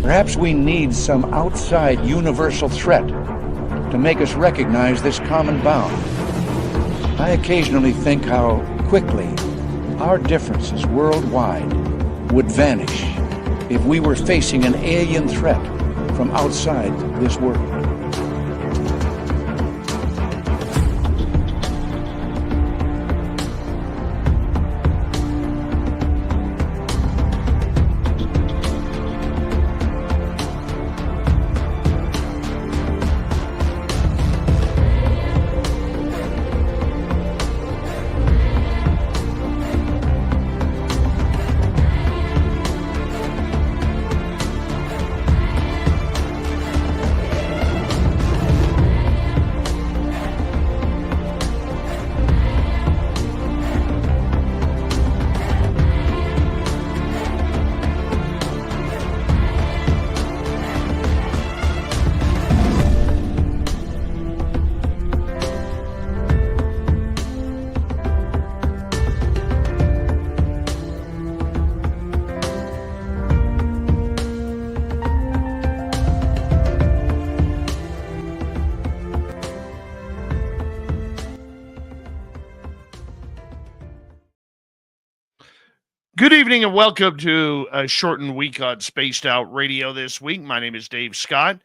Perhaps we need some outside universal threat to make us recognize this common bound. I occasionally think how quickly our differences worldwide would vanish if we were facing an alien threat from outside this world. Good evening and welcome to a shortened week on Spaced Out Radio this week. My name is Dave Scott,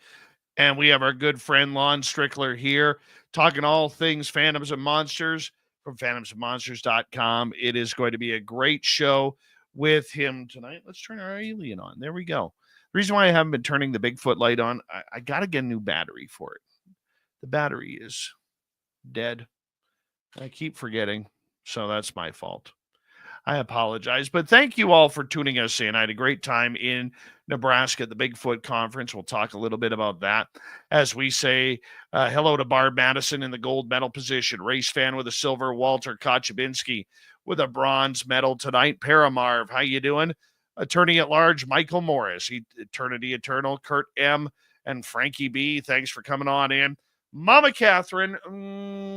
and we have our good friend Lon Strickler here talking all things Phantoms and Monsters from phantomsandmonsters.com. It is going to be a great show with him tonight. Let's turn our alien on. There we go. The reason why I haven't been turning the Bigfoot light on, I got to get a new battery for it. The battery is dead. I keep forgetting, so that's my fault. I apologize, but thank you all for tuning us in. I had a great time in Nebraska at the Bigfoot Conference. We'll talk a little bit about that as we say hello to Barb Madison in the gold medal position, race fan with a silver, Walter Kochabinski with a bronze medal tonight. Paramarv, how you doing? Attorney at large, Michael Morris, Eternity Eternal, Kurt M, and Frankie B. Thanks for coming on in. Mama Catherine,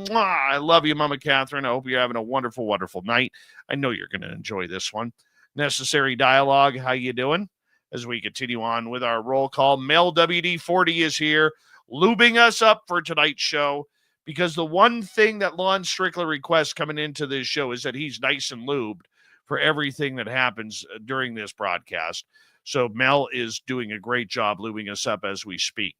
I love you, Mama Catherine. I hope you're having a wonderful, wonderful night. I know you're going to enjoy this one. Necessary Dialogue, how you doing? As we continue on with our roll call, Mel WD-40 is here, lubing us up for tonight's show, because the one thing that Lon Strickler requests coming into this show is that he's nice and lubed for everything that happens during this broadcast. So Mel is doing a great job lubing us up as we speak.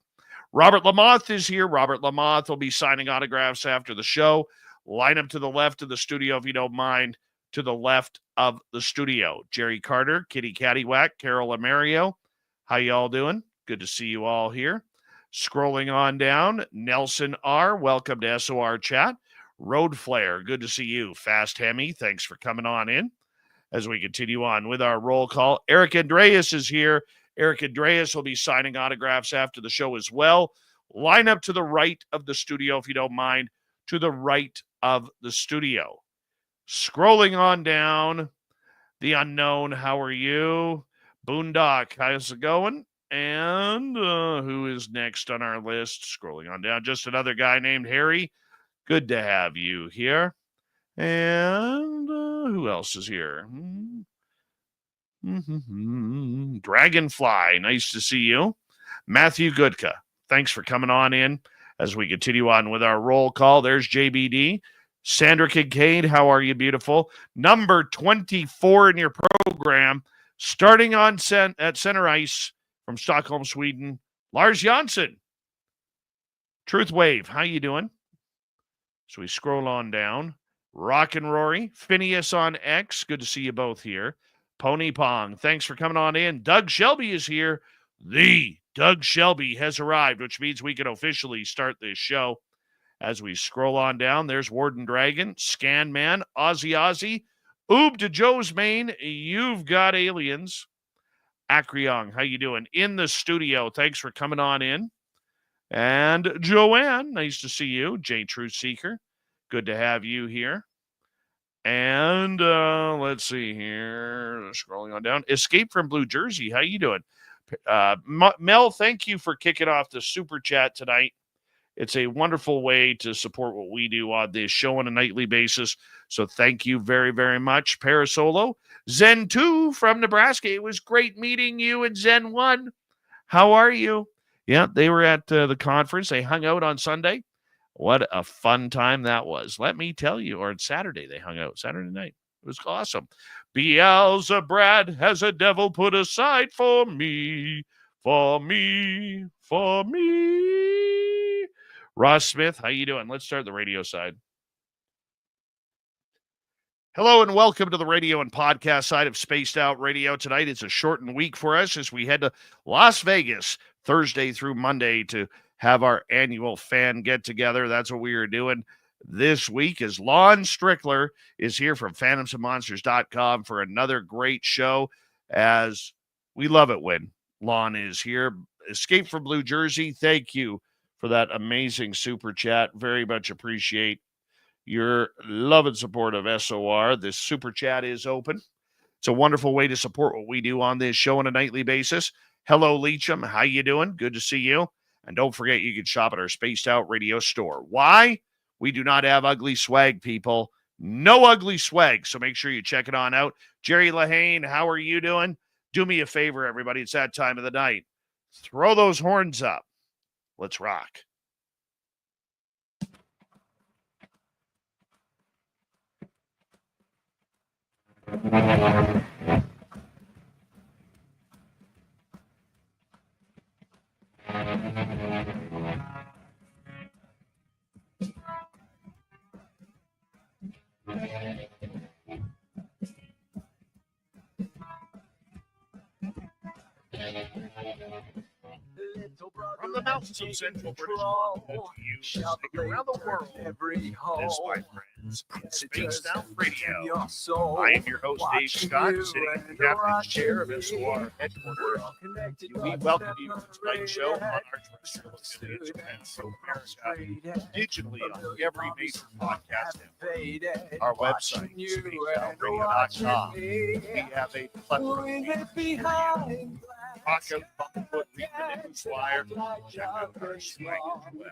Robert Lamoth is here. Robert Lamoth will be signing autographs after the show. Line up to the left of the studio, if you don't mind, to the left of the studio. Jerry Carter, Kitty Caddywhack, Carol Amario. How y'all doing? Good to see you all here. Scrolling on down, Nelson R., welcome to SOR Chat. Road Flare, good to see you. Fast Hemi, thanks for coming on in. As we continue on with our roll call, Eric Andreas is here. Eric Andreas will be signing autographs after the show as well. Line up to the right of the studio, if you don't mind, to the right of the studio. Scrolling on down, The Unknown, how are you? Boondock, how's it going? And who is next on our list? Scrolling on down, just another guy named Harry. Good to have you here. And who else is here? Dragonfly, nice to see you. Matthew Goodka, thanks for coming on in as we continue on with our roll call. There's JBD. Sandra Kincaid, how are you, beautiful? Number 24 in your program, starting on at center ice from Stockholm, Sweden, Lars Jansson. Truth Wave, how you doing? So we scroll on down. Rock and Rory, Phineas on X, good to see you both here. Pony Pong, thanks for coming on in. Doug Shelby is here. The Doug Shelby has arrived, which means we can officially start this show. As we scroll on down, there's Warden Dragon, Scan Man, Ozzy, Oob to Joe's Main, You've Got Aliens. Acryong, how you doing? In the studio, thanks for coming on in. And Joanne, nice to see you. J Truth Seeker, good to have you here. And let's see here. Scrolling on down. Escape from Blue Jersey. How you doing? Mel, thank you for kicking off the super chat tonight. It's a wonderful way to support what we do on this show on a nightly basis. So thank you very, very much. Parasolo. Zen 2 from Nebraska. It was great meeting you and Zen 1. How are you? Yeah, they were at the conference. They hung out on Sunday. What a fun time that was. Let me tell you, or on Saturday, they hung out Saturday night. It was awesome. Beelzebub has a devil put aside for me, for me, for me. Ross Smith, how you doing? Let's start the radio side. Hello and welcome to the radio and podcast side of Spaced Out Radio. Tonight it's a shortened week for us as we head to Las Vegas Thursday through Monday to have our annual fan get-together. That's what we are doing this week as Lon Strickler is here from phantomsandmonsters.com for another great show, as we love it when Lon is here. Escape from Blue Jersey, thank you for that amazing super chat. Very much appreciate your love and support of SOR. This super chat is open. It's a wonderful way to support what we do on this show on a nightly basis. Hello, Leacham. How you doing? Good to see you. And don't forget, you can shop at our Spaced Out Radio store. Why? We do not have ugly swag, people. No ugly swag. So make sure you check it on out. Jerry Lahane, how are you doing? Do me a favor, everybody. It's that time of the night. Throw those horns up. Let's rock. From the mountains of central British Columbia to you, around the world, this, my friends, is Spaced Out Radio. I am your host, Dave Scott, sitting in the captain's chair of SOR headquarters. We welcome you to tonight's show on our terrestrial affiliates and America, digitally on every major podcast network. Our website, spacedoutradio.com. We have a plethora of Rock out, Buckfoot, Reapman, and Swire. Check out our swag as well.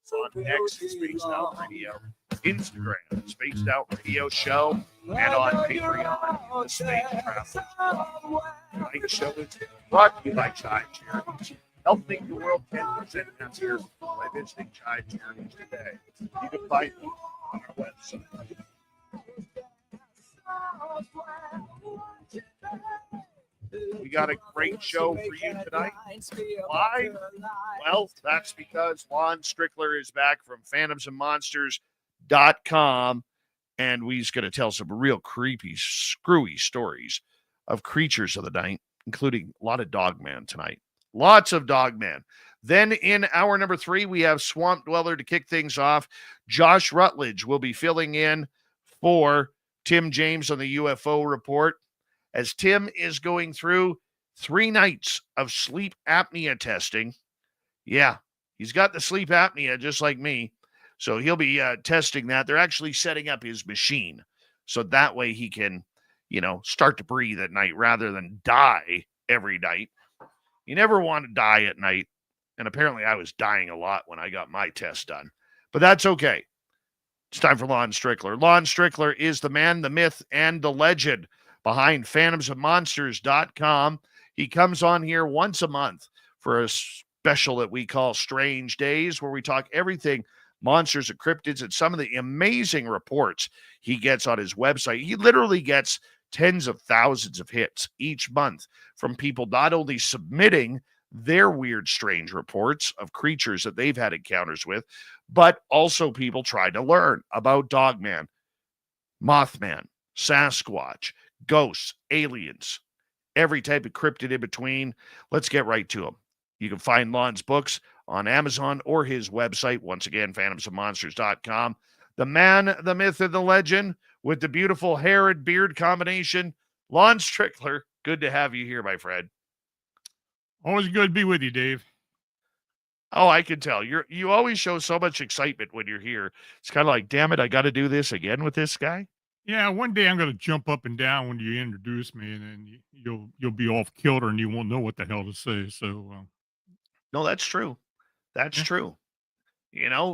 It's on X, Spaced Out Radio, Instagram, Spaced Out Radio Show, and on Patreon, the Space Travel. Tonight's show is brought to you by Chive Charities. Help make the world 10% happier by visiting Chive Charities today. You can find them on our website. We got a great show for you tonight. Why? Well, that's because Lon Strickler is back from phantomsandmonsters.com, and he's going to tell some real creepy, screwy stories of creatures of the night, including a lot of Dogman tonight. Lots of Dogman. Then in hour number 3, we have Swamp Dweller to kick things off. Josh Rutledge will be filling in for Tim James on the UFO report, as Tim is going through 3 nights of sleep apnea testing. Yeah, he's got the sleep apnea just like me. So he'll be testing that. They're actually setting up his machine so that way he can, start to breathe at night rather than die every night. You never want to die at night. And apparently I was dying a lot when I got my test done. But that's okay. It's time for Lon Strickler. Lon Strickler is the man, the myth, and the legend behind phantomsandmonsters.com. He comes on here once a month for a special that we call Strange Days, where we talk everything monsters and cryptids and some of the amazing reports he gets on his website. He literally gets tens of thousands of hits each month from people not only submitting their weird, strange reports of creatures that they've had encounters with, but also people trying to learn about Dogman, Mothman, Sasquatch, ghosts, aliens, every type of cryptid in between. Let's get right to them. You can find Lon's books on Amazon or his website. Once again, phantomsandmonsters.com. The man, the myth, and the legend with the beautiful hair and beard combination, Lon Strickler. Good to have you here, my friend. Always good to be with you, Dave. Oh, I can tell. You always show so much excitement when you're here. It's kind of like, damn it, I got to do this again with this guy. Yeah, one day I'm going to jump up and down when you introduce me, and then you'll be off kilter and you won't know what the hell to say. So, no, that's true. That's true.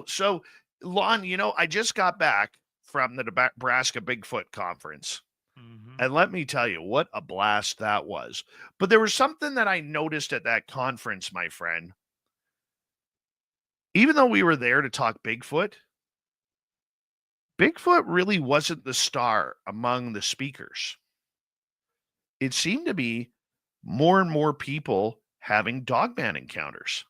So Lon, I just got back from the Nebraska Bigfoot conference. Hmm. And let me tell you what a blast that was. But there was something that I noticed at that conference, my friend. Even though we were there to talk Bigfoot really wasn't the star among the speakers. It seemed to be more and more people having Dogman encounters.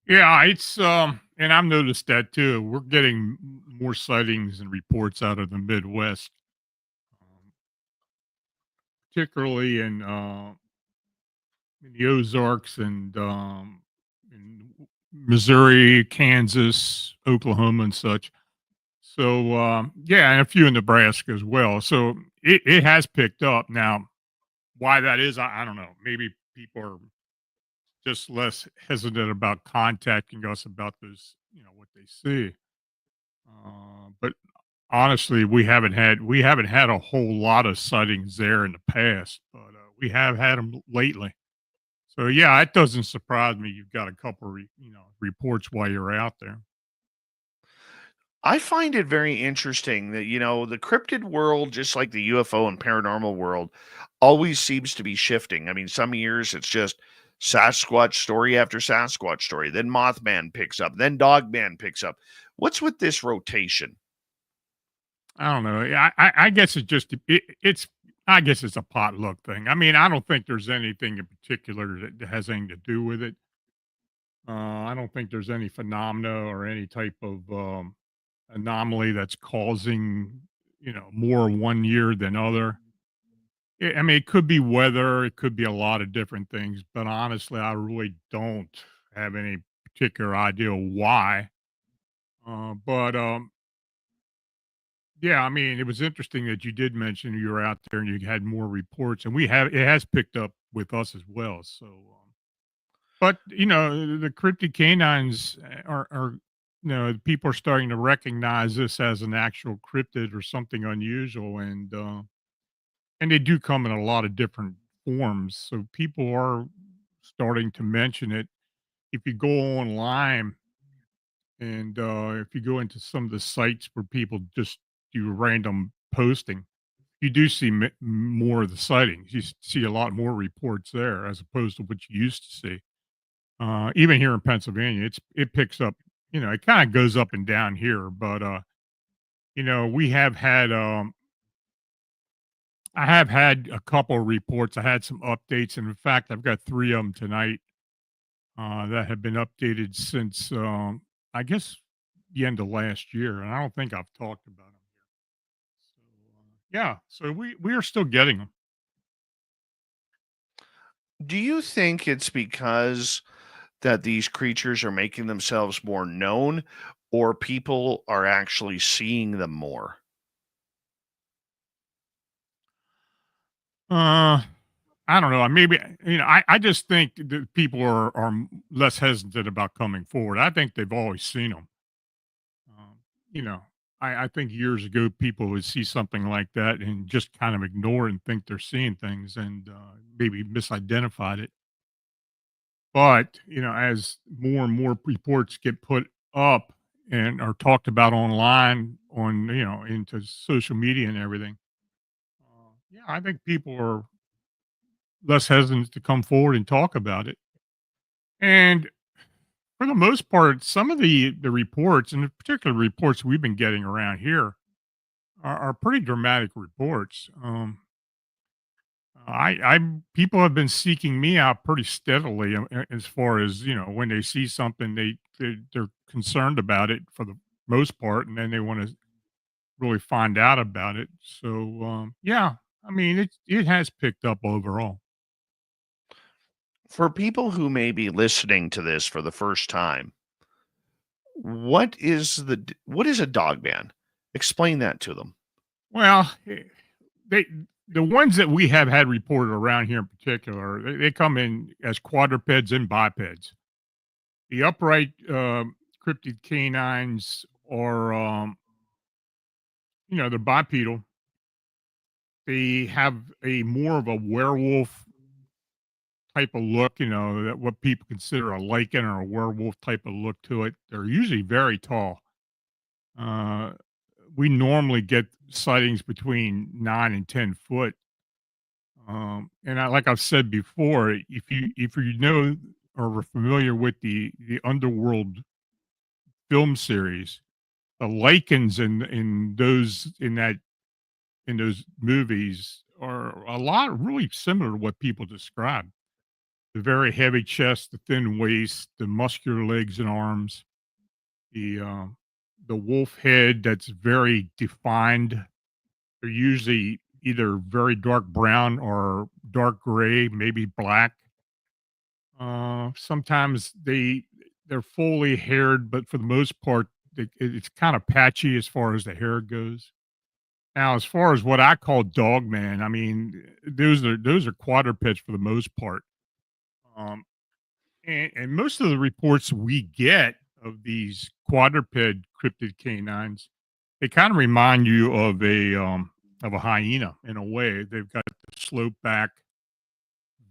Yeah, it's and I've noticed that too. We're getting more sightings and reports out of the Midwest, um, particularly in the Ozarks and in Missouri, Kansas, Oklahoma, and such. So yeah, and a few in Nebraska as well. So it has picked up now. Why that is, I don't know. Maybe people are just less hesitant about contacting us about those, what they see. But honestly, we haven't had a whole lot of sightings there in the past, but we have had them lately. So yeah, it doesn't surprise me. You've got a couple, reports while you're out there. I find it very interesting that, the cryptid world, just like the UFO and paranormal world, always seems to be shifting. I mean, some years it's just Sasquatch story after Sasquatch story. Then Mothman picks up. Then Dogman picks up. What's with this rotation? I don't know. I guess it's just it's. I guess it's a potluck thing. I mean, I don't think there's anything in particular that has anything to do with it. I don't think there's any phenomena or any type of anomaly that's causing more one year than other. I mean, it could be weather, it could be a lot of different things, but honestly, I really don't have any particular idea why. But yeah, I mean, it was interesting that you did mention you were out there and you had more reports, and it has picked up with us as well. So, but the cryptid canines are people are starting to recognize this as an actual cryptid or something unusual, and they do come in a lot of different forms. So people are starting to mention it. If you go online and if you go into some of the sites where people just do random posting, you do see more of the sightings. You see a lot more reports there as opposed to what you used to see. Even here in Pennsylvania, it picks up. It kind of goes up and down here, but we have had. I have had a couple of reports. I had some updates, and in fact, I've got three of them tonight that have been updated since I guess the end of last year, and I don't think I've talked about them here. So yeah, so we are still getting them. Do you think it's because that these creatures are making themselves more known or people are actually seeing them more? Uh, I don't know. Maybe I just think that people are less hesitant about coming forward. I think they've always seen them. Um, you know, I think years ago people would see something like that and just kind of ignore it and think they're seeing things and maybe misidentified it. But as more and more reports get put up and are talked about online on into social media and everything, yeah, I think people are less hesitant to come forward and talk about it. And for the most part, some of the reports, and in particular reports we've been getting around here, are pretty dramatic reports. I people have been seeking me out pretty steadily as far as when they see something they're concerned about it for the most part, and then they want to really find out about it. So yeah, I mean it has picked up overall. For people who may be listening to this for the first time, what is a dog man? Explain that to them. Well, they the ones that we have had reported around here in particular, they come in as quadrupeds and bipeds. The upright cryptid canines are, they're bipedal. They have a more of a werewolf type of look, that what people consider a lichen or a werewolf type of look to it. They're usually very tall. Uh, we normally get sightings between 9 and 10 foot. And like I've said before, if you know or are familiar with the underworld film series, the lichens in those movies are a lot really similar to what people describe. The very heavy chest, the thin waist, the muscular legs and arms, the um, the wolf head that's very defined. They're usually either very dark brown or dark gray, maybe black. Sometimes they're fully haired, but for the most part, it's kind of patchy as far as the hair goes. Now, as far as what I call dogman, I mean those are quadrupeds for the most part. Um, and most of the reports we get of these quadruped cryptid canines, they kind of remind you of a hyena in a way. They've got the slope back,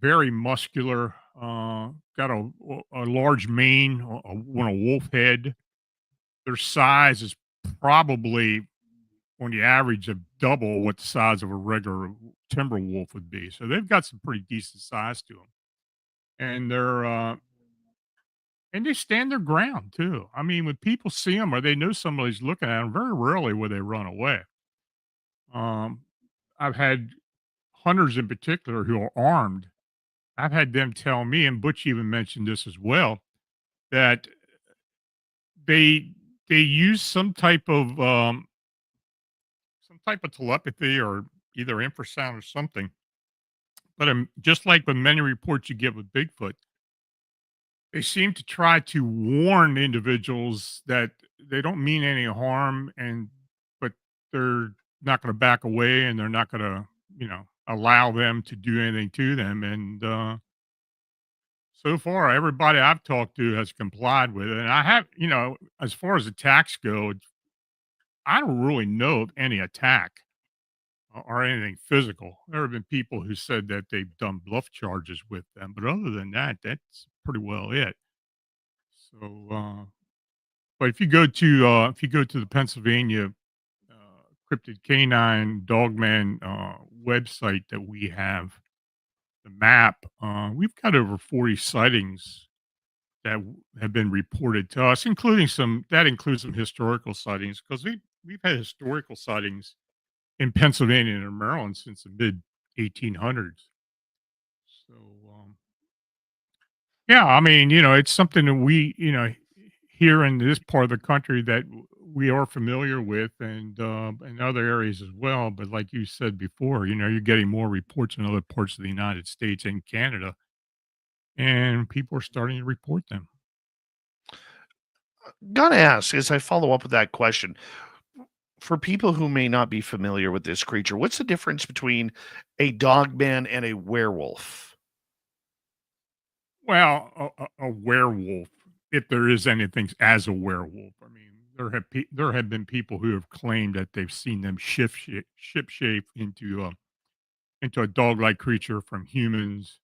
very muscular, got a large mane, a wolf head. Their size is probably on the average of double what the size of a regular timber wolf would be. So they've got some pretty decent size to them, and they stand their ground too. I mean, when people see them or they know somebody's looking at them, very rarely will they run away. Um, I've had hunters in particular who are armed. I've had them tell me, and Butch even mentioned this as well, that they they use some type of telepathy or either infrasound or something. But just like with many reports you get with Bigfoot, they seem to try to warn individuals that they don't mean any harm, but they're not going to back away, and they're not going to, allow them to do anything to them. And so far, everybody I've talked to has complied with it. And I have, as far as attacks go, I don't really know of any attack or anything physical. There have been people who said that they've done bluff charges with them, but other than that, that's pretty well it. So, but if you go to the Pennsylvania cryptid canine dogman website that we have, the map, we've got over 40 sightings that have been reported to us, includes some historical sightings, because we've had historical sightings in Pennsylvania and Maryland since the mid 1800s. So, yeah, I mean, it's something that here in this part of the country that we are familiar with, and in other areas as well. But like you said before, you're getting more reports in other parts of the United States and Canada, and people are starting to report them. Gotta ask, as I follow up with that question, for people who may not be familiar with this creature, what's the difference between a dogman and a werewolf? Well, a werewolf, if there is anything as a werewolf, I mean, there have been people who have claimed that they've seen them ship shape into a dog-like creature from humans.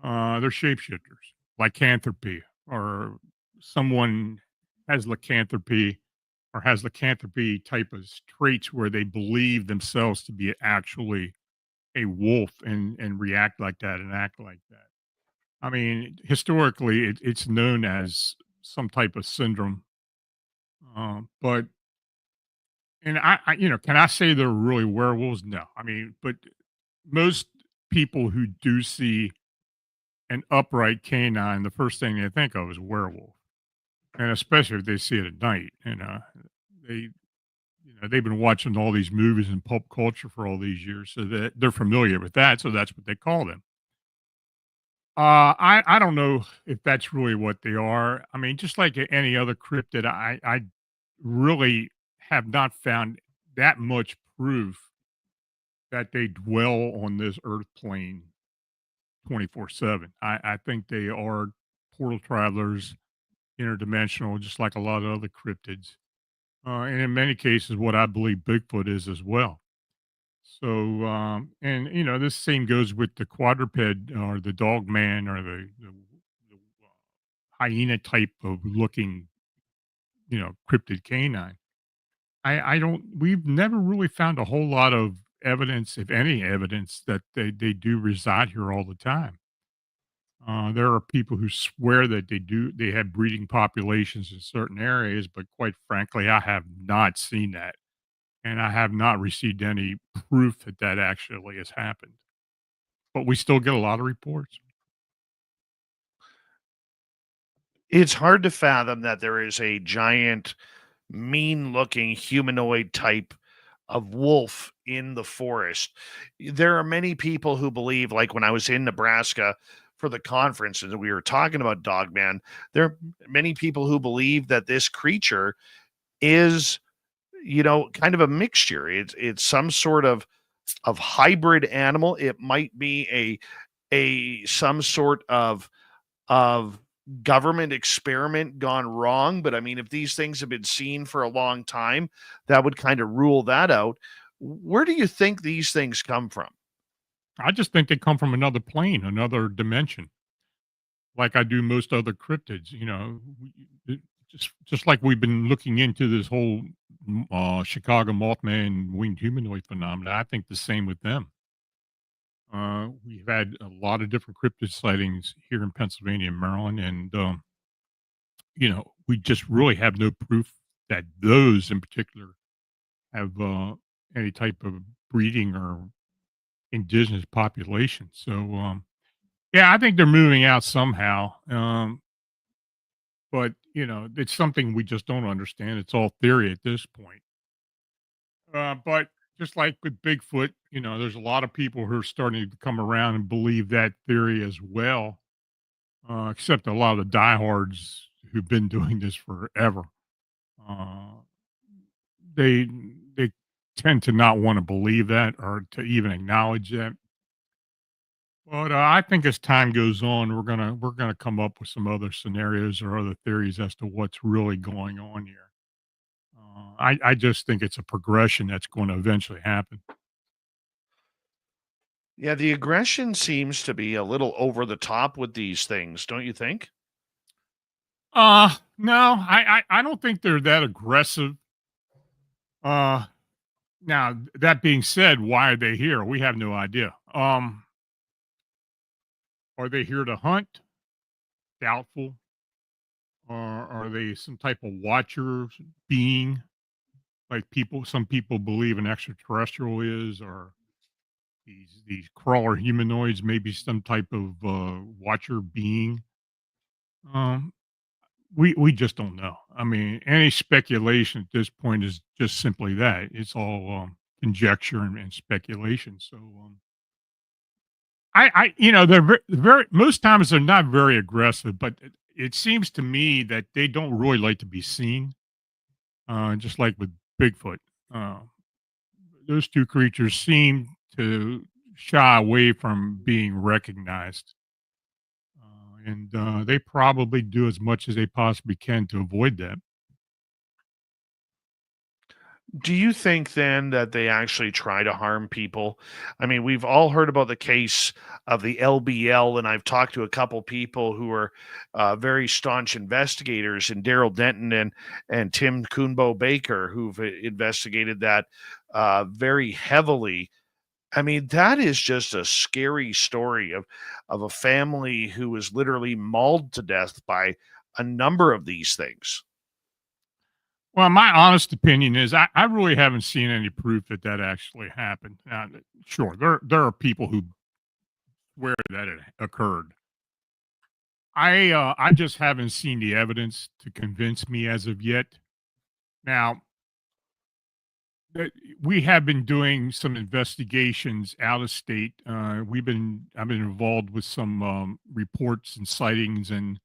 They're shapeshifters, lycanthropy, or someone has lycanthropy or has lycanthropy type of traits where they believe themselves to be actually a wolf and react like that and act like that. I mean, historically, it's known as some type of syndrome. But and can I say they're really werewolves? No, I mean, but most people who do see an upright canine, the first thing they think of is werewolf, and especially if they see it at night. They they've been watching all these movies and pulp culture for all these years, so that they're familiar with that. So that's what they call them. I don't know if that's really what they are. I mean, just like any other cryptid, I really have not found that much proof that they dwell on this earth plane 24/7. I think they are portal travelers, interdimensional, just like a lot of other cryptids. And in many cases, what I believe Bigfoot is as well. So, and this same goes with the quadruped or the dog man or the hyena type of looking, cryptid canine. I don't. We've never really found a whole lot of evidence, if any evidence, that they do reside here all the time. There are people who swear that they do. They have breeding populations in certain areas, but quite frankly, I have not seen that, and I have not received any proof that that actually has happened. But we still get a lot of reports. It's hard to fathom that there is a giant, mean-looking humanoid type of wolf in the forest. There are many people who believe, like when I was in Nebraska for the conference and we were talking about Dogman, there are many people who believe that this creature is, kind of a mixture. It's some sort of hybrid animal. It might be a some sort of government experiment gone wrong. But I mean, if these things have been seen for a long time, that would kind of rule that out. Where do you think these things come from? I just think they come from another plane, another dimension, like I do most other cryptids. Just like we've been looking into this whole Chicago Mothman winged humanoid phenomena. I think the same with them. We've had a lot of different cryptid sightings here in Pennsylvania and Maryland, and we just really have no proof that those in particular have any type of breeding or indigenous population. So, yeah, I think they're moving out somehow. But it's something we just don't understand. It's all theory at this point. But just like with Bigfoot, there's a lot of people who are starting to come around and believe that theory as well. Except a lot of the diehards who've been doing this forever. Uh, they tend to not want to believe that or to even acknowledge that. But I think as time goes on, we're gonna come up with some other scenarios or other theories as to what's really going on here. I just think it's a progression that's going to eventually happen. Yeah, the aggression seems to be a little over the top with these things, don't you think? No, I don't think they're that aggressive. Uh, Now that being said, why are they here? We have no idea. Are they here to hunt? Doubtful. Or are they some type of watcher being like some people believe an extraterrestrial is, or these crawler humanoids, maybe some type of watcher being? Um, we just don't know. I mean, any speculation at this point is just simply that. It's all conjecture and speculation. So, they're very most times they're not very aggressive, but it seems to me that they don't really like to be seen. Just like with Bigfoot, uh, those two creatures seem to shy away from being recognized, and they probably do as much as they possibly can to avoid that. Do you think then that they actually try to harm people? I mean, we've all heard about the case of the LBL, and I've talked to a couple people who are very staunch investigators, and Daryl Denton and Tim Coonbo Baker, who've investigated that very heavily. I mean, that is just a scary story of a family who was literally mauled to death by a number of these things. Well, my honest opinion is I really haven't seen any proof that that actually happened. Now, sure, there are people who swear that it occurred. I just haven't seen the evidence to convince me as of yet. Now, that we have been doing some investigations out of state. I've been involved with some reports and sightings and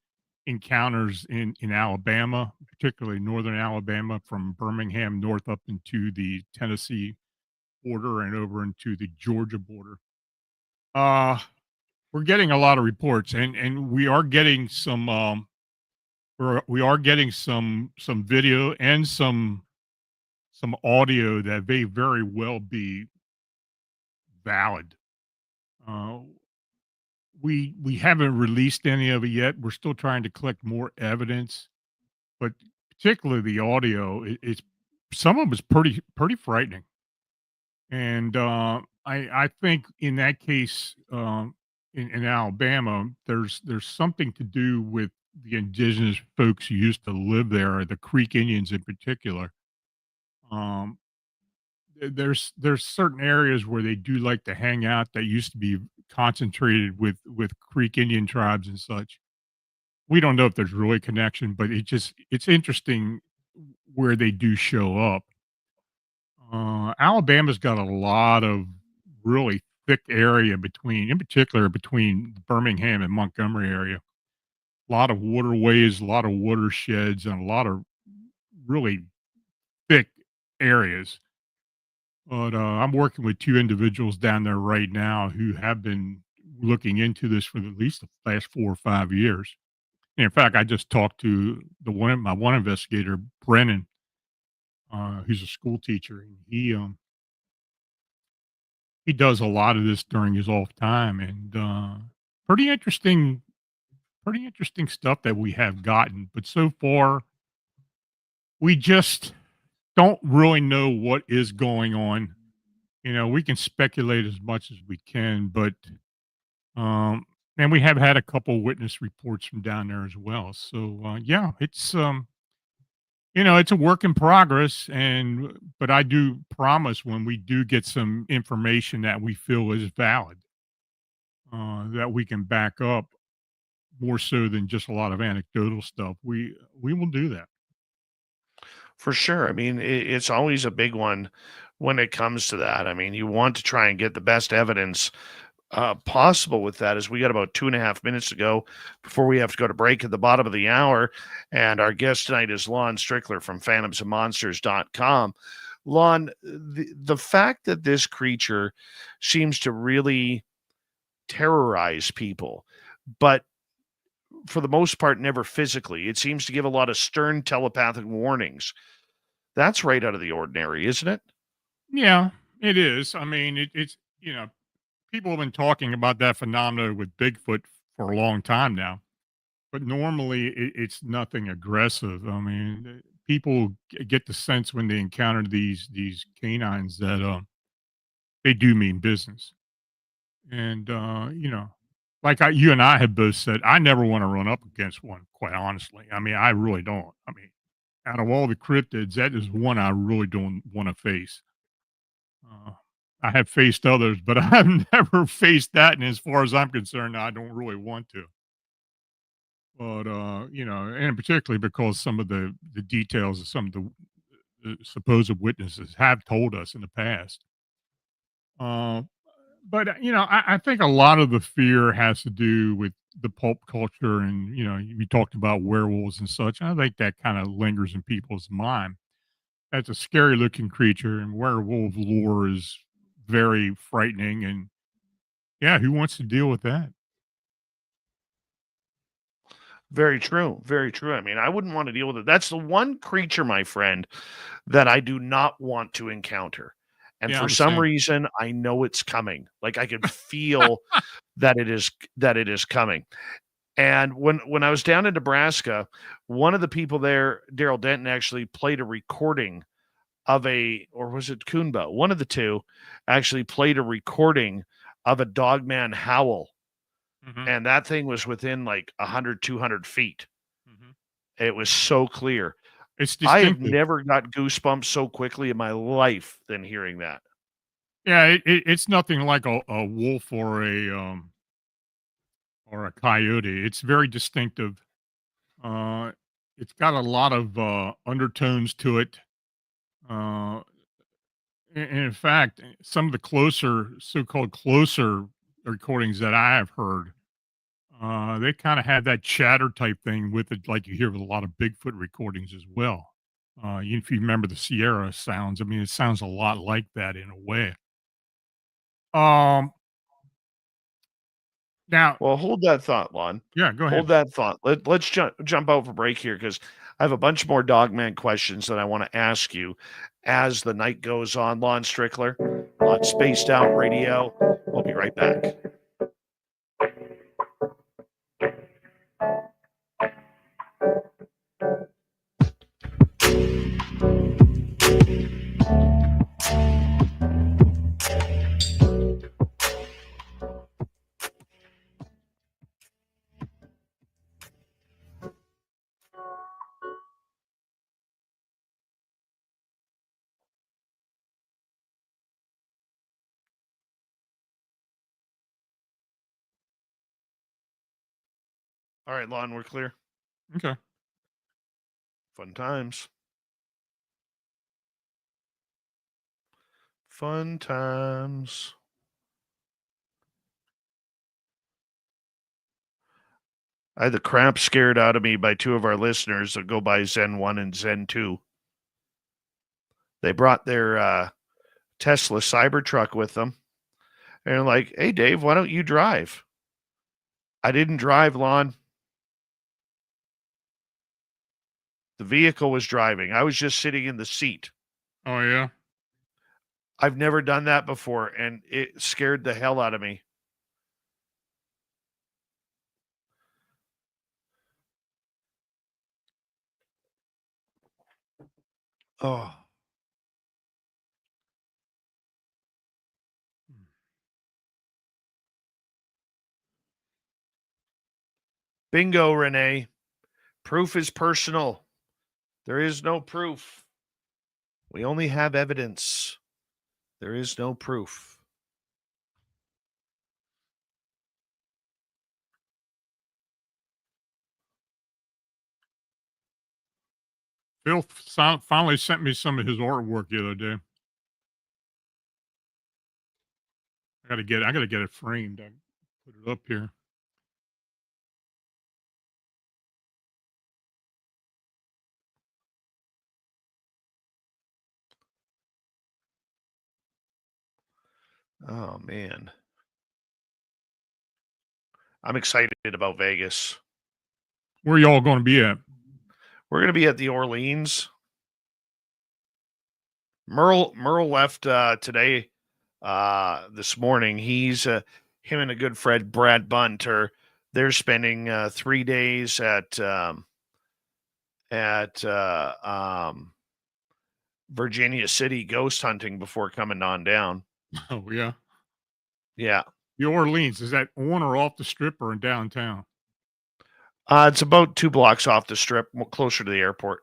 encounters in Alabama, particularly northern Alabama, from Birmingham north up into the Tennessee border and over into the Georgia border. Uh, we're getting a lot of reports, and we are getting some we are getting some video and some audio that may very well be valid. Uh, we haven't released any of it yet. We're still trying to collect more evidence, but particularly the audio, it's some of it's pretty frightening. And I think in that case, in Alabama, there's something to do with the indigenous folks who used to live there, the Creek Indians in particular. Um, there's certain areas where they do like to hang out that used to be concentrated with Creek Indian tribes and such. We don't know if there's really a connection, but it's interesting where they do show up. Alabama's got a lot of really thick area between, in particular, between the Birmingham and Montgomery area. A lot of waterways, a lot of watersheds, and a lot of really thick areas. But I'm working with two individuals down there right now who have been looking into this for at least the last 4 or 5 years. And in fact, I just talked to my one investigator, Brennan, who's a school teacher, and he does a lot of this during his off time, and pretty interesting, pretty interesting stuff that we have gotten. But so far, we just don't really know what is going on. You know, we can speculate as much as we can, but and we have had a couple witness reports from down there as well. So yeah, it's it's a work in progress, but I do promise when we do get some information that we feel is valid, that we can back up more so than just a lot of anecdotal stuff. We will do that. For sure. I mean, it's always a big one when it comes to that. I mean, you want to try and get the best evidence possible with that. As we got about 2.5 minutes to go before we have to go to break at the bottom of the hour. And our guest tonight is Lon Strickler from phantomsandmonsters.com. Lon, the fact that this creature seems to really terrorize people, but for the most part, never physically. It seems to give a lot of stern telepathic warnings. That's right out of the ordinary, isn't it? Yeah, it is. I mean, it's people have been talking about that phenomena with Bigfoot for a long time now, but normally it's nothing aggressive. I mean, people get the sense when they encounter these canines that they do mean business, and like you and I have both said, I never want to run up against one. Quite honestly, I mean, I really don't. I mean, out of all the cryptids, that is one I really don't want to face. Uh, I have faced others, but I've never faced that, and as far as I'm concerned, I don't really want to. But, and particularly because some of the details of some of the supposed witnesses have told us in the past. Uh, but, I think a lot of the fear has to do with the pulp culture and, we talked about werewolves and such. I think that kind of lingers in people's mind. That's a scary looking creature, and werewolf lore is very frightening. And yeah, who wants to deal with that? Very true. Very true. I mean, I wouldn't want to deal with it. That's the one creature, my friend, that I do not want to encounter. And Yeah, for I'm the some same. reason, I know it's coming. Like I can feel that it is coming. And when I was down in Nebraska, one of the people there, Daryl Denton, actually played a recording of or was it Coonbo? One of the two actually played a recording of a Dogman howl. Hmm. And that thing was within like 100, 200 feet. Hmm. It was so clear. It's I have distinctive. never got goosebumps so quickly in my life than hearing that. Yeah, it's nothing like a wolf or a coyote. It's very distinctive. Uh, it's got a lot of undertones to it. Uh, and in fact, some of the so-called closer recordings that I have heard, they kind of have that chatter type thing with it, like you hear with a lot of Bigfoot recordings as well. If you remember the Sierra sounds, I mean, it sounds a lot like that in a way. Um, now, Well, hold that thought, Lon. yeah, go Hold ahead. that thought. Let's jump out for break here because I have a bunch more Dogman questions that I want to ask you as the night goes on. Lon Strickler on Spaced Out Radio. We'll be right back. All right, Lon, we're clear. Okay. Fun times. Fun times. I had the crap scared out of me by two of our listeners that go by Zen 1 and Zen 2. They brought their Tesla Cybertruck with them. And they're like, hey, Dave, why don't you drive? I didn't drive, Lon. The vehicle was driving. I was just sitting in the seat. Oh, yeah? I've never done that before, and it scared the hell out of me. Oh. Bingo, Renee. Proof is personal. There is no proof. We only have evidence. There is no proof. Phil finally sent me some of his artwork the other day. I gotta get it framed. I put it up here. Oh, man. I'm excited about Vegas. Where y'all going to be at? We're going to be at the Orleans. Merle left today, this morning. He's him and a good friend, Brad Bunter. They're spending 3 days at Virginia City ghost hunting before coming on down. Oh, yeah. Yeah. The Orleans, is that on or off the strip or in downtown? It's about 2 blocks off the strip, closer to the airport.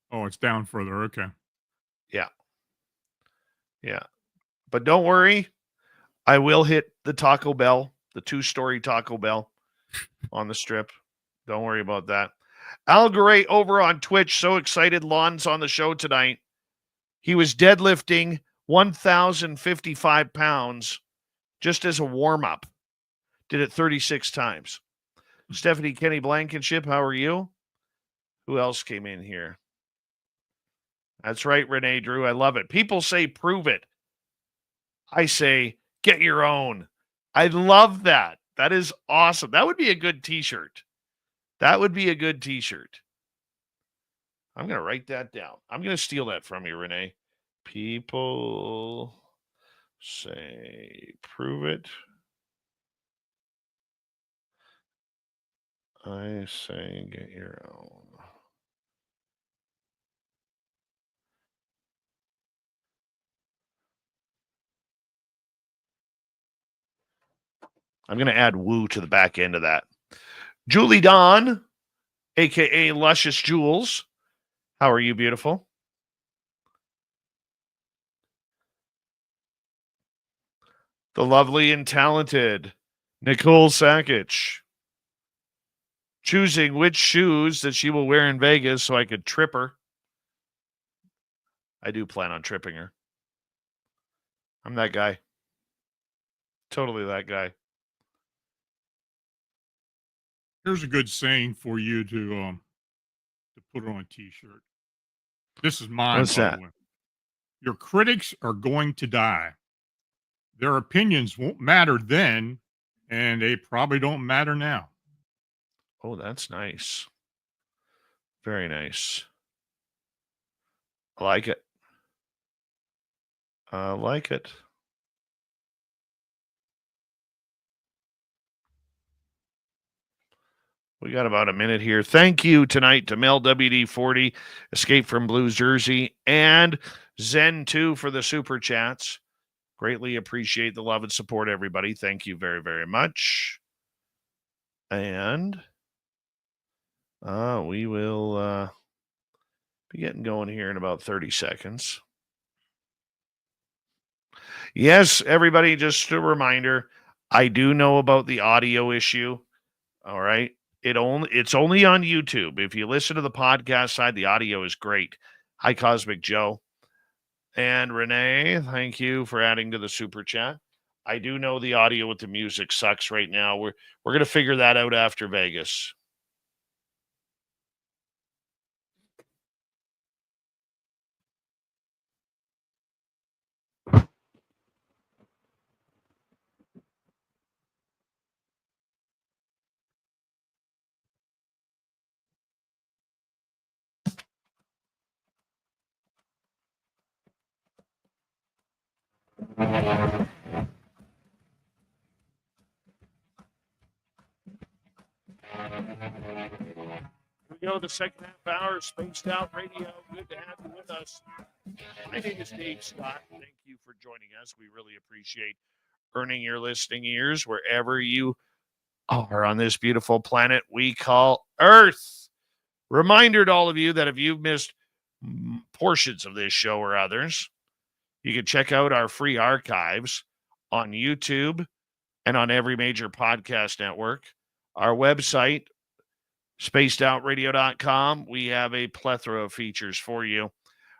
Oh, it's down further. Okay. Yeah. Yeah. But don't worry. I will hit the Taco Bell, the 2-story Taco Bell on the strip. Don't worry about that. Al Garay over on Twitch. So excited Lon's on the show tonight. He was deadlifting 1,055 pounds just as a warm-up. Did it 36 times. Stephanie Kenny Blankenship, how are you? Who else came in here? That's right, Renee Drew. I love it. People say prove it. I say get your own. I love that. That is awesome. That would be a good t-shirt. That would be a good t-shirt. I'm going to write that down. I'm going to steal that from you, Renee. People say prove it. I say get your own. I'm going to add woo to the back end of that. Julie Dawn, a.k.a. Luscious Jules. How are you, beautiful? The lovely and talented Nicole Sakic. Choosing which shoes that she will wear in Vegas so I could trip her. I do plan on tripping her. I'm that guy. Totally that guy. Here's a good saying for you to put on a t-shirt. This is mine, What's by that? the way. Your critics are going to die. Their opinions won't matter then, and they probably don't matter now. Oh, that's nice. Very nice. I like it. I like it. We got about a minute here. Thank you tonight to Mel WD40, Escape from Blues Jersey, and Zen2 for the super chats. Greatly appreciate the love and support, everybody. Thank you very, very much. And we will be getting going here in about 30 seconds. Yes, everybody, just a reminder, I do know about the audio issue. All right. It's only on YouTube. If you listen to the podcast side, the audio is great. Hi, Cosmic Joe. And Renee, thank you for adding to the super chat. I do know the audio with the music sucks right now. We're gonna figure that out after Vegas. We go the second half hour, Spaced Out Radio. Good to have you with us. My name is Dave Scott. Thank you for joining us. We really appreciate earning your listening ears wherever you are on this beautiful planet we call Earth. Reminder to all of you that if you've missed portions of this show or others, you can check out our free archives on YouTube and on every major podcast network. Our website, spacedoutradio.com, we have a plethora of features for you.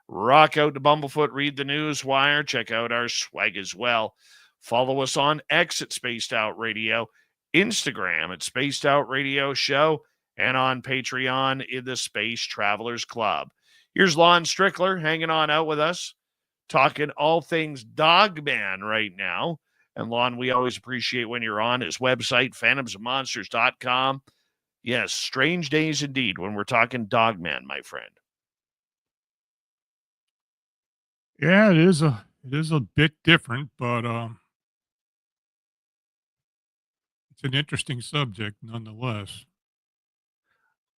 Rock out to Bumblefoot, read the news wire, check out our swag as well. Follow us on X at Spaced Out Radio, Instagram at Spaced Out Radio Show, and on Patreon in the Space Travelers Club. Here's Lon Strickler hanging on out with us, talking all things Dogman right now. And Lon, we always appreciate when you're on his website, phantomsandmonsters.com. Yes, strange days indeed when we're talking Dogman, my friend. Yeah, it is a bit different, but it's an interesting subject nonetheless.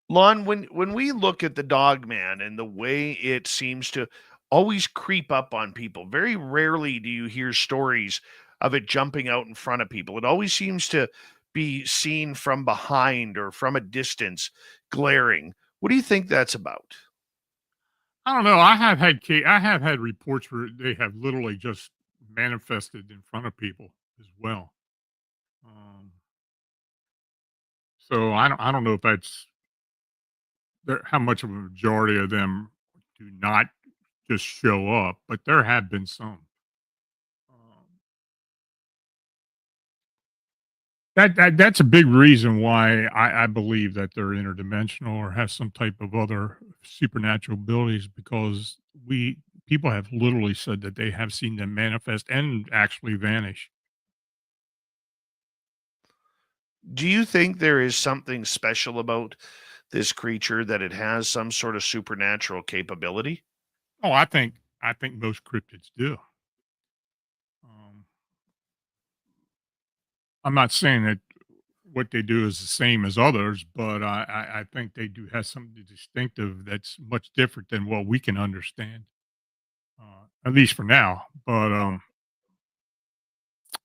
Lon, when we look at the Dogman and the way it seems to always creep up on people, very rarely do you hear stories of it jumping out in front of people. It always seems to be seen from behind or from a distance, glaring. What do you think that's about? I don't know. I have had reports where they have literally just manifested in front of people as well. Um, so I don't know if that's how much of a majority of them do not just show up, but there have been some. Um, that's a big reason why I believe that they're interdimensional or have some type of other supernatural abilities, because we people have literally said that they have seen them manifest and actually vanish. Do you think there is something special about this creature that it has some sort of supernatural capability? Oh, I think most cryptids do. Um, I'm not saying that what they do is the same as others, but I think they do have something distinctive that's much different than what we can understand, at least for now. But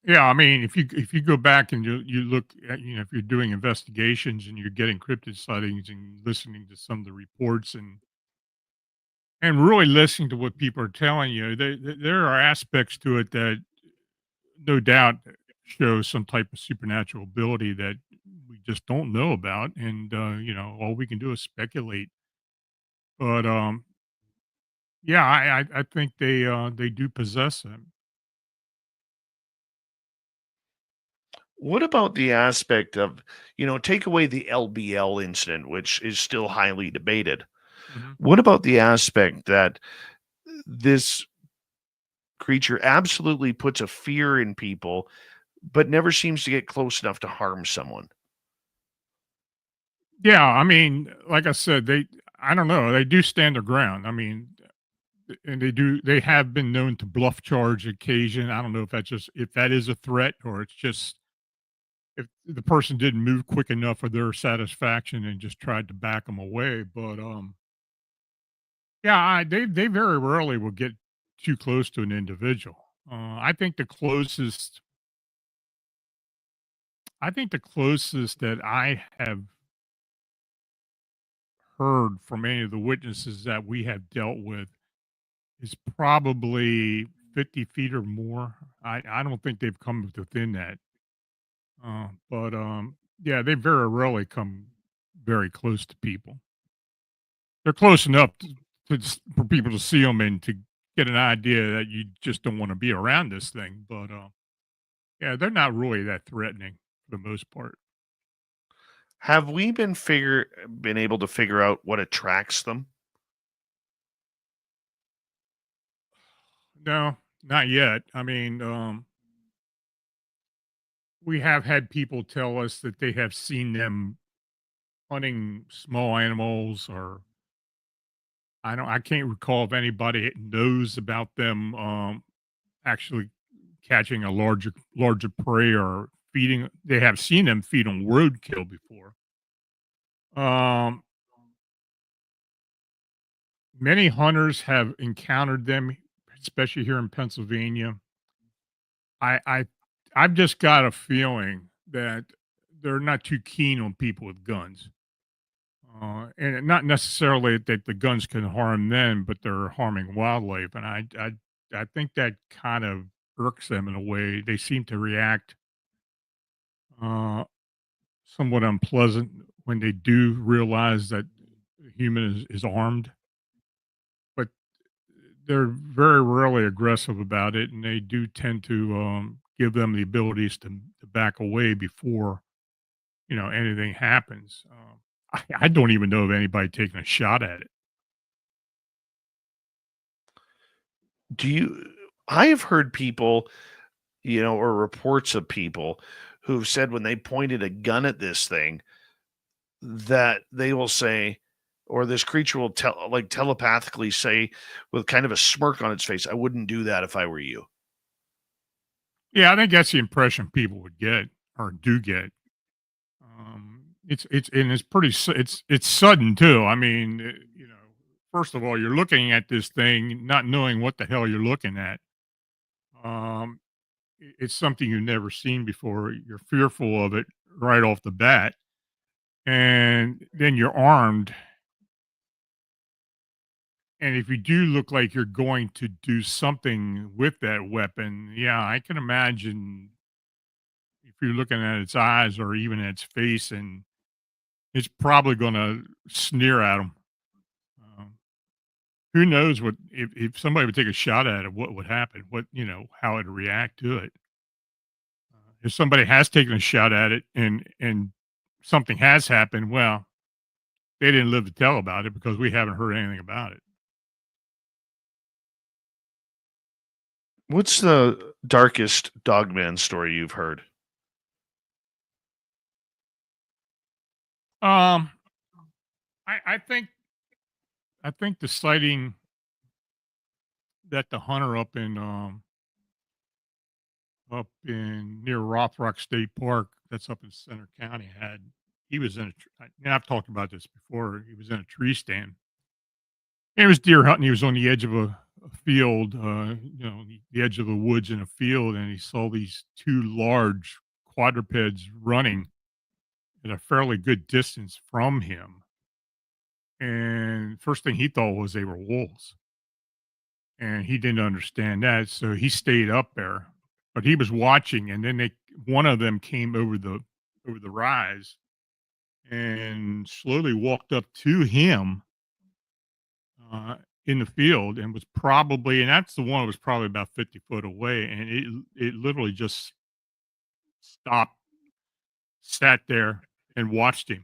yeah, I mean, if you go back and you look at, if you're doing investigations and you're getting cryptid sightings and listening to some of the reports and really listening to what people are telling you, there are aspects to it that no doubt show some type of supernatural ability that we just don't know about, and all we can do is speculate. But yeah, I think they do possess them. What about the aspect of, take away the LBL incident, which is still highly debated. Mhm. What about the aspect that this creature absolutely puts a fear in people, but never seems to get close enough to harm someone? Yeah, I mean, like I said, I don't know, they do stand their ground. I mean, and they have been known to bluff charge occasion. I don't know if that is a threat or it's just if the person didn't move quick enough for their satisfaction and just tried to back them away. But yeah, they very rarely will get too close to an individual. I think the closest that I have heard from any of the witnesses that we have dealt with is probably 50 feet or more. I don't think they've come within that. But Yeah, they very rarely come very close to people. They're close enough for people to see them and to get an idea that you just don't want to be around this thing. But yeah, they're not really that threatening for the most part. Have we been able to figure out what attracts them? No, not yet. I mean, we have had people tell us that they have seen them hunting small animals, or I can't recall if anybody knows about them actually catching a larger prey or feeding. They have seen them feed on roadkill before. Um, Many hunters have encountered them, especially here in Pennsylvania. I, I I've just got a feeling that they're not too keen on people with guns. And not necessarily that the guns can harm them, but they're harming wildlife. And I think that kind of irks them in a way. They seem to react uh, somewhat unpleasant when they do realize that a human is armed. But they're very rarely aggressive about it, and they do tend to give them the abilities to back away before anything happens. I don't even know of anybody taking a shot at it. Do you I have heard people, or reports of people who've said when they pointed a gun at this thing that they will say, or this creature will telepathically say with kind of a smirk on its face, "I wouldn't do that if I were you." Yeah, I think that's the impression people would get or do get. It's pretty it's sudden too. I mean, first of all, you're looking at this thing not knowing what the hell you're looking at. Um, it's something you've never seen before. You're fearful of it right off the bat, and then you're armed. And if you do look like you're going to do something with that weapon, yeah, I can imagine if you're looking at its eyes or even its face, and it's probably going to sneer at them. Um, who knows what if somebody would take a shot at it, what would happen? What how it'd react to it. If somebody has taken a shot at it and something has happened, well, they didn't live to tell about it because we haven't heard anything about it. What's the darkest Dogman story you've heard? Um, I think the sighting that the hunter up in near Rothrock State Park, that's up in Center County, had. He was in and I've talked about this before. He was in a tree stand. And it was deer hunting. He was on the edge of a field, the edge of the woods in a field, and he saw these two large quadrupeds running at a fairly good distance from him. And first thing he thought was they were wolves. And he didn't understand that, so he stayed up there. But he was watching, and then one of them came over the rise and slowly walked up to him in the field, and that's the one that was probably about 50 foot away, and it literally just stopped, sat there, and watched him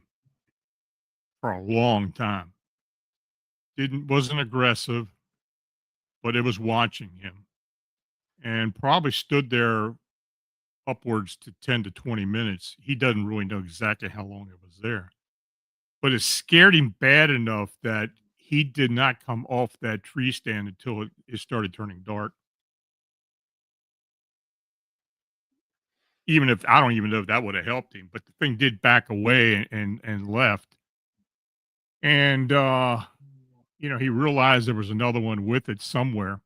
for a long time. Wasn't aggressive, but it was watching him, and probably stood there upwards to 10 to 20 minutes. He doesn't really know exactly how long it was there, but it scared him bad enough that he did not come off that tree stand until it started turning dark. Even if I don't even know if that would have helped him, but the thing did back away and left. And he realized there was another one with it somewhere.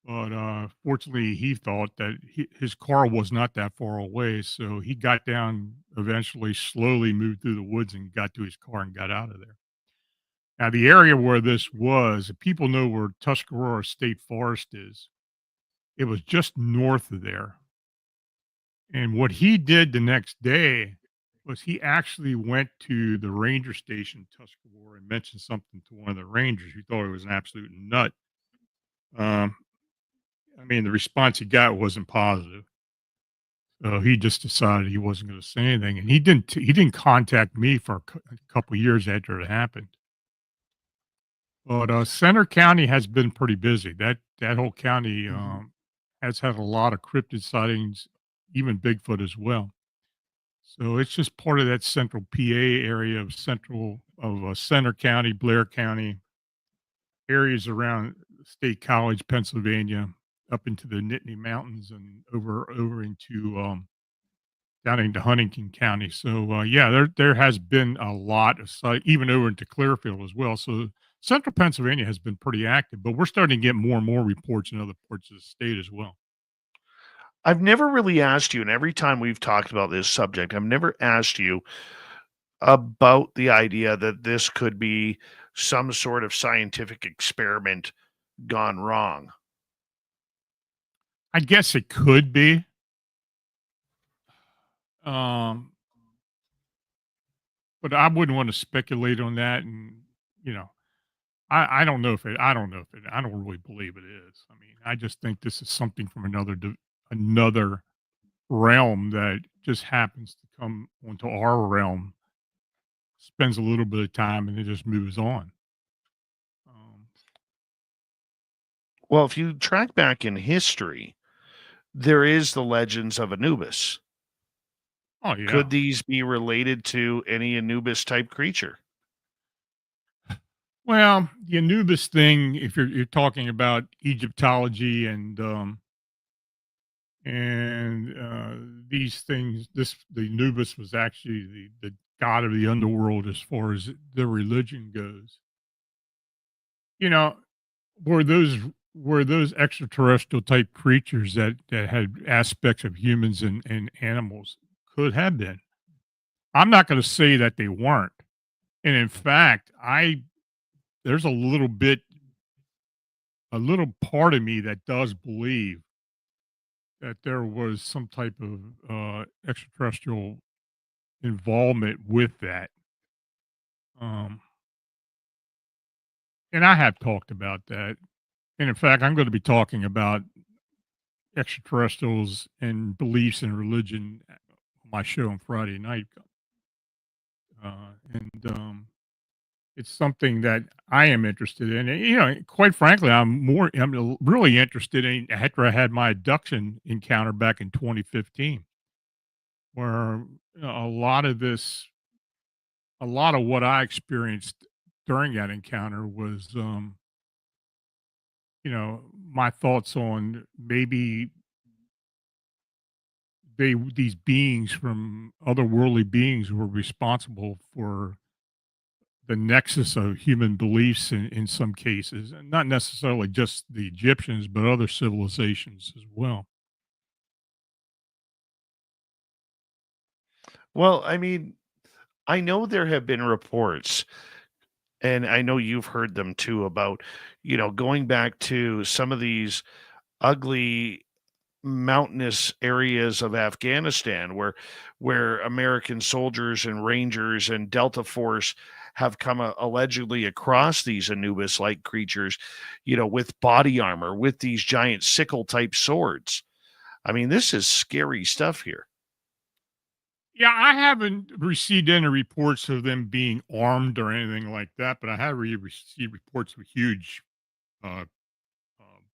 But fortunately, he thought that his car was not that far away, so he got down eventually, slowly moved through the woods and got to his car and got out of there. Now, the area where this was, if people know where Tuscarora State Forest is, it was just north of there. And what he did the next day was he actually went to the ranger station in Tuscarora and mentioned something to one of the rangers who thought it was an absolute nut. Um, I mean, the response he got wasn't positive. So he just decided he wasn't going to say anything, and he didn't contact me for a couple years after it happened. But Center County has been pretty busy. That whole county has had a lot of cryptid sightings, even Bigfoot as well. So it's just part of that central PA area of Center County, Blair County, areas around State College, Pennsylvania, up into the Nittany Mountains and over into down into Huntington County. So yeah, there has been a lot of even over into Clearfield as well. So Central Pennsylvania has been pretty active, but we're starting to get more and more reports in other parts of the state as well. I've never really asked you, and every time we've talked about this subject, I've never asked you about the idea that this could be some sort of scientific experiment gone wrong. I guess it could be. Um, but I wouldn't want to speculate on that. And, you know, I don't know if it, I don't know if it, I don't really believe it is. I mean, I just think this is something from another realm that just happens to come onto our realm, spends a little bit of time, and it just moves on. Well, if you track back in history, there is the legends of Anubis. Oh, yeah. Could these be related to any Anubis type creature? Well, the Anubis thing, if you're talking about Egyptology and these things, the Anubis was actually the god of the underworld as far as the religion goes. You know, were those extraterrestrial type creatures that had aspects of humans and animals? Could have been. I'm not going to say that they weren't. And in fact, there's a little part of me that does believe that there was some type of extraterrestrial involvement with that. And I have talked about that. And in fact, I'm going to be talking about extraterrestrials and beliefs in religion on my show on Friday night. And it's something that I am interested in. And, you know, quite frankly, I'm really interested in after I had my abduction encounter back in 2015, where a lot of what I experienced during that encounter was, my thoughts on maybe these beings from otherworldly beings were responsible for the nexus of human beliefs in some cases, and not necessarily just the Egyptians, but other civilizations as well. Well, I mean, I know there have been reports, and I know you've heard them too, about, going back to some of these ugly mountainous areas of Afghanistan where American soldiers and Rangers and Delta Force have come allegedly across these Anubis-like creatures, with body armor, with these giant sickle-type swords. I mean, this is scary stuff here. Yeah, I haven't received any reports of them being armed or anything like that, but I have received reports of huge uh,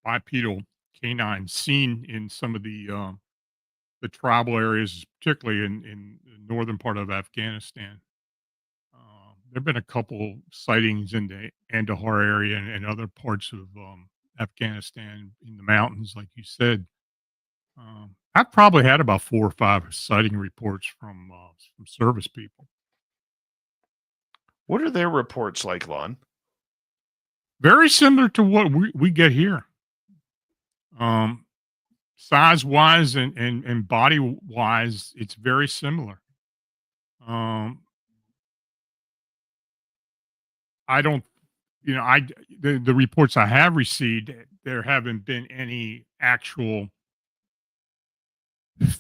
bipedal canines seen in some of the tribal areas, particularly in the northern part of Afghanistan. There have been a couple sightings in the Kandahar area and other parts of Afghanistan in the mountains, like you said. I've probably had about 4 or 5 sighting reports from service people. What are their reports like, Lon? Very similar to what we get here. Size wise and body wise, it's very similar. I don't, the reports I have received, there haven't been any actual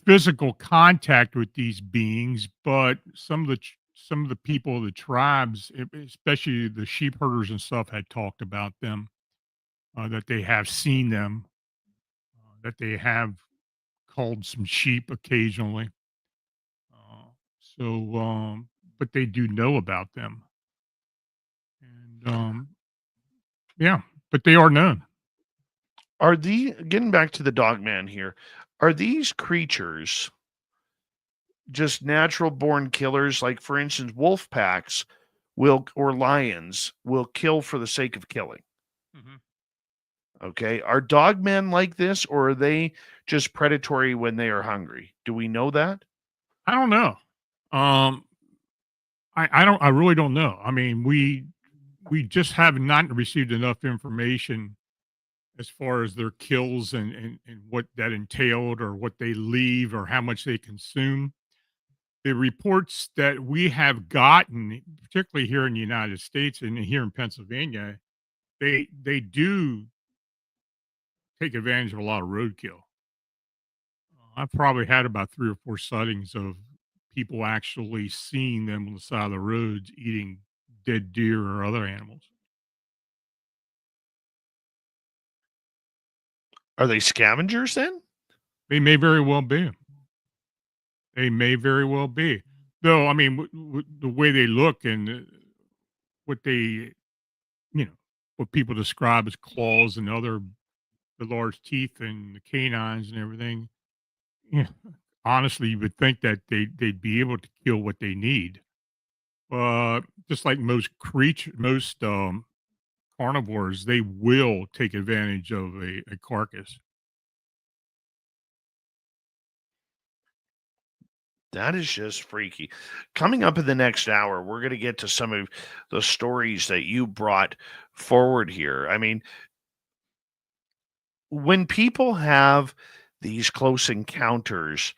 physical contact with these beings, but some of the people, the tribes, especially the sheep herders and stuff, had talked about them, that they have seen them, that they have culled some sheep occasionally. Uh, so, but they do know about them, and yeah, but they are known. Are the getting back to the Dogman here? Are these creatures just natural born killers? Like, for instance, wolf packs will or lions will kill for the sake of killing. Mhm. Okay. Are dogmen like this, or are they just predatory when they are hungry? Do we know that? I don't know. Um, I really don't know. I mean, we just have not received enough information as far as their kills and what that entailed or what they leave or how much they consume. The reports that we have gotten, particularly here in the United States and here in Pennsylvania, they do take advantage of a lot of roadkill. I've probably had about 3 or 4 sightings of people actually seeing them on the side of the roads eating dead deer or other animals. Are they scavengers then? They may very well be. They may very well be. Though, I mean, the way they look and what they, you know, what people describe as claws and other the large teeth and the canines and everything. Yeah, honestly, you would think that they'd be able to kill what they need. Just like most carnivores, they will take advantage of a carcass. That is just freaky. Coming up in the next hour, we're going to get to some of the stories that you brought forward here. I mean, when people have these close encounters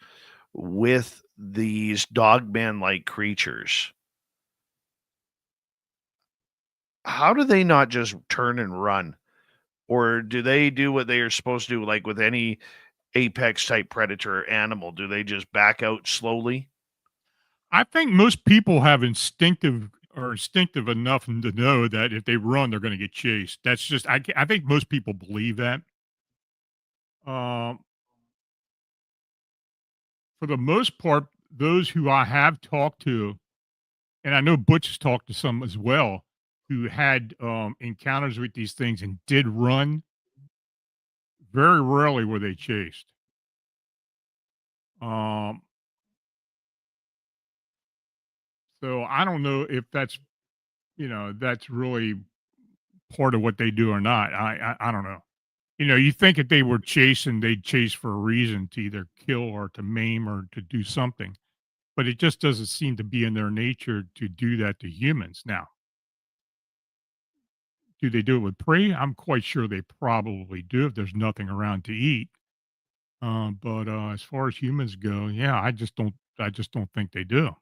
with these dogman like creatures, how do they not just turn and run? Or do they do what they are supposed to do, like with any apex type predator animal? Do they just back out slowly? I think most people have instinctive enough to know that if they run, they're going to get chased. That's just I think most people believe that. Um, for the most part, those who I have talked to, and I know Butch has talked to some as well, who had encounters with these things and did run. Very rarely were they chased. Um, so I don't know if that's really part of what they do or not. I don't know. You think if they were chasing, they'd chase for a reason to either kill or to maim or to do something. But it just doesn't seem to be in their nature to do that to humans. Now, do they do it with prey? I'm quite sure they probably do if there's nothing around to eat. But as far as humans go, yeah, I just don't think they do.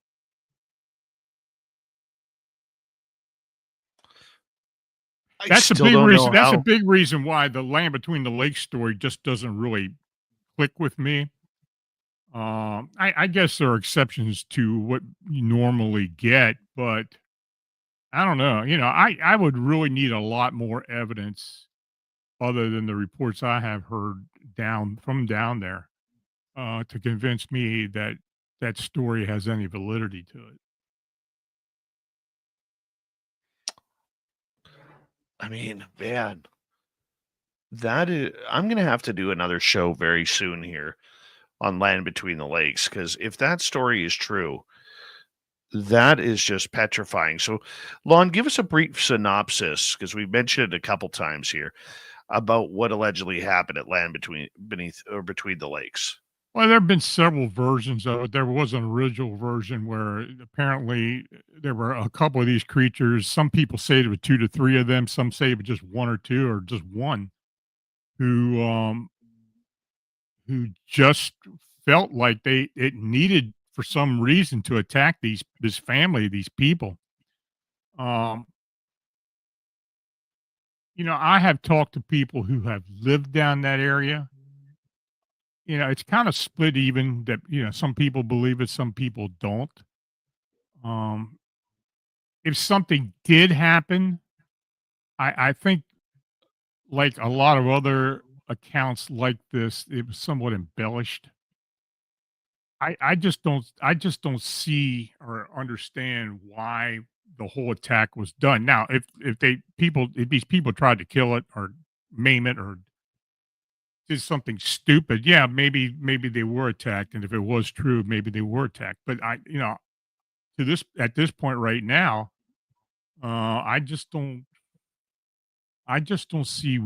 I still don't know That's a how. big reason why the Land Between the Lakes story just doesn't really click with me. I guess there are exceptions to what you normally get, but I don't know. I would really need a lot more evidence other than the reports I have heard down there, to convince me that that story has any validity to it. I mean, man, that is. I'm going to have to do another show very soon here on Land Between the Lakes because if that story is true, that is just petrifying. So, Lon, give us a brief synopsis because we mentioned it a couple times here about what allegedly happened at Land Between the Lakes. Well, there have been several versions of it. There was an original version where apparently there were a couple of these creatures. Some people say there were two to three of them. Some say it was just one or two or just one who just felt like it needed for some reason to attack this family, these people. Um, I have talked to people who have lived down that area. it's kind of split even that, some people believe it, some people don't. Um, if something did happen, I think like a lot of other accounts like this, it was somewhat embellished. I just don't see or understand why the whole attack was done. Now, if these people tried to kill it or maim it or did something stupid, yeah, maybe they were attacked, and if it was true, maybe they were attacked. But to this at this point right now, I just don't see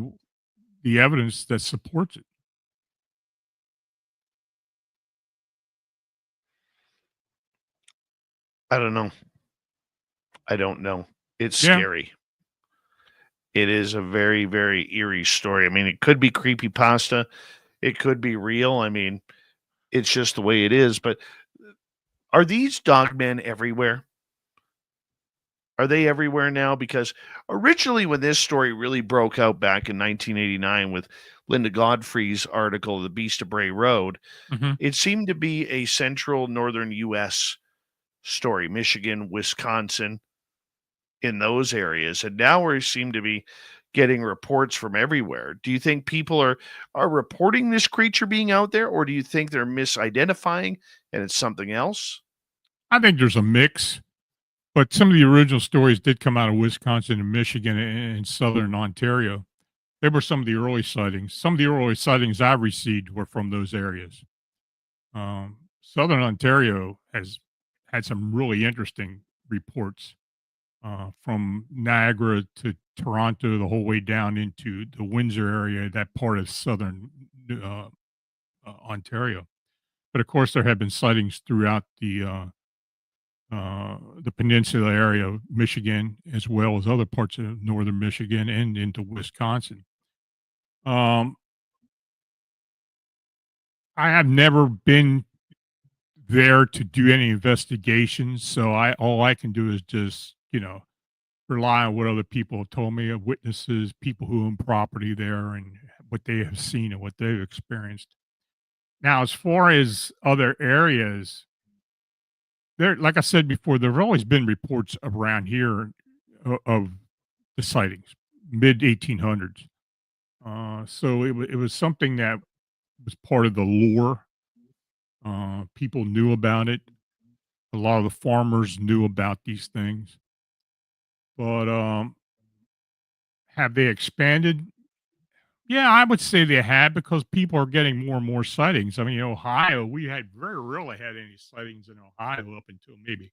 the evidence that supports it. I don't know. I don't know. It's Yeah. scary. It is a very, very eerie story. I mean, it could be creepy pasta. It could be real. I mean, it's just the way it is. But are these dogmen everywhere? Are they everywhere now? Because originally, when this story really broke out back in 1989 with Linda Godfrey's article, The Beast of Bray Road, Mhm. it seemed to be a central northern U.S. story, Michigan, Wisconsin, in those areas. And now we seem to be getting reports from everywhere. Do you think people are reporting this creature being out there, or do you think they're misidentifying and it's something else? I think there's a mix. But some of the original stories did come out of Wisconsin and Michigan and southern Ontario. They were some of the early sightings. Some of the early sightings I received were from those areas. Southern Ontario has had some really interesting reports from Niagara to Toronto, the whole way down into the Windsor area, that part of southern Ontario. But of course, there have been sightings throughout the peninsula area of Michigan, as well as other parts of northern Michigan and into Wisconsin. Um, I have never been there to do any investigations, so all I can do is just rely on what other people have told me of witnesses, people who own property there, and what they have seen and what they've experienced. Now, as far as other areas, like I said before, there have always been reports around here of the sightings, mid 1800s. So it was something that was part of the lore. People knew about it. A lot of the farmers knew about these things, but have they expanded? Yeah, I would say they have, because people are getting more and more sightings. I mean, Ohio, we had very rarely had any sightings in Ohio up until maybe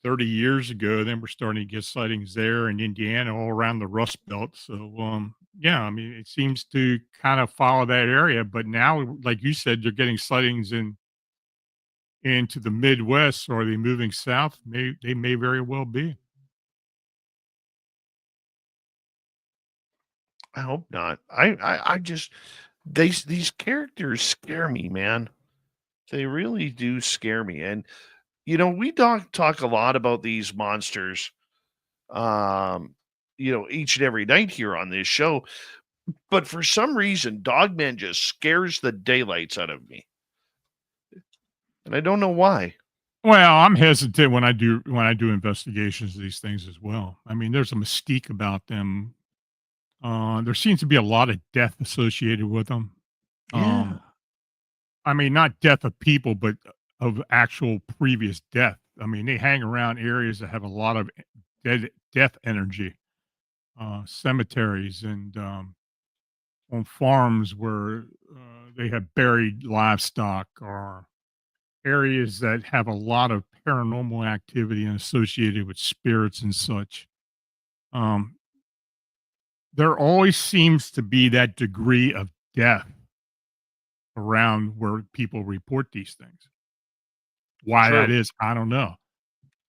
30 years ago. Then we're starting to get sightings there in Indiana, all around the Rust Belt. So, yeah, I mean, it seems to kind of follow that area. But now, like you said, you're getting sightings into the Midwest. So are they moving south? They may very well be. I hope not. I just these characters scare me, man. They really do scare me. And we talk a lot about these monsters, um, each and every night here on this show. But for some reason, Dogman just scares the daylights out of me, and I don't know why. Well, I'm hesitant when I do investigations of these things as well. I mean, there's a mystique about them. There seems to be a lot of death associated with them. Yeah. I mean, not death of people, but of actual previous death. I mean, they hang around areas that have a lot of death energy, cemeteries, and on farms where they have buried livestock, or areas that have a lot of paranormal activity and associated with spirits and such. Um, there always seems to be that degree of death around where people report these things. Why that True. is, I don't know.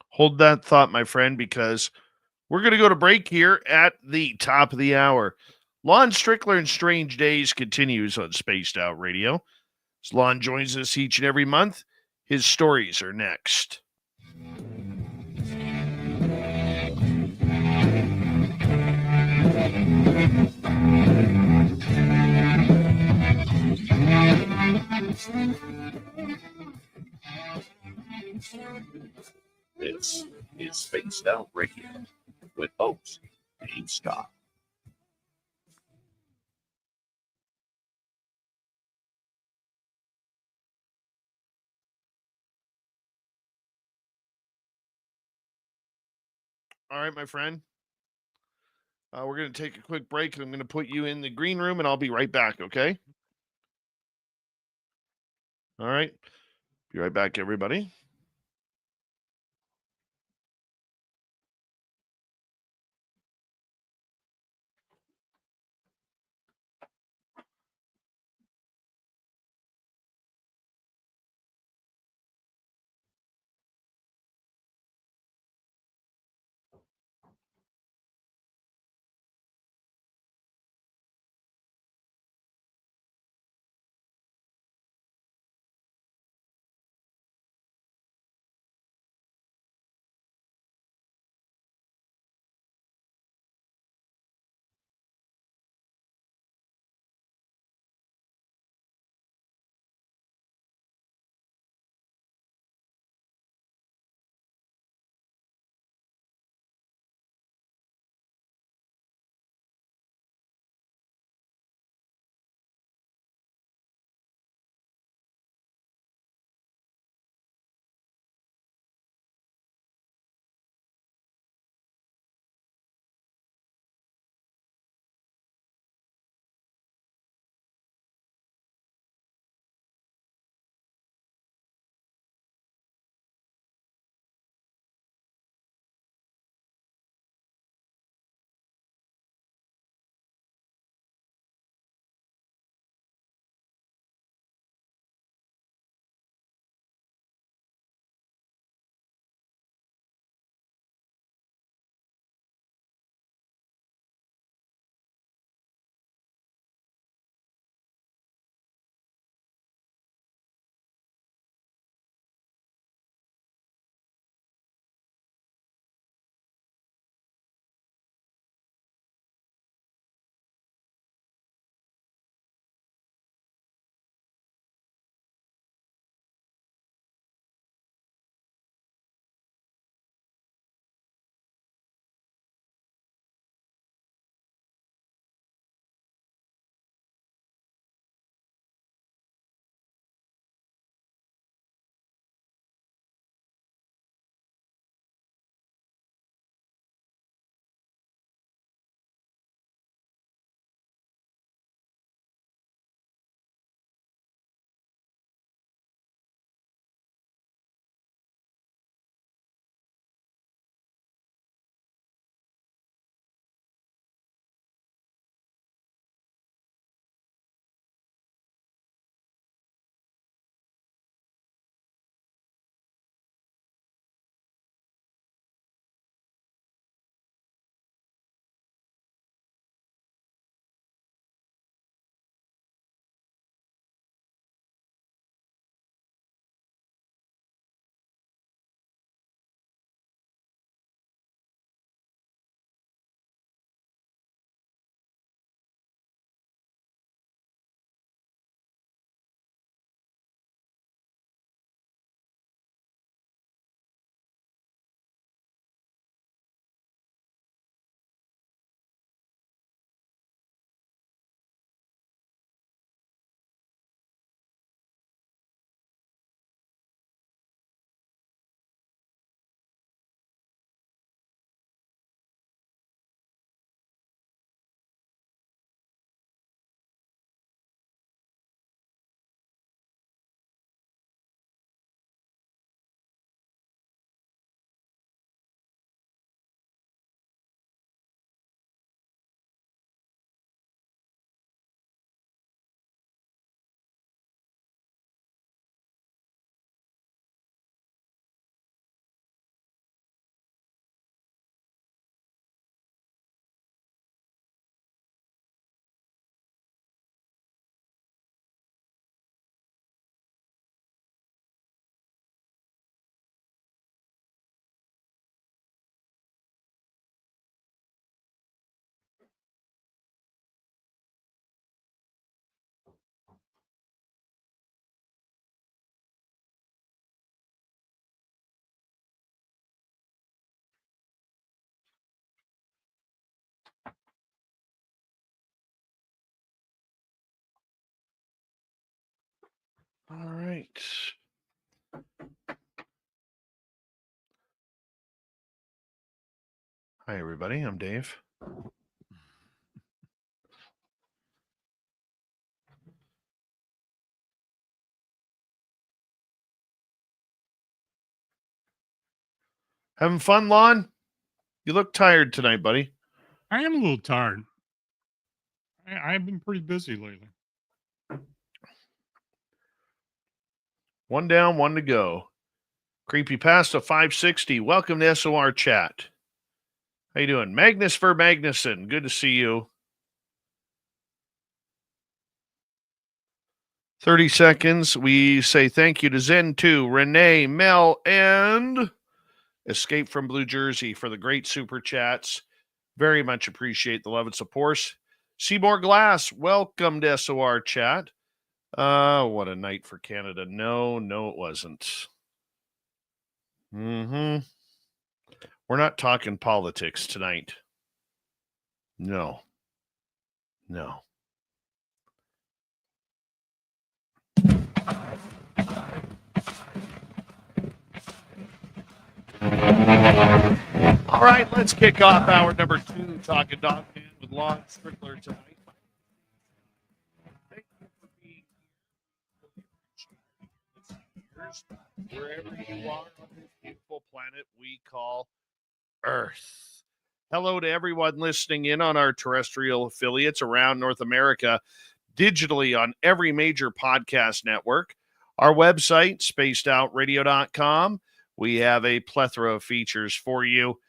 Hold that thought, my friend, because we're going to go to break here at the top of the hour. Lon Strickler and Strange Days continues on Spaced Out Radio. As Lon joins us each and every month, his stories are next. is Spaced Out Radio with host Dave Scott. All right, my friend. We're going to take a quick break. I'm going to put you in the green room, and I'll be right back, okay? All right. Be right back, everybody. All right. Hi, everybody. I'm Dave. Having fun, Lon? You look tired tonight, buddy. I am a little tired. I've been pretty busy lately. One down, one to go. Creepypasta 560. Welcome to SOR Chat. How you doing? Magnus for Magnuson. Good to see you. 30 seconds. We say thank you to Zen2, Renee, Mel, and Escape from Blue Jersey for the great super chats. Very much appreciate the love and support. Seymour Glass, welcome to SOR Chat. What a night for Canada. No, it wasn't. We're not talking politics tonight. No. All right, let's kick off hour number 2, talking Dogman with Lon Strickler tonight. Thank you for being here. Wherever you are on this beautiful planet we call Earth. Hello to everyone listening in on our terrestrial affiliates around North America, digitally on every major podcast network. Our website, spacedoutradio.com. We have a plethora of features for you.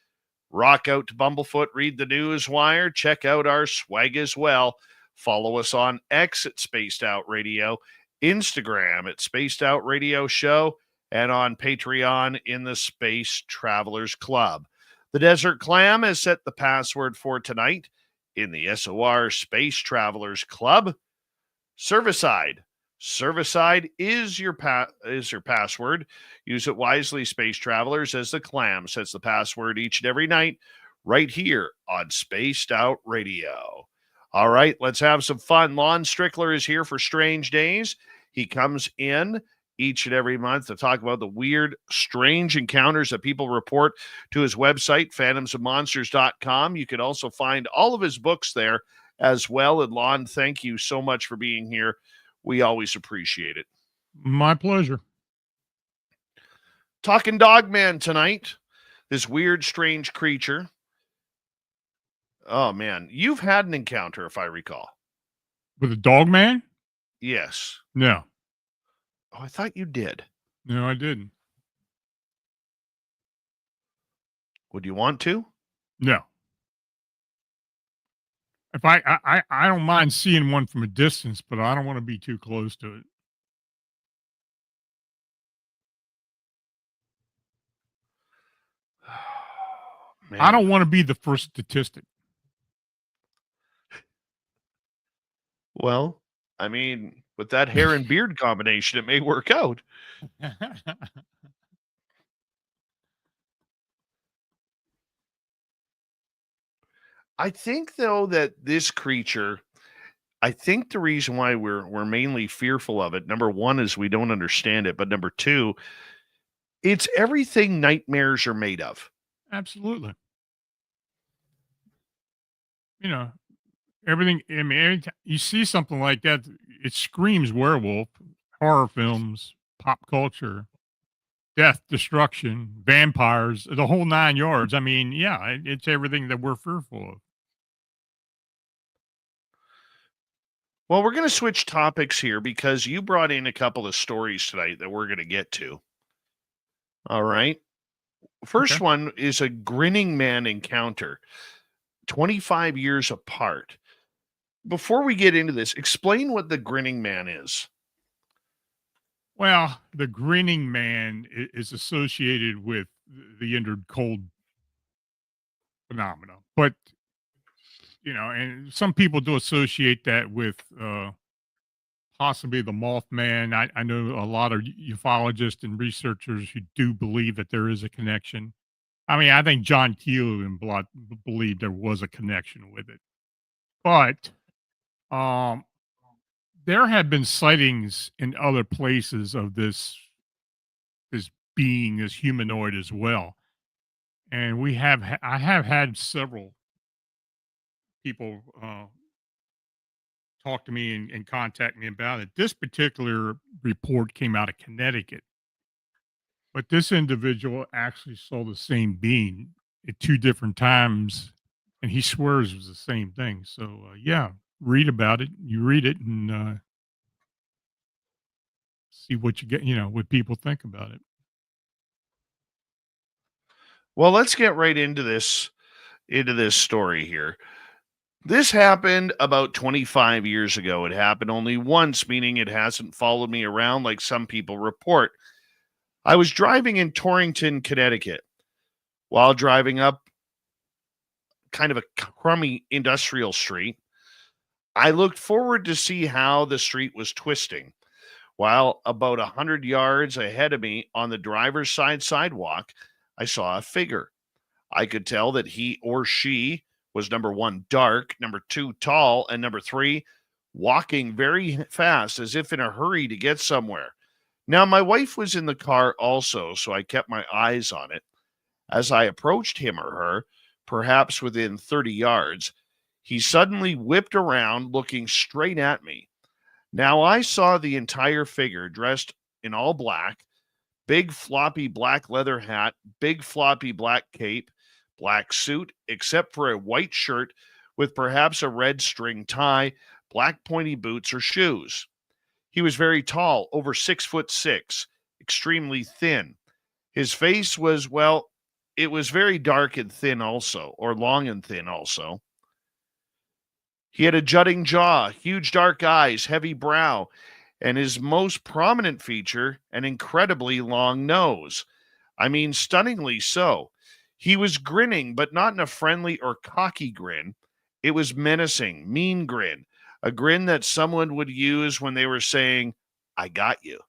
Rock out to Bumblefoot, read the news wire, check out our swag as well. Follow us on X at Spaced Out Radio, Instagram at Spaced Out Radio Show, and on Patreon in the Space Travelers Club. The Desert Clam has set the password for tonight in the SOR Space Travelers Club. Servicide. Servicide is your password. Use it wisely, Space Travelers, as the Clam sets the password each and every night right here on Spaced Out Radio. All right, let's have some fun. Lon Strickler is here for Strange Days. He comes in each and every month to talk about the weird, strange encounters that people report to his website, phantomsofmonsters.com. You can also find all of his books there as well. And Lon, thank you so much for being here. We always appreciate it. My pleasure. Talking Dogman tonight. This weird, strange creature. Oh, man. You've had an encounter, if I recall. With a Dogman? Yes. No. Oh, I thought you did. No, I didn't. Would you want to? No. If I don't mind seeing one from a distance, but I don't want to be too close to it. Man. I don't want to be the first statistic. Well, I mean, with that hair and beard combination, it may work out. I think, though, that this creature, I think the reason why we're mainly fearful of it, number one, is we don't understand it. But number two, it's everything nightmares are made of. Absolutely. You know, everything. I mean, every time you see something like that, it screams werewolf, horror films, pop culture, death, destruction, vampires, the whole 9 yards. I mean, yeah, it's everything that we're fearful of. Well, we're going to switch topics here because you brought in a couple of stories tonight that we're going to get to. All right. First one is a grinning man encounter, 25 years apart. Before we get into this, explain what the grinning man is. Well, the grinning man is associated with the entered cold phenomena, but and some people do associate that with possibly the Mothman. I know a lot of ufologists and researchers who do believe that there is a connection. I mean, I think John Keel even believed there was a connection with it, but there have been sightings in other places of this being, this humanoid as well. And I have had several people talk to me and contact me about it. This particular report came out of Connecticut, but this individual actually saw the same being at two different times, and he swears it was the same thing. So, yeah, read about it. You read it and see what you get, what people think about it. Well, let's get right into this story here. This happened about 25 years ago. It happened only once, meaning it hasn't followed me around like some people report. I was driving in Torrington, Connecticut. While driving up kind of a crummy industrial street, I looked forward to see how the street was twisting. While about 100 yards ahead of me on the driver's side sidewalk, I saw a figure. I could tell that he or she was number one, dark, number two, tall, and number three, walking very fast as if in a hurry to get somewhere. Now, my wife was in the car also, so I kept my eyes on it. As I approached him or her, perhaps within 30 yards, he suddenly whipped around looking straight at me. Now I saw the entire figure dressed in all black, big floppy black leather hat, big floppy black cape, black suit, except for a white shirt with perhaps a red string tie, black pointy boots or shoes. He was very tall, over 6'6", extremely thin. His face was, well, it was very dark and thin also, or long and thin also. He had a jutting jaw, huge dark eyes, heavy brow, and his most prominent feature, an incredibly long nose. I mean, stunningly so. He was grinning, but not in a friendly or cocky grin. It was menacing, mean grin, a grin that someone would use when they were saying, "I got you,"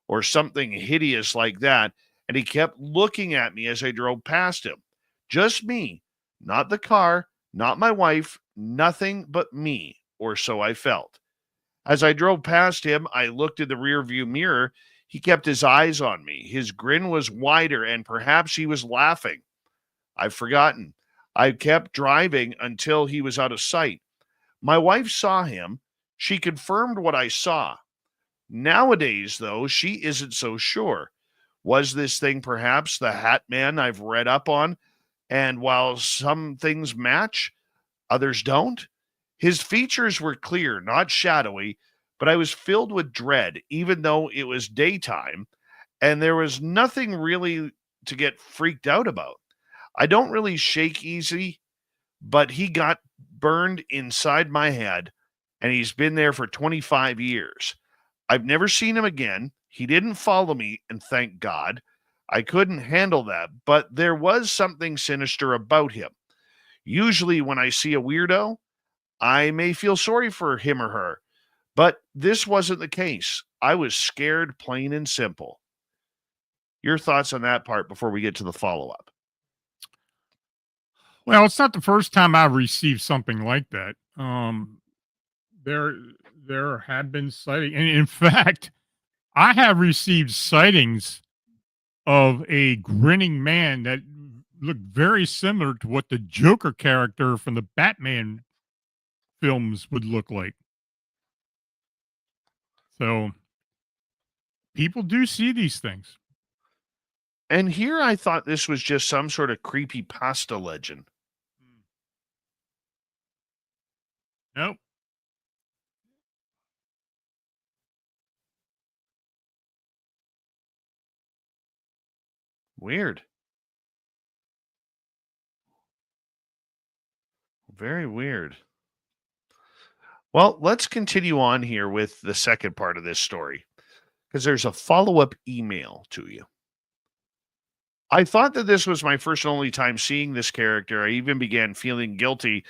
or something hideous like that. And he kept looking at me as I drove past him. Just me, not the car, not my wife, nothing but me, or so I felt. As I drove past him, I looked in the rearview mirror. He kept his eyes on me. His grin was wider, and perhaps he was laughing. I've forgotten. I kept driving until he was out of sight. My wife saw him. She confirmed what I saw. Nowadays, though, she isn't so sure. Was this thing perhaps the Hat Man I've read up on? And while some things match, others don't? His features were clear, not shadowy, but I was filled with dread, even though it was daytime, and there was nothing really to get freaked out about. I don't really shake easy, but he got burned inside my head, and he's been there for 25 years. I've never seen him again. He didn't follow me, and thank God. I couldn't handle that, but there was something sinister about him. Usually when I see a weirdo, I may feel sorry for him or her, but this wasn't the case. I was scared, plain and simple. Your thoughts on that part before we get to the follow-up? Well, it's not the first time I've received something like that. There there have been sightings, and in fact, I have received sightings of a grinning man that looked very similar to what the Joker character from the Batman films would look like. So people do see these things. And here I thought this was just some sort of creepy pasta legend. Nope. Weird. Very weird. Well, let's continue on here with the second part of this story because there's a follow-up email to you. I thought that this was my first and only time seeing this character. I even began feeling guilty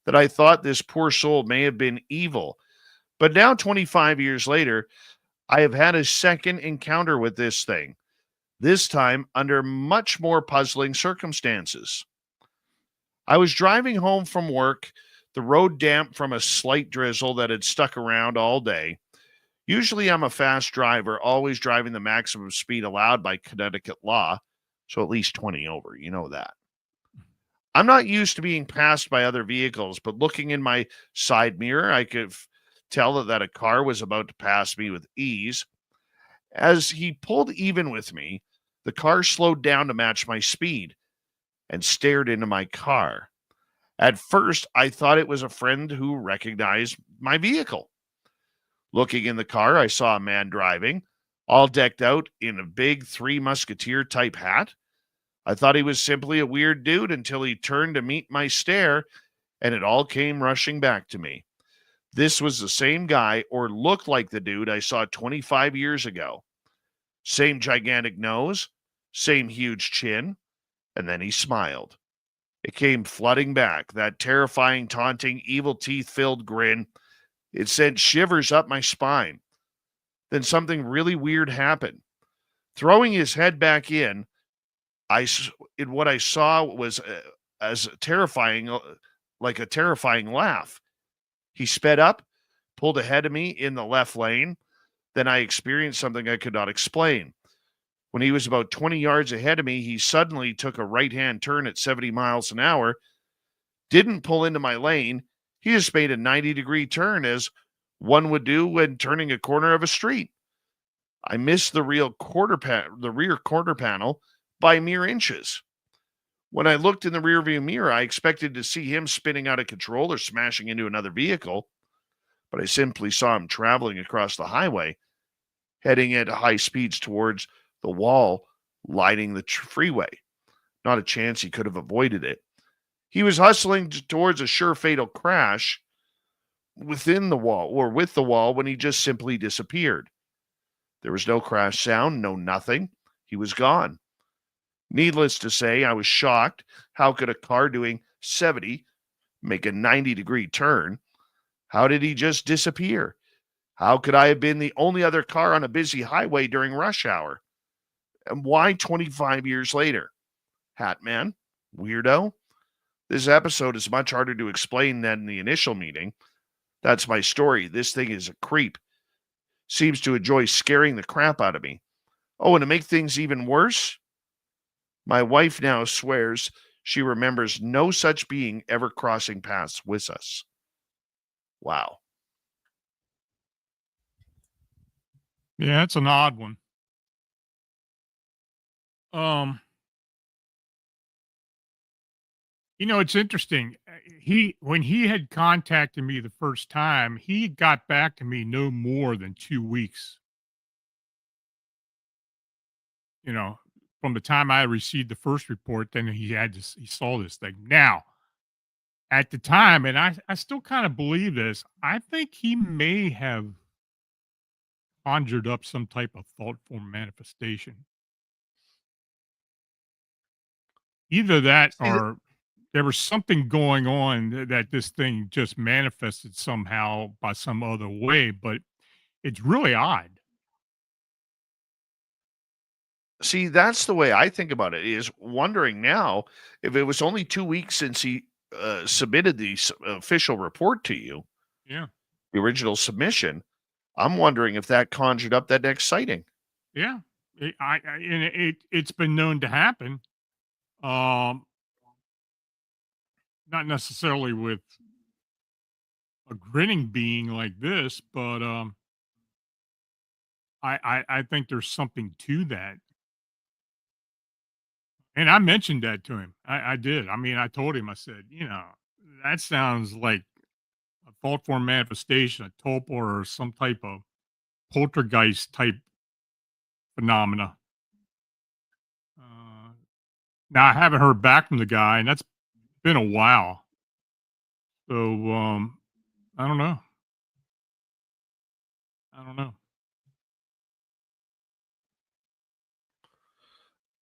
that I thought this poor soul may have been evil. But now, 25 years later, I have had a second encounter with this thing, this time under much more puzzling circumstances. I was driving home from work, the road damp from a slight drizzle that had stuck around all day. Usually I'm a fast driver, always driving the maximum speed allowed by Connecticut law, so at least 20 over. You know that. I'm not used to being passed by other vehicles, but looking in my side mirror, I could tell that a car was about to pass me with ease. As he pulled even with me, the car slowed down to match my speed and stared into my car. At first, I thought it was a friend who recognized my vehicle. Looking in the car, I saw a man driving, all decked out in a big Three Musketeer type hat. I thought he was simply a weird dude until he turned to meet my stare, and it all came rushing back to me. This was the same guy, or looked like the dude I saw 25 years ago. Same gigantic nose, same huge chin, and then he smiled. It came flooding back, that terrifying, taunting, evil teeth-filled grin. It sent shivers up my spine. Then something really weird happened. Throwing his head back in, what I saw was as terrifying, like a terrifying laugh. He sped up, pulled ahead of me in the left lane. Then I experienced something I could not explain. When he was about 20 yards ahead of me, he suddenly took a right-hand turn at 70 miles an hour, didn't pull into my lane. He just made a 90-degree turn, as one would do when turning a corner of a street. I missed the rear quarter panel by mere inches. When I looked in the rearview mirror, I expected to see him spinning out of control or smashing into another vehicle, but I simply saw him traveling across the highway, heading at high speeds towards the wall lining the freeway. Not a chance he could have avoided it. He was hustling towards a sure fatal crash within the wall, or with the wall, when he just simply disappeared. There was no crash sound, no nothing. He was gone. Needless to say, I was shocked. How could a car doing 70 make a 90-degree turn? How did he just disappear? How could I have been the only other car on a busy highway during rush hour? And why 25 years later? Hat man? Weirdo? This episode is much harder to explain than the initial meeting. That's my story. This thing is a creep. Seems to enjoy scaring the crap out of me. Oh, and to make things even worse, my wife now swears she remembers no such being ever crossing paths with us. Wow. Yeah, it's an odd one. It's interesting. When he had contacted me the first time, he got back to me no more than 2 weeks. From the time I received the first report, then he saw this thing. Now, at the time, and I still kind of believe this, I think he may have conjured up some type of thought form manifestation. Either that, or there was something going on that this thing just manifested somehow by some other way, but it's really odd. See, that's the way I think about it, is wondering now if it was only 2 weeks since he submitted the official report to you, Yeah. the original submission. I'm wondering if that conjured up that next sighting. Yeah. It's been known to happen. Not necessarily with a grinning being like this, but I think there's something to that. And I mentioned that to him. I did. I mean, I told him, I said, that sounds like a thought form manifestation, a tulpa, or some type of poltergeist type phenomena. Now, I haven't heard back from the guy, and that's been a while. So, I don't know.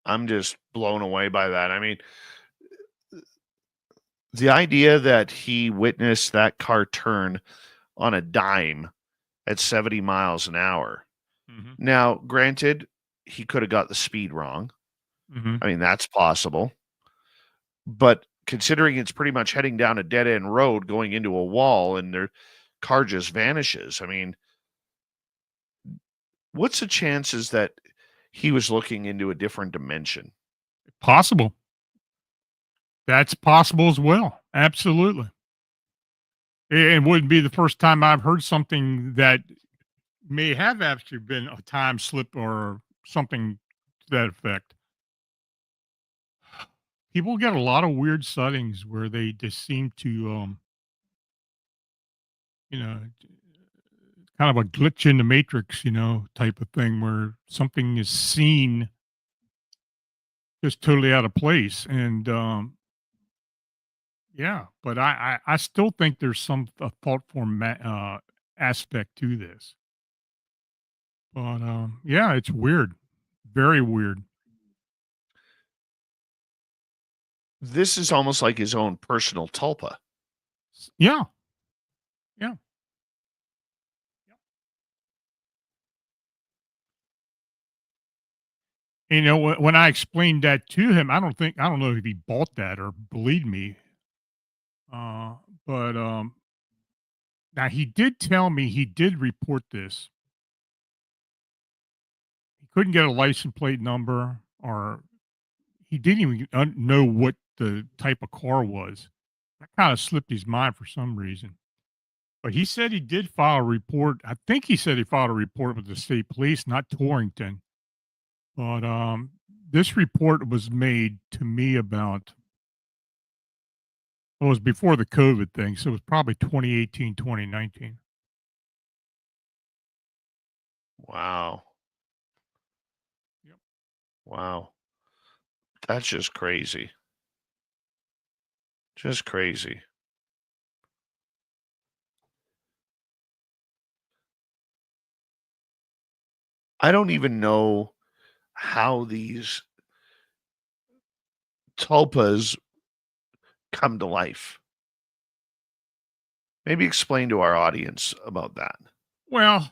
I'm just blown away by that. I mean, the idea that he witnessed that car turn on a dime at 70 miles an hour. Mm-hmm. Now, granted, he could have got the speed wrong. Mm-hmm. I mean, that's possible. But considering it's pretty much heading down a dead-end road going into a wall and their car just vanishes, I mean, What's the chances that he was looking into a different dimension? Possible. That's possible as well. Absolutely. It wouldn't be the first time I've heard something that may have actually been a time slip or something to that effect. People get a lot of weird sightings where they just seem to, you know, kind of a glitch in the matrix, type of thing where something is seen just totally out of place. And, yeah, but I still think there's some a thought form aspect to this. But, yeah, it's weird. Very weird. This is almost like his own personal tulpa. Yeah. Yeah. When I explained that to him, I don't know if he bought that or believed me. Uh, but, now he did tell me he did report this. He couldn't get a license plate number, or he didn't even know what the type of car was. That kind of slipped his mind for some reason. But he said he did file a report. I think he said he filed a report with the state police, not Torrington. But this report was made to me about, well, it was before the COVID thing, so it was probably 2018, 2019. Wow. Yep. Wow. That's just crazy. Just crazy. I don't even know how these tulpas come to life. Maybe explain to our audience about that. Well,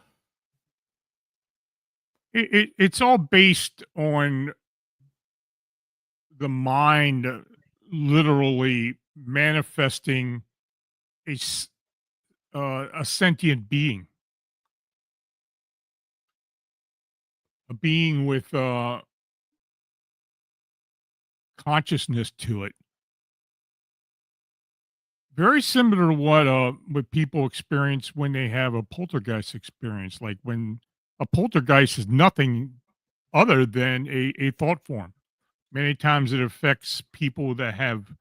it's all based on the mind literally manifesting a sentient being, a being with consciousness to it. Very similar to what people experience when they have a poltergeist experience, like when a poltergeist is nothing other than a thought form. Many times it affects people that have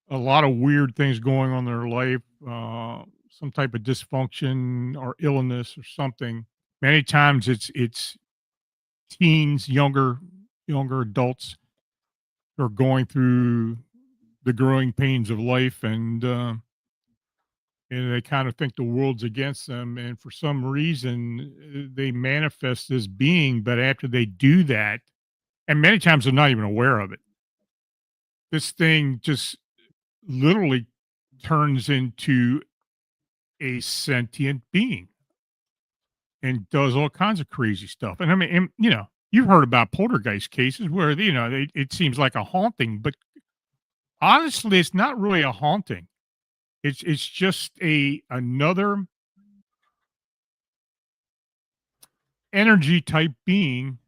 a lot of weird things going on in their life, some type of dysfunction or illness or something. Many times it's teens, younger adults who are going through the growing pains of life, and they kind of think the world's against them, and for some reason they manifest this being. But after they do that, and many times they're not even aware of it, this thing just literally turns into a sentient being and does all kinds of crazy stuff. And I mean, you've heard about poltergeist cases where it seems like a haunting, but honestly, it's not really a haunting. It's just another energy type being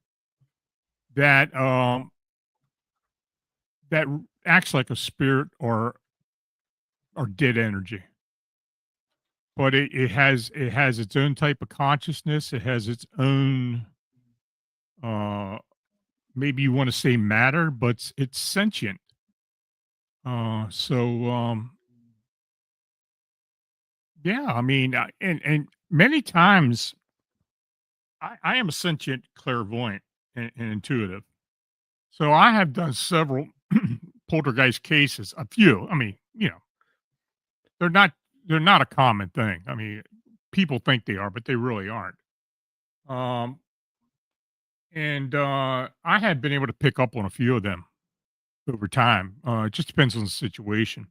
that that acts like a spirit or dead energy. But it has its own type of consciousness. It has its own, maybe you want to say matter, but it's sentient. So yeah, I mean, and many times I am a sentient clairvoyant and intuitive. So I have done several poltergeist cases, a few. I mean, they're not they're not a common thing. I mean, people think they are, but they really aren't. Um, and I have been able to pick up on a few of them over time. It just depends on the situation,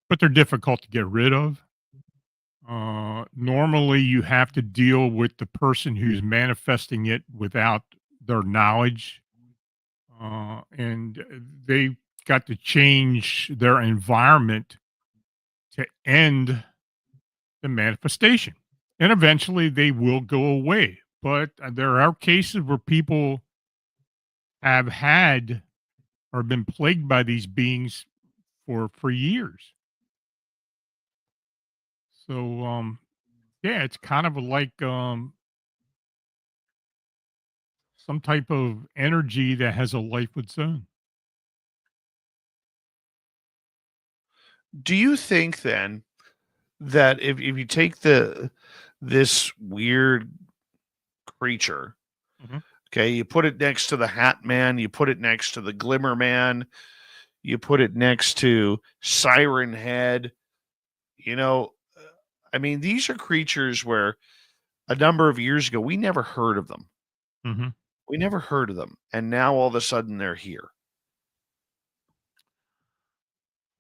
but they're difficult to get rid of. Normally, you have to deal with the person who's manifesting it without their knowledge, and they got to change their environment to end the manifestation. And eventually they will go away. but there are cases where people have had or been plagued by these beings for years. So yeah, it's kind of like some type of energy that has a life of its own. Do you think then that if you take this weird creature, Mhm. okay, you put it next to the Hat Man, you put it next to the Glimmer Man, you put it next to Siren Head, you know, I mean, these are creatures where a number of years ago we never heard of them. Mhm. We never heard of them, and now all of a sudden they're here.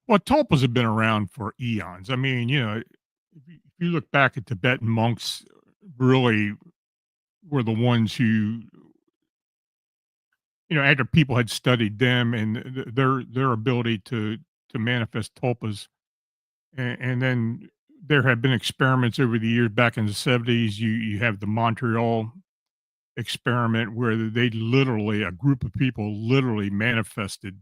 Well, tulpas have been around for eons. I mean, if you look back at Tibetan monks, really were the ones who, after people had studied them and their ability to manifest tulpas, and then there have been experiments over the years. Back in the 70s, you have the Montreal experiment where they literally, a group of people literally manifested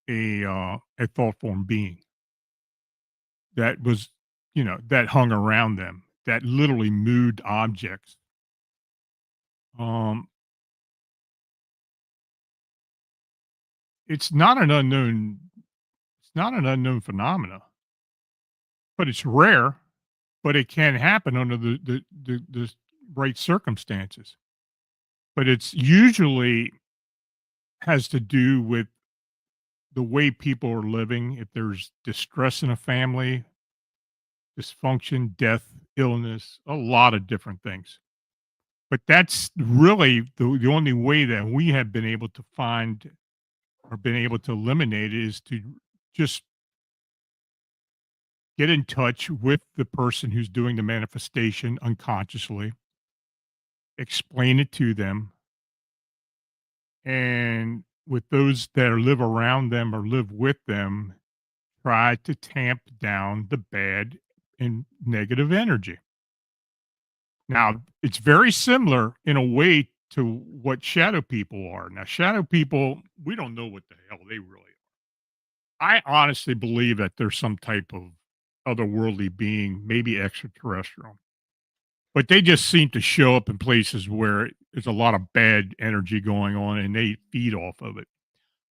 a thought form being that was, that hung around them, that literally moved objects. Um, it's not an unknown, it's not an unknown phenomena, but it's rare, but it can happen under the right circumstances. But it's usually has to do with the way people are living. If there's distress in a family, dysfunction, death, illness, a lot of different things. But that's really the only way that we have been able to find or been able to eliminate it is to just get in touch with the person who's doing the manifestation unconsciously, explain it to them, and with those that live around them or live with them, try to tamp down the bad and negative energy. Now, it's very similar in a way to what shadow people are. Now, shadow people, we don't know what the hell they really are. I honestly believe that there's some type of otherworldly being, maybe extraterrestrial, but they just seem to show up in places where there's a lot of bad energy going on and they feed off of it.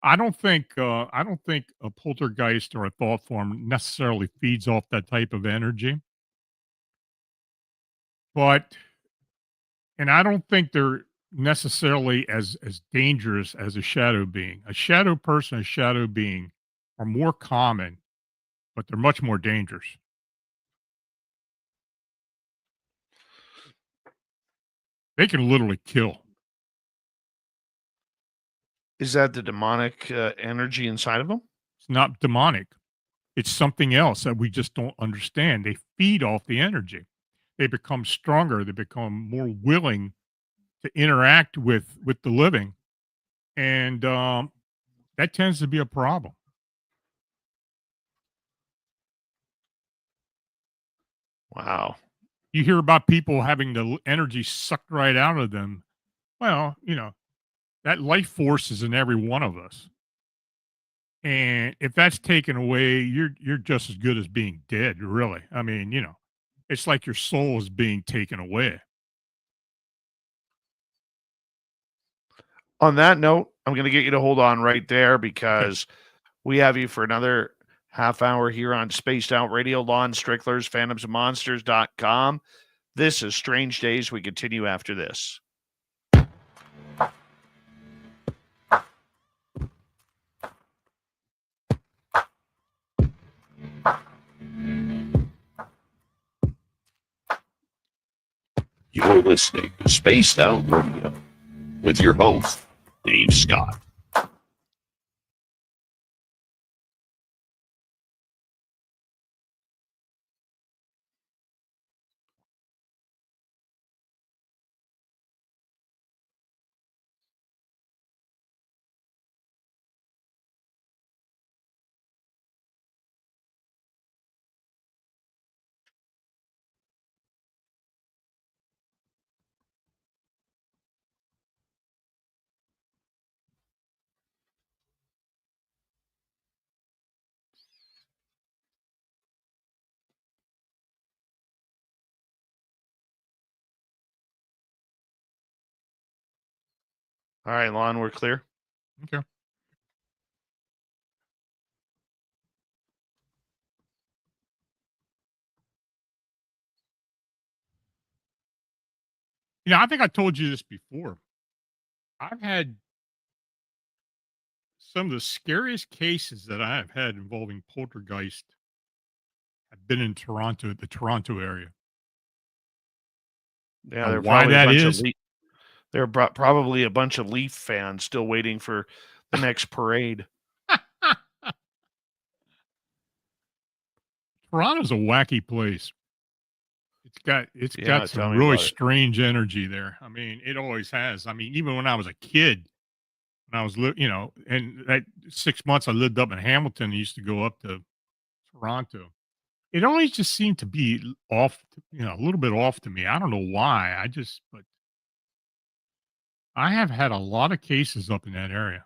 I don't think a poltergeist or a thought form necessarily feeds off that type of energy, but and I don't think they're necessarily as dangerous as a shadow being. A shadow person, a shadow being are more common, but they're much more dangerous. They can literally kill. Is that the demonic energy inside of them? It's not demonic. It's something else that we just don't understand. They feed off the energy. They become stronger. They become more willing to interact with the living, and that tends to be a problem. Wow. You hear about people having the energy sucked right out of them. Well, that life force is in every one of us, and if that's taken away, you're just as good as being dead. Really, I mean, it's like your soul is being taken away. On that note, I'm going to get you to hold on right there Okay. because we have you for another half hour here on Spaced Out Radio. Lon Strickler's phantomsandmonsters.com. This is Strange Days. We continue after this. You're listening to Spaced Out Radio with your host, Dave Scott. All right, Lon, we're clear. Okay. I think I told you this before. I've had some of the scariest cases that I have had involving poltergeist have been in Toronto, the Toronto area. Yeah, Now, they're why probably a that bunch is? of they're probably a bunch of Leaf fans still waiting for the next parade. Toronto's a wacky place. It's Yeah, got tell some me really about it. strange energy there. I mean, it always has. I mean, even when I was a kid, when I was and that 6 months I lived up in Hamilton, I used to go up to Toronto. It always just seemed to be off, a little bit off to me. I don't know why. But I have had a lot of cases up in that area.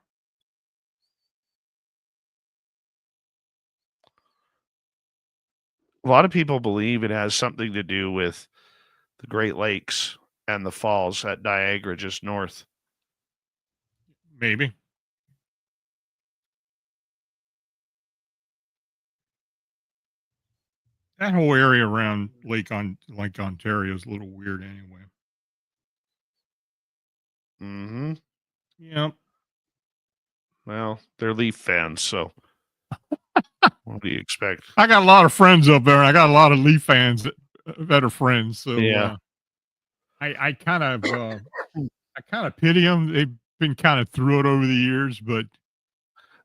A lot of people believe it has something to do with the Great Lakes and the falls at Niagara just north. Maybe. That whole area around Lake Ontario is a little weird anyway. Mm-hmm. Yeah. Well, they're Leaf fans, so what do you expect? I got a lot of friends up there, and I got a lot of Leaf fans that are friends. So Yeah. I kind of pity them. They've been kind of through it over the years, but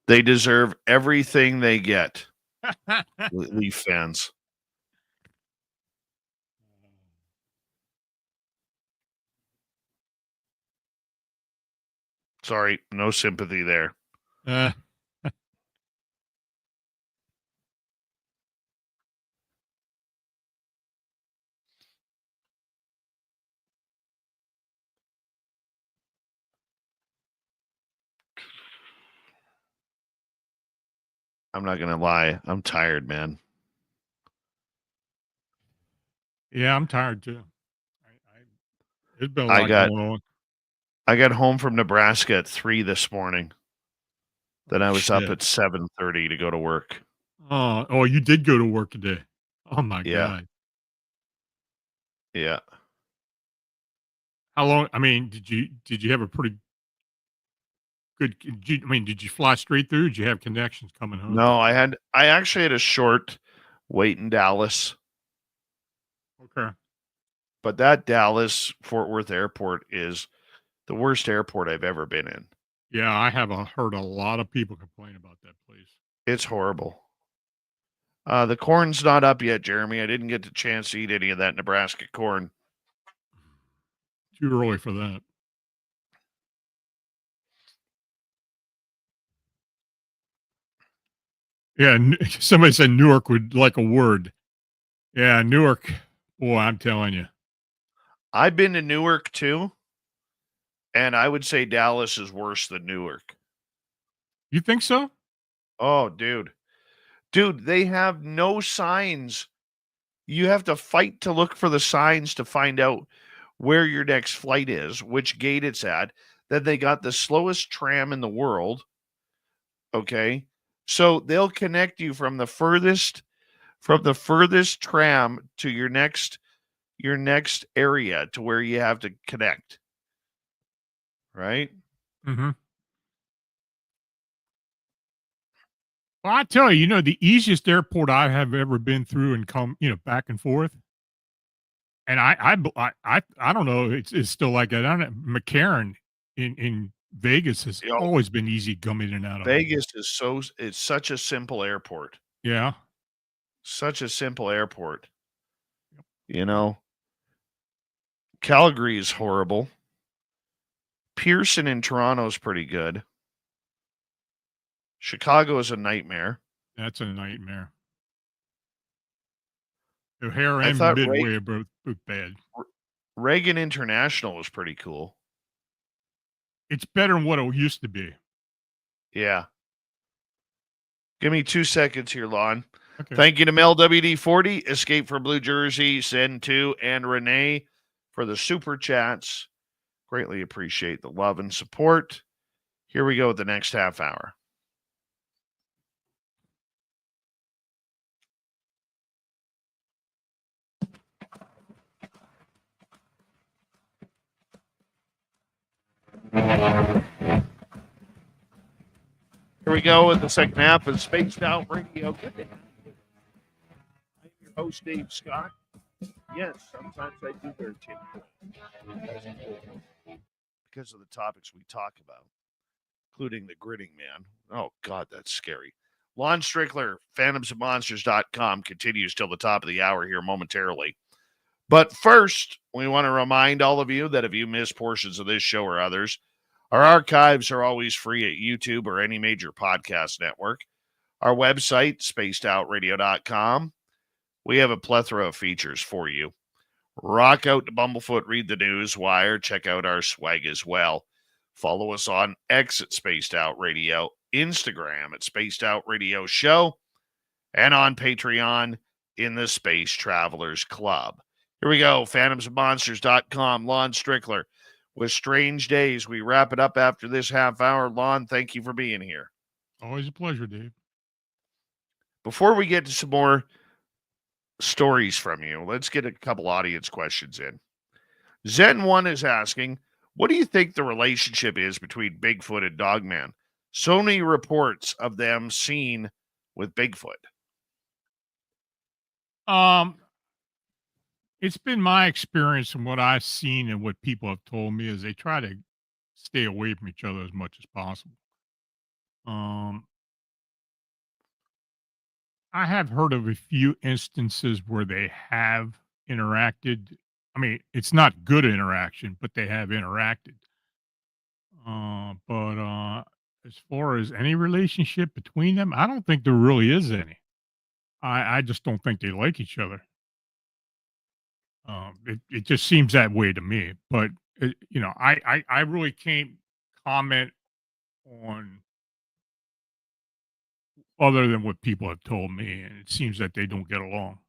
They deserve everything they get. Leaf fans. Sorry, no sympathy there. I'm not gonna lie. I'm tired, man. yeah, I'm tired too. There's been a lot going on. I got home from Nebraska at 3 this morning. Then I was up Shit. at 7:30 to go to work. Oh, you did go to work today. Oh my Yeah. God. Yeah. How long? I mean, did you have a pretty good? Did you fly straight through? Did you have connections coming home? No, I actually had a short wait in Dallas, Okay. but that Dallas Fort Worth airport is the worst airport I've ever been in. Yeah, I have heard a lot of people complain about that place. It's horrible. The corn's not up yet, Jeremy. I didn't get the chance to eat any of that Nebraska corn. Too early for that. Yeah, somebody said Newark would like a word. Yeah, Newark. Boy, I'm telling you. I've been to Newark too, and I would say Dallas is worse than Newark. You think so? Oh, dude. Dude, they have no signs. You have to fight to look for the signs to find out where your next flight is, which gate it's at. Then they got the slowest tram in the world. Okay. So they'll connect you from the furthest tram to your next area to where you have to connect. Right? Mm-hmm. Well, I tell you, the easiest airport I have ever been through and come, back and forth. And I don't know. It's still like that. I don't know. McCarran in Vegas has always been easy coming in and out of. Vegas is it's such a simple airport. Yeah. Such a simple airport. Calgary is horrible. Pearson in Toronto is pretty good. Chicago is a nightmare. That's a nightmare. O'Hare and Midway are both bad. Reagan International was pretty cool. It's better than what it used to be. Yeah. Give me 2 seconds here, Lon. Okay. Thank you to Mel WD40, Escape from Blue Jersey, Send 2, and Renee for the super chats. Greatly appreciate the love and support. Here we go with the next half hour. Here we go with the second half of Spaced Out Radio. Good to have you. I'm your host, Dave Scott. Yes, sometimes I do wear tinfoil because of the topics we talk about, including the grinning man. Oh, God, that's scary. Lon Strickler, phantomsandmonsters.com, continues till the top of the hour here momentarily. But first, we want to remind all of you that if you miss portions of this show or others, our archives are always free at YouTube or any major podcast network. Our website, spacedoutradio.com. We have a plethora of features for you. Rock out to Bumblefoot, read the news wire, check out our swag as well. Follow us on X at Spaced Out Radio, Instagram at Spaced Out Radio Show, and on Patreon in the Space Travelers Club. Here we go, phantomsandmonsters.com, Lon Strickler. With Strange Days, we wrap it up after this half hour. Lon, thank you for being here. Always a pleasure, Dave. Before we get to some more stories from you, let's get a couple audience questions in. Zen1 is asking, what do you think the relationship is between Bigfoot and Dogman? So many reports of them seen with Bigfoot. It's been my experience and what I've seen and what people have told me is they try to stay away from each other as much as possible. I have heard of a few instances where they have interacted. I mean, it's not good interaction, but they have interacted. But as far as any relationship between them, I don't think there really is any. I just don't think they like each other. It just seems that way to me. But I really can't comment on other than what people have told me, and it seems that they don't get along.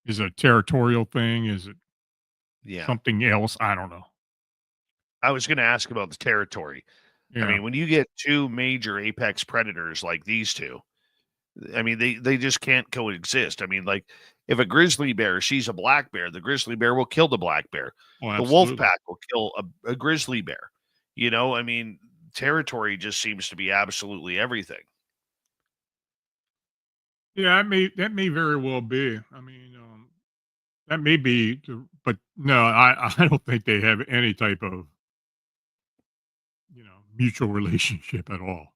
Is it a territorial thing? Is it something else? I don't know. I was going to ask about the territory. Yeah. I mean, when you get two major apex predators like these two, I mean, they just can't coexist. I mean, like if a grizzly bear sees a black bear, the grizzly bear will kill the black bear. The wolf pack will kill a grizzly bear. You know, I mean, territory just seems to be absolutely everything. Yeah, that may very well be. I mean, that may be, but no, I don't think they have any type of mutual relationship at all.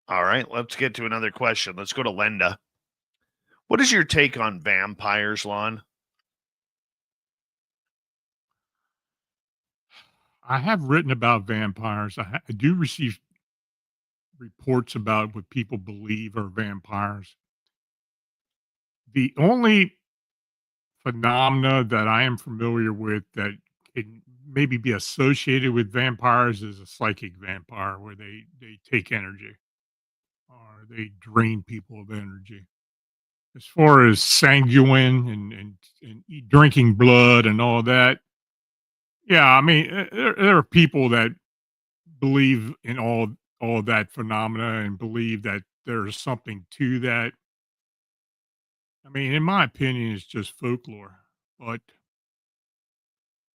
All right, let's get to another question. Let's go to Lenda. What is your take on vampires, Lon? I have written about vampires. I do receive reports about what people believe are vampires. The only phenomena that I am familiar with that can maybe be associated with vampires is a psychic vampire where they take energy or they drain people of energy. As far as sanguine and drinking blood and all that, yeah, I mean, there are people that believe in all that phenomena and believe that there's something to that. I mean, in my opinion, it's just folklore, but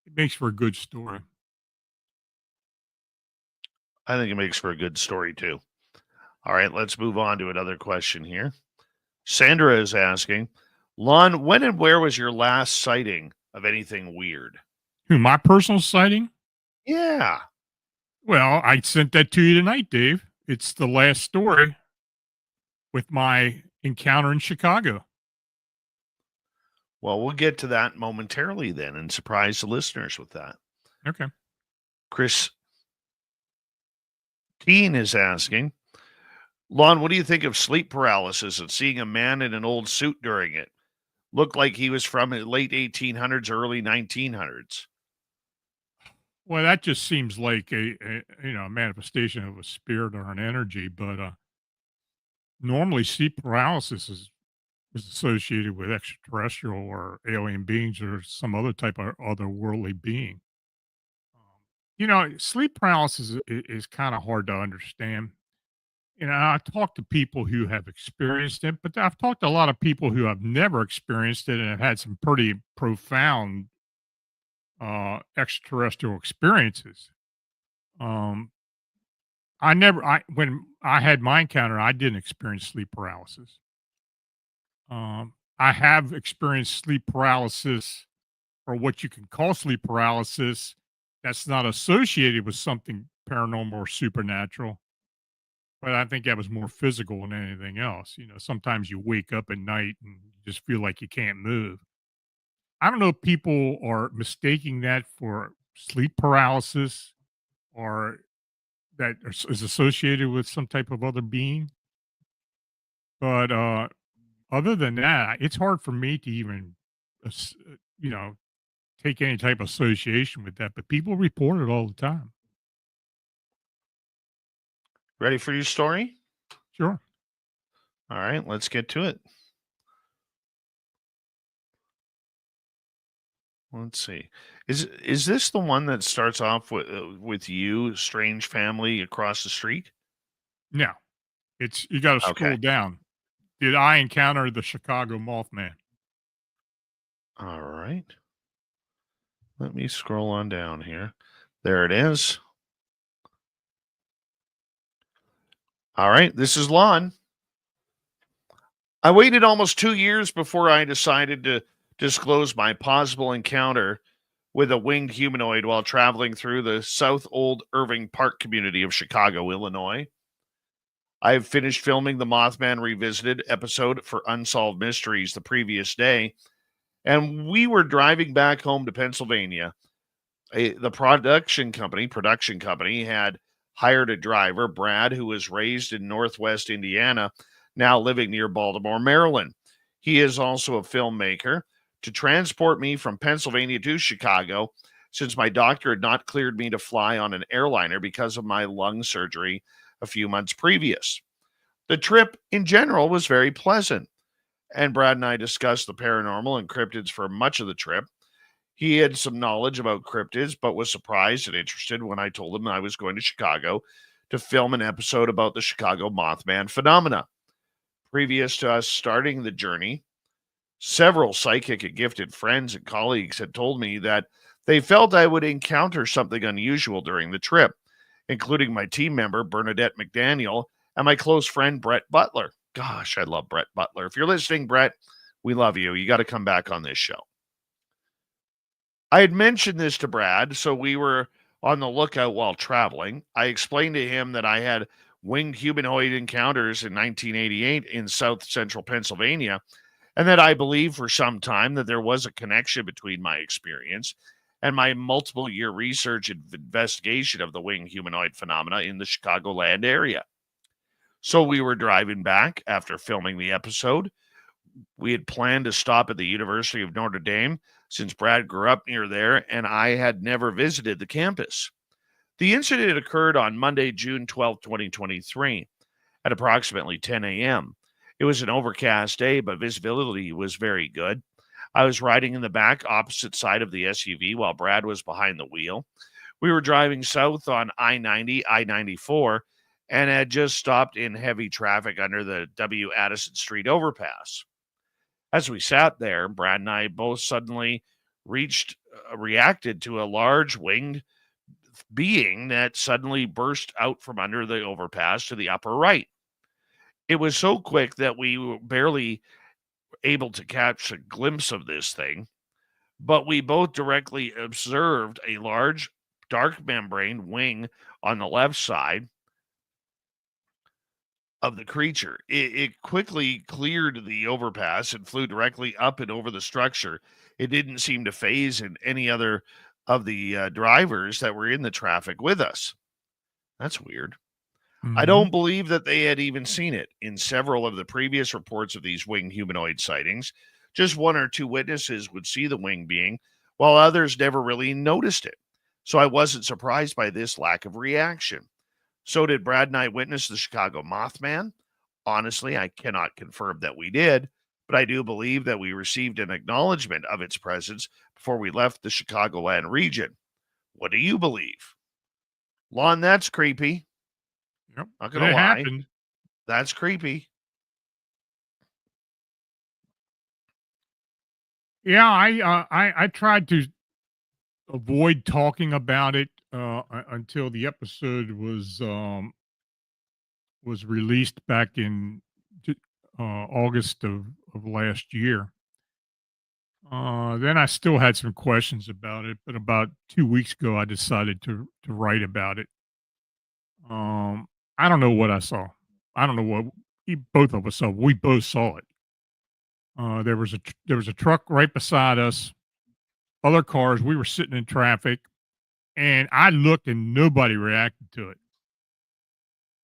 it makes for a good story. I think it makes for a good story, too. All right, let's move on to another question here. Sandra is asking, Lon, when and where was your last sighting of anything weird? My personal sighting? Yeah. Well, I sent that to you tonight, Dave. It's the last story with my encounter in Chicago. Well, we'll get to that momentarily then and surprise the listeners with that. Okay. Chris Keene is asking, Lon, what do you think of sleep paralysis and seeing a man in an old suit during it? Looked like he was from the late 1800s, early 1900s. Well, that just seems like a manifestation of a spirit or an energy, but normally sleep paralysis is was associated with extraterrestrial or alien beings or some other type of otherworldly being. Sleep paralysis is kind of hard to understand. I talk to people who have experienced it, but I've talked to a lot of people who have never experienced it and have had some pretty profound extraterrestrial experiences. Um, when I had my encounter, I didn't experience sleep paralysis. I have experienced sleep paralysis, or what you can call sleep paralysis, that's not associated with something paranormal or supernatural. But I think that was more physical than anything else. Sometimes you wake up at night and you just feel like you can't move. I don't know if people are mistaking that for sleep paralysis or that is associated with some type of other being. But other than that, it's hard for me to even, as- you know, take any type of association with that. But people report it all the time. Ready for your story? Sure. All right, let's get to it. Let's see. Is this the one that starts off with you, strange family across the street? No, you got to scroll Okay. down. Did I encounter the Chicago Mothman? All right. Let me scroll on down here. There it is. All right, this is Lon. I waited almost 2 years before I decided to disclose my possible encounter with a winged humanoid while traveling through the South Old Irving Park community of Chicago, Illinois. I have finished filming the Mothman Revisited episode for Unsolved Mysteries the previous day, and we were driving back home to Pennsylvania. The production company had hired a driver, Brad, who was raised in Northwest Indiana, now living near Baltimore, Maryland. He is also a filmmaker, to transport me from Pennsylvania to Chicago, since my doctor had not cleared me to fly on an airliner because of my lung surgery a few months previous. The trip in general was very pleasant, and Brad and I discussed the paranormal and cryptids for much of the trip. He had some knowledge about cryptids, but was surprised and interested when I told him I was going to Chicago to film an episode about the Chicago Mothman phenomena. Previous to us starting the journey, several psychic and gifted friends and colleagues had told me that they felt I would encounter something unusual during the trip, including my team member, Bernadette McDaniel, and my close friend, Brett Butler. Gosh, I love Brett Butler. If you're listening, Brett, we love you. You got to come back on this show. I had mentioned this to Brad, so we were on the lookout while traveling. I explained to him that I had winged humanoid encounters in 1988 in south central Pennsylvania, and that I believed for some time that there was a connection between my experience and my multiple year research and investigation of the winged humanoid phenomena in the Chicagoland area. So we were driving back after filming the episode. We had planned to stop at the University of Notre Dame since Brad grew up near there and I had never visited the campus. The incident occurred on Monday, June 12, 2023, at approximately 10 a.m. It was an overcast day, but visibility was very good. I was riding in the back opposite side of the SUV while Brad was behind the wheel. We were driving south on I-90, I-94, and had just stopped in heavy traffic under the W. Addison Street overpass. As we sat there, Brad and I both suddenly reacted to a large winged being that suddenly burst out from under the overpass to the upper right. It was so quick that we were barely able to catch a glimpse of this thing, but we both directly observed a large dark membrane wing on the left side of the creature. It quickly cleared the overpass and flew directly up and over the structure. It didn't seem to phase in any other of the drivers that were in the traffic with us. That's weird. I don't believe that they had even seen it. In several of the previous reports of these winged humanoid sightings, just one or two witnesses would see the winged being, while others never really noticed it. So I wasn't surprised by this lack of reaction. So did Brad and I witness the Chicago Mothman? Honestly, I cannot confirm that we did, but but I do believe that we received an acknowledgement of its presence before we left the Chicagoland region. What do you believe? Lon, that's creepy. Yep. Not gonna It lie. happened. That's creepy. Yeah, I tried to avoid talking about it until the episode was released back in August of last year. Then I still had some questions about it, but about 2 weeks ago, I decided to write about it. I don't know what I saw. I don't know what both of us saw. We both saw it. There was a truck right beside us. Other cars. We were sitting in traffic, and I looked, and nobody reacted to it.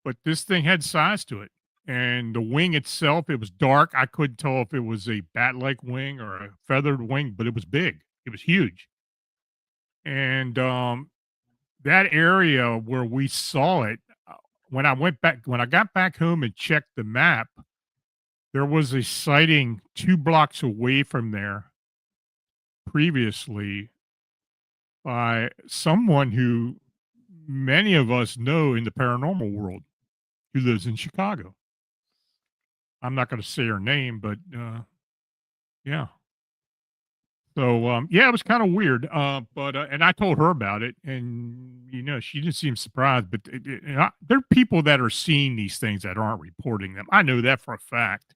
But this thing had size to it, and the wing itself, it was dark. I couldn't tell if it was a bat-like wing or a feathered wing, but it was big. It was huge. And that area where we saw it, when I got back home and checked the map, there was a sighting 2 blocks away from there previously by someone who many of us know in the paranormal world who lives in Chicago. I'm not going to say her name, but yeah. So yeah, it was kind of weird. But and I told her about it, and she didn't seem surprised. But there are people that are seeing these things that aren't reporting them. I know that for a fact.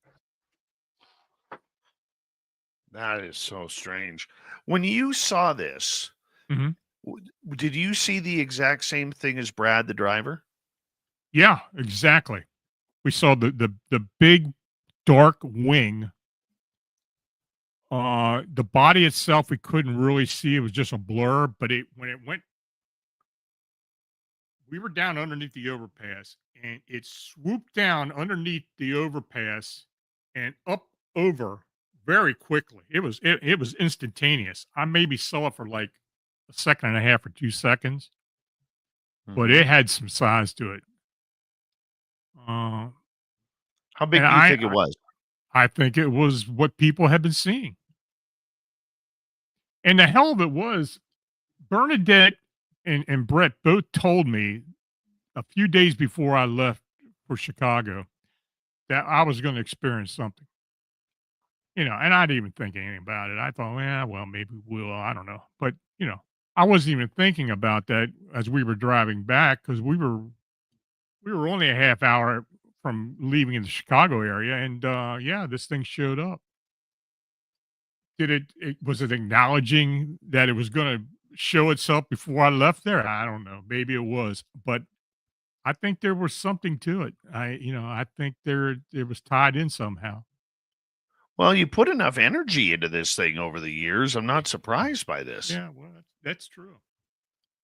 That is so strange. When you saw this, Mhm. did you see the exact same thing as Brad, the driver? Yeah, exactly. We saw the big dark wing. The body itself we couldn't really see; it was just a blur. But when it went, we were down underneath the overpass, and it swooped down underneath the overpass and up over very quickly. It was instantaneous. I maybe saw it for like a second and a half or 2 seconds, but it had some size to it. How big And do you think it was? I think it was what people have been seeing. And the hell of it was, Bernadette and Brett both told me a few days before I left for Chicago that I was going to experience something. And I didn't even think anything about it. I thought, yeah, well, maybe we'll, I don't know. But, I wasn't even thinking about that as we were driving back because we were only a half hour from leaving in the Chicago area. And yeah, this thing showed up. Was it acknowledging that it was going to show itself before I left there? I don't know. Maybe it was, but I think there was something to it. I think it was tied in somehow. Well, you put enough energy into this thing over the years. I'm not surprised by this. Yeah, well, that's true.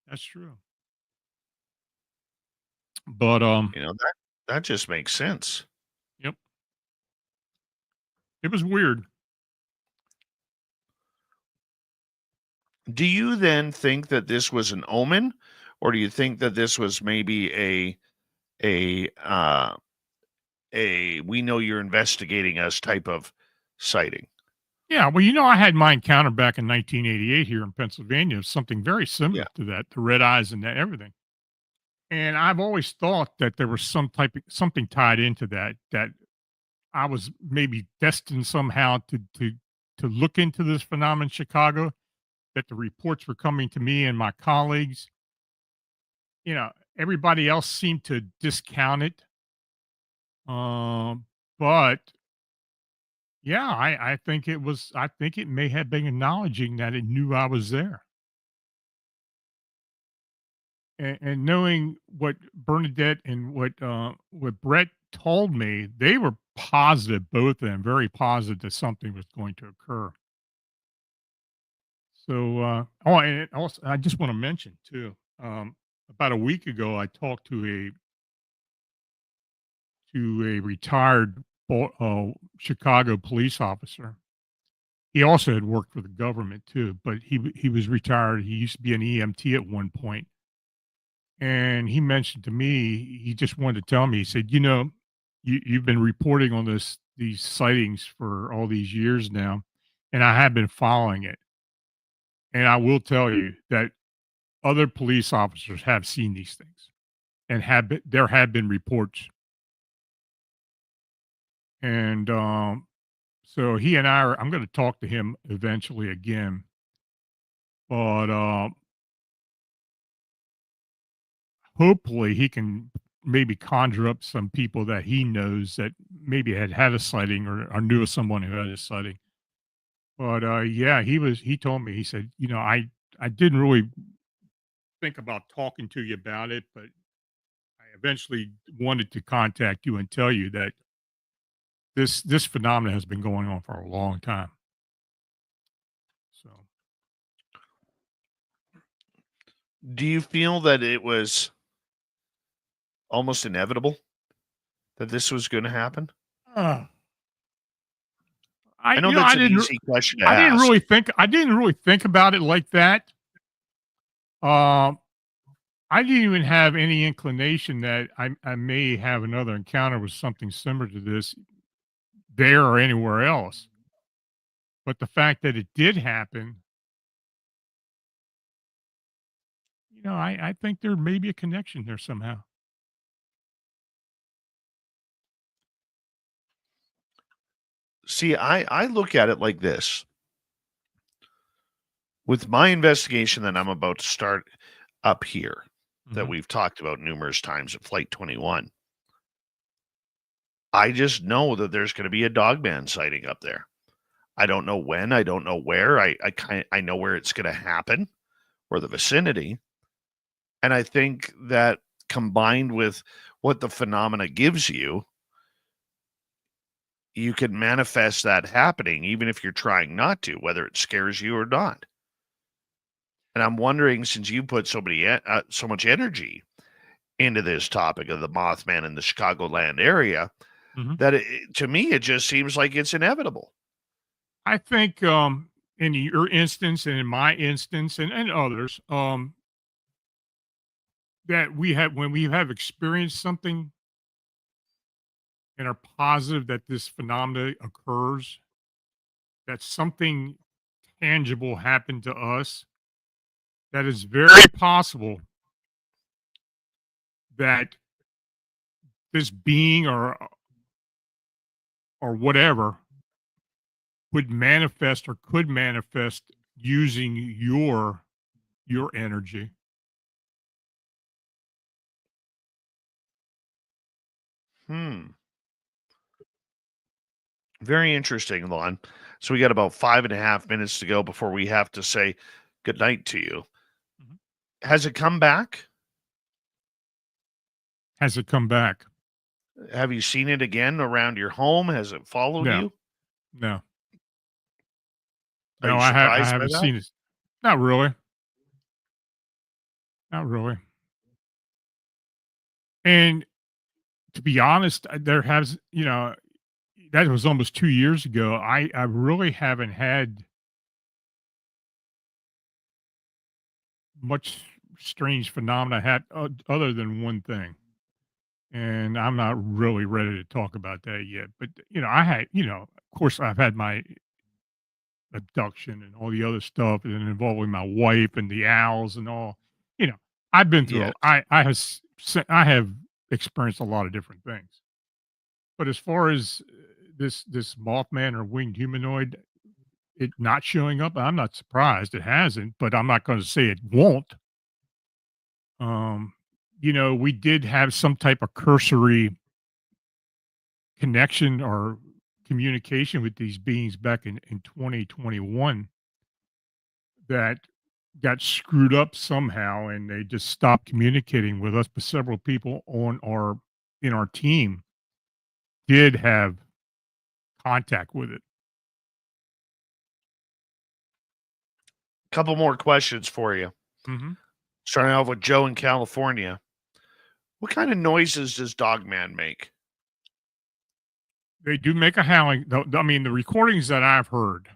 That's true. But that just makes sense. Yep. It was weird. Do you then think that this was an omen, or do you think that this was maybe a we know you're investigating us type of sighting? Yeah, well, I had my encounter back in 1988 here in Pennsylvania, something very similar to that, the red eyes and that everything. And I've always thought that there was something tied into that I was maybe destined somehow to look into this phenomenon in Chicago, that the reports were coming to me and my colleagues. Everybody else seemed to discount it. But yeah, I think it may have been acknowledging that it knew I was there. And knowing what Bernadette and what Brett told me, they were positive, both of them, very positive that something was going to occur. So, and also, I just want to mention too, about a week ago, I talked to a retired Chicago police officer. He also had worked for the government too, but he was retired. He used to be an EMT at one point. And he mentioned to me, he just wanted to tell me, he said, you've been reporting on this these sightings for all these years now, and I have been following it. And I will tell you that other police officers have seen these things, and there have been reports. And so he and I'm going to talk to him eventually again, but hopefully he can maybe conjure up some people that he knows that maybe had a sighting or knew of someone who had a sighting. But yeah, he told me, he said, I didn't really think about talking to you about it, but I eventually wanted to contact you and tell you that this phenomenon has been going on for a long time. So Do you feel that it was almost inevitable that this was going to happen? uh, I know that's an easy question to I didn't ask. really think about it like that. I didn't even have any inclination that I may have another encounter with something similar to this there or anywhere else. But the fact that it did happen, I think there may be a connection there somehow. See, I look at it like this. With my investigation that I'm about to start up here, that Mhm. we've talked about numerous times at Flight 21, I just know that there's going to be a Dogman sighting up there. I don't know when, I don't know where. I know where it's going to happen, or the vicinity. And I think that combined with what the phenomena gives you, you can manifest that happening even if you're trying not to, whether it scares you or not. And I'm wondering, since you put so much energy into this topic of the Mothman in the Chicagoland area, Mhm. that to me it just seems like it's inevitable. I think in your instance and in my instance and others, that when we have experienced something and are positive that this phenomena occurs, that something tangible happened to us, that is very possible that this being or whatever would manifest or could manifest using your energy. Very interesting, Lon. So we got about 5.5 minutes to go before we have to say goodnight to you. Mhm. Has it come back? Has it come back? Have you seen it again around your home? Has it followed No, you? no, Are no. you I surprised by haven't that? seen it. Not really. Not really. And to be honest, there has, that was almost 2 years ago. I really haven't had much strange phenomena other than one thing. And I'm not really ready to talk about that yet. But, of course, I've had my abduction and all the other stuff and involving my wife and the owls and all, you know, I've been Yes. through, I have experienced a lot of different things. But as far as this Mothman or winged humanoid, it not showing up, I'm not surprised it hasn't, but I'm not going to say it won't. Um, we did have some type of cursory connection or communication with these beings back in 2021 that got screwed up somehow and they just stopped communicating with us. But several people in our team did have contact with it. Couple more questions for you. Mm-hmm. Starting off with Joe in California. What kind of noises does Dogman make? They do make a howling. I mean, the recordings that I've heard,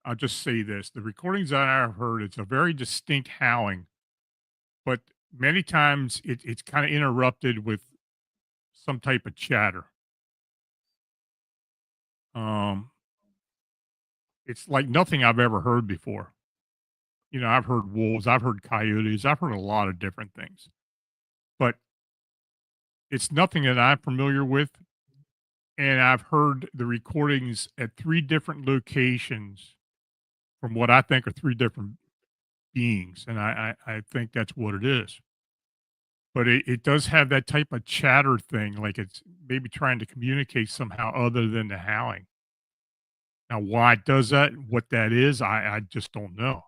I'll just say this: the recordings that I've heard, it's a very distinct howling, but many times it's kind of interrupted with some type of chatter. Um, it's like nothing I've ever heard before. You know, I've heard wolves, I've heard coyotes, I've heard a lot of different things, but it's nothing that I'm familiar with. And I've heard the recordings at 3 different locations from what I think are 3 different beings, and I think that's what it is. But it does have that type of chatter thing, like it's maybe trying to communicate somehow other than the howling. Now, why it does that, what that is, I just don't know.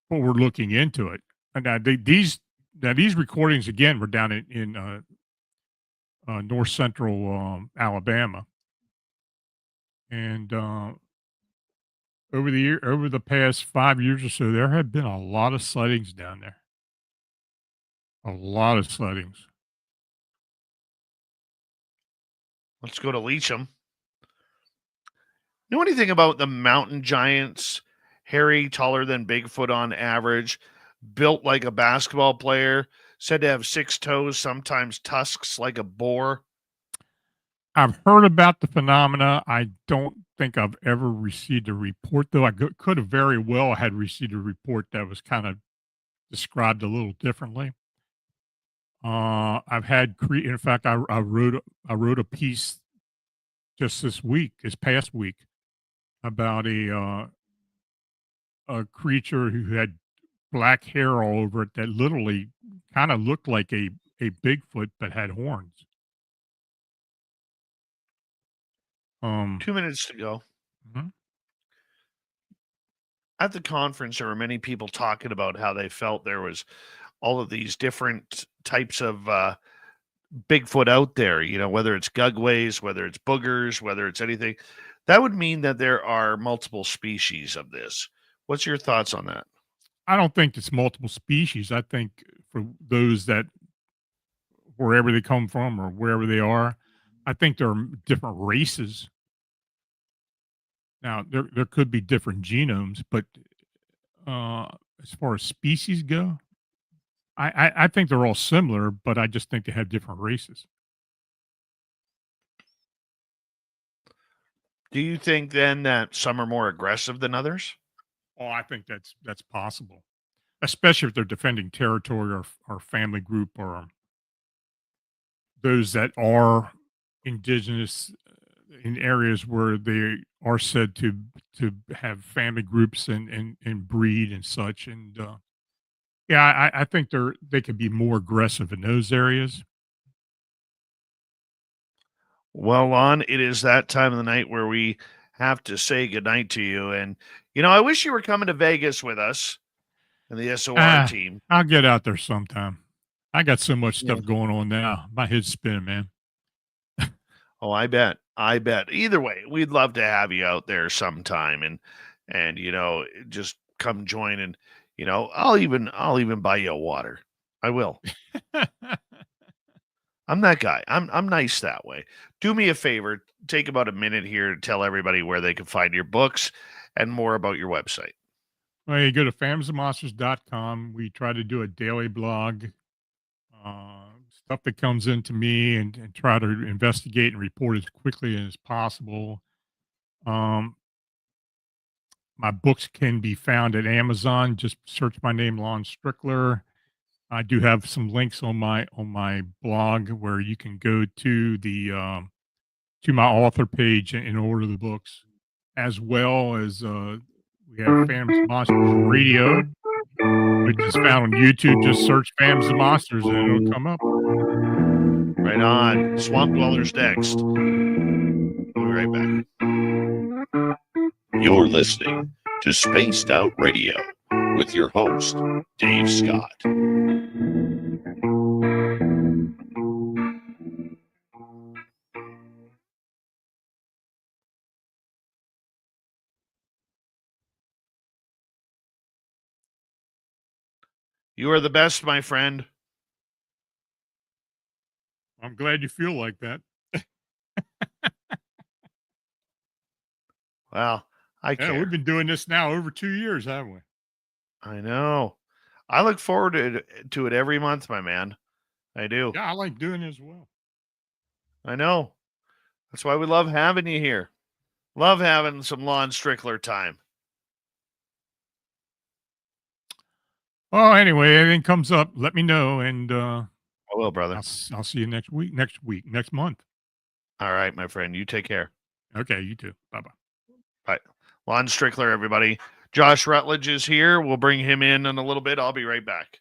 But we're looking into it. And these recordings again were down in north central Alabama, and over the past 5 years or so, there have been a lot of sightings down there. A lot of sightings. Let's go to Leecham. Know anything about the mountain giants? Hairy, taller than Bigfoot on average, built like a basketball player, said to have 6 toes, sometimes tusks like a boar. I've heard about the phenomena. I don't think I've ever received a report, though. Could have very well had received a report that was kind of described a little differently. I've had in fact, I wrote a piece just this past week, about a creature who had black hair all over it that literally kind of looked like a Bigfoot but had horns. 2 minutes to go. Mhm. At the conference, there were many people talking about how they felt there was all of these different types of Bigfoot out there, whether it's gugways, whether it's boogers, whether it's anything. That would mean that there are multiple species of this. What's your thoughts on that? I don't think it's multiple species. I think for those that wherever they come from or wherever they are, I think there are different races. Now there could be different genomes, but uh, as far as species go, I think they're all similar, but I just think they have different races. Do you think then that some are more aggressive than others? Oh, I think that's possible, especially if they're defending territory or family group or those that are indigenous in areas where they are said to have family groups and breed and such. And yeah, I think they could be more aggressive in those areas. Well, Lon, it is that time of the night where we have to say goodnight to you. And, I wish you were coming to Vegas with us and the SOR Ah, team. I'll get out there sometime. I got so much Yeah. stuff going on now. My head's spinning, man. Oh, I bet. I bet. Either way, we'd love to have you out there sometime and just come join and I'll even buy you a water. I will. I'm that guy. I'm nice that way. Do me a favor, take about a minute here to tell everybody where they can find your books and more about your website. Well, you go to famsandmonsters.com. We try to do a daily blog, stuff that comes into me and try to investigate and report as quickly as possible. Um, my books can be found at Amazon. Just search my name, Lon Strickler. I do have some links on my blog where you can go to my author page and order the books, as well as we have Phantoms and Monsters Radio, which is found on YouTube. Just search Phantoms and Monsters and it'll come up. Right on. Swamp Dwellers next. We'll be right back. You're listening to Spaced Out Radio with your host, Dave Scott. You are the best, my friend. I'm glad you feel like that. Well, I Yeah, care. we've been doing this now over 2 years, haven't we? I know. I look forward to it every month, my man. I do. Yeah, I like doing it as well. I know. That's why we love having you here. Love having some Lon Strickler time. Well, anyway, anything comes up, let me know, and I will, brother. I'll see you next month. All right, my friend. You take care. Okay, you too. Bye-bye. Bye. Lon Strickler, everybody. Josh Rutledge is here. We'll bring him in a little bit. I'll be right back.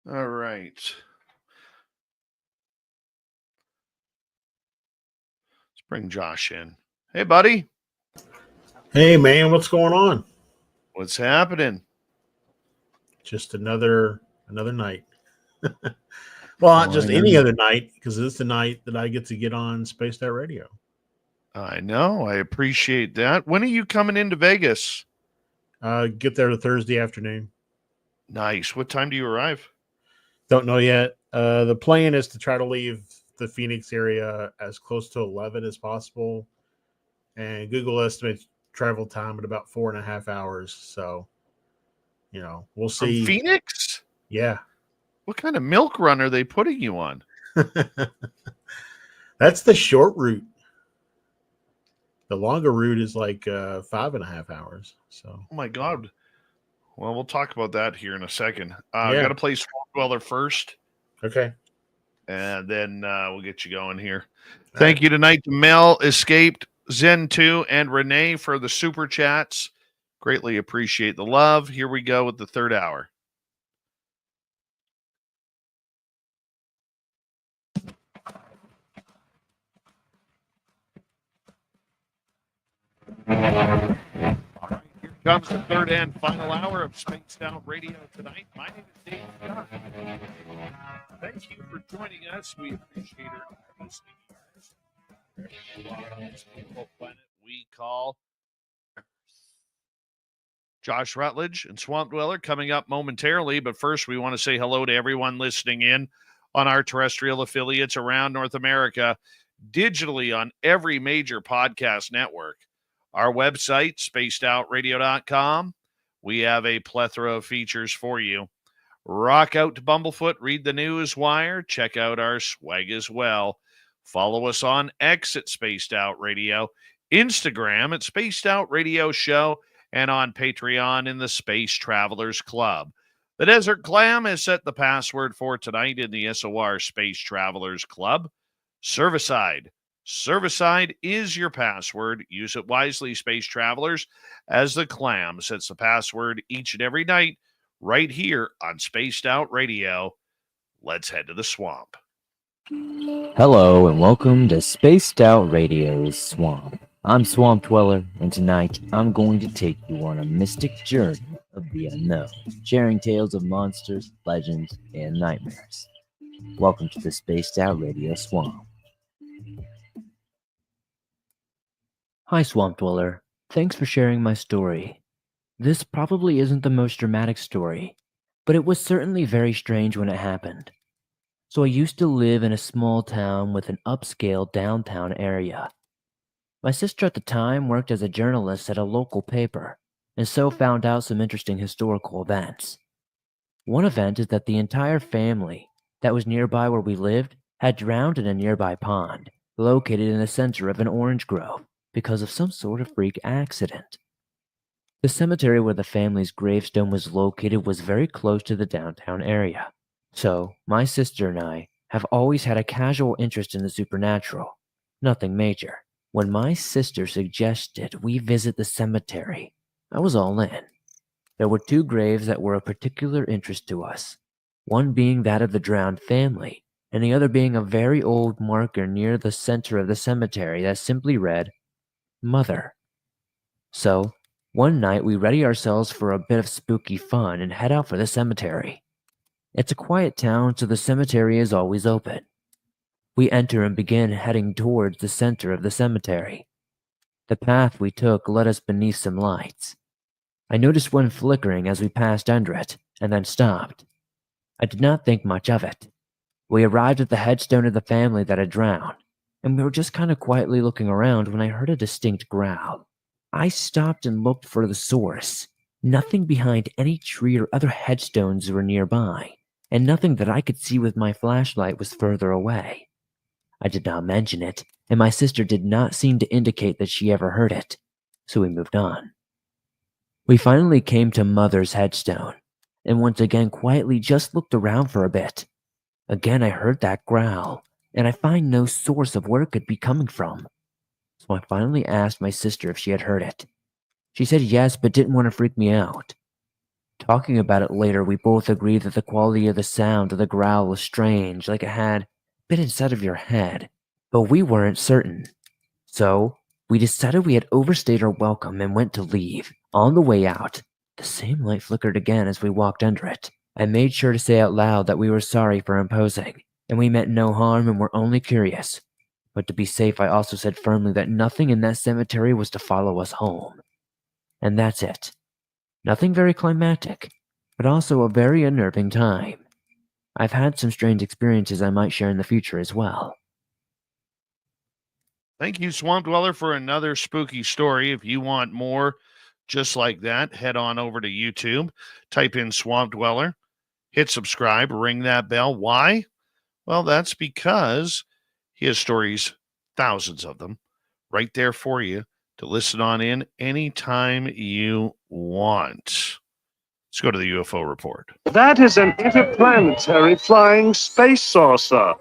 All right. Let's bring Josh in. Hey, buddy. Hey, man, what's going on? What's happening? just another night. Well, not just any other night, because it's the night that I get to get on Spaced Out Radio. I know. I appreciate that. When are you coming into Vegas? Get there Thursday afternoon. Nice. What time do you arrive? Don't know yet. The plan is to try to leave the Phoenix area as close to 11 as possible. And Google estimates travel time at about 4.5 hours. So, we'll see. From Phoenix? Yeah. What kind of milk run are they putting you on? That's the short route. The longer route is like 5.5 hours. So, oh my God. Well, we'll talk about that here in a second. I got to play Swamp Dweller first. Okay. And then we'll get you going here. Thank you tonight to Mel, Escaped, Zen2, and Renee for the super chats. Greatly appreciate the love. Here we go with the third hour. All right, here comes the third and final hour of Spaced Out Radio tonight. My name is Dave Scott. Thank you for joining us. We appreciate our listening on this beautiful planet we call Earth. Josh Rutledge and Swamp Dweller coming up momentarily, but first we want to say hello to everyone listening in on our terrestrial affiliates around North America, digitally on every major podcast network. Our website, spacedoutradio.com. We have a plethora of features for you. Rock out to Bumblefoot, read the news wire, check out our swag as well. Follow us on X at Spaced Out Radio, Instagram at Spaced Out Radio Show, and on Patreon in the Space Travelers Club. The Desert Clam has set the password for tonight in the SOR Space Travelers Club. Servicide. Servicide is your password. Use it wisely, Space Travelers, as the Clam sets the password each and every night right here on Spaced Out Radio. Let's head to the swamp. Hello and welcome to Spaced Out Radio's Swamp. I'm Swamp Dweller, and tonight I'm going to take you on a mystic journey of the unknown, sharing tales of monsters, legends, and nightmares. Welcome to the Spaced Out Radio Swamp. Hi, Swamp Dweller. Thanks for sharing my story. This probably isn't the most dramatic story, but it was certainly very strange when it happened. So I used to live in a small town with an upscale downtown area. My sister at the time worked as a journalist at a local paper, and so found out some interesting historical events. One event is that the entire family that was nearby where we lived had drowned in a nearby pond, located in the center of an orange grove, because of some sort of freak accident. The cemetery where the family's gravestone was located was very close to the downtown area. So, my sister and I have always had a casual interest in the supernatural. Nothing major. When my sister suggested we visit the cemetery, I was all in. There were two graves that were of particular interest to us, one being that of the drowned family, and the other being a very old marker near the center of the cemetery that simply read, Mother. So, one night we ready ourselves for a bit of spooky fun and head out for the cemetery. It's a quiet town, so the cemetery is always open. We enter and begin heading towards the center of the cemetery. The path we took led us beneath some lights. I noticed one flickering as we passed under it, and then stopped. I did not think much of it. We arrived at the headstone of the family that had drowned, and we were just kind of quietly looking around when I heard a distinct growl. I stopped and looked for the source. Nothing behind any tree or other headstones were nearby, and nothing that I could see with my flashlight was further away. I did not mention it, and my sister did not seem to indicate that she ever heard it, so we moved on. We finally came to Mother's headstone, and once again quietly just looked around for a bit. Again I heard that growl, and I find no source of where it could be coming from. So I finally asked my sister if she had heard it. She said yes, but didn't want to freak me out. Talking about it later, we both agreed that the quality of the sound of the growl was strange, like it had been inside of your head, but we weren't certain. So, we decided we had overstayed our welcome and went to leave. On the way out, The same light flickered again as we walked under it. I made sure to say out loud that we were sorry for imposing, and we meant no harm and were only curious. But to be safe, I also said firmly that nothing in that cemetery was to follow us home. And that's it. Nothing very climactic, but also a very unnerving time. I've had some strange experiences I might share in the future as well. Thank you, Swamp Dweller, for another spooky story. If you want more just like that, head on over to YouTube, type in Swamp Dweller, hit subscribe, ring that bell. Why? Well, that's because he has stories, thousands of them, right there for you to listen on in anytime you want. Let's go to the UFO report. That is an interplanetary flying space saucer.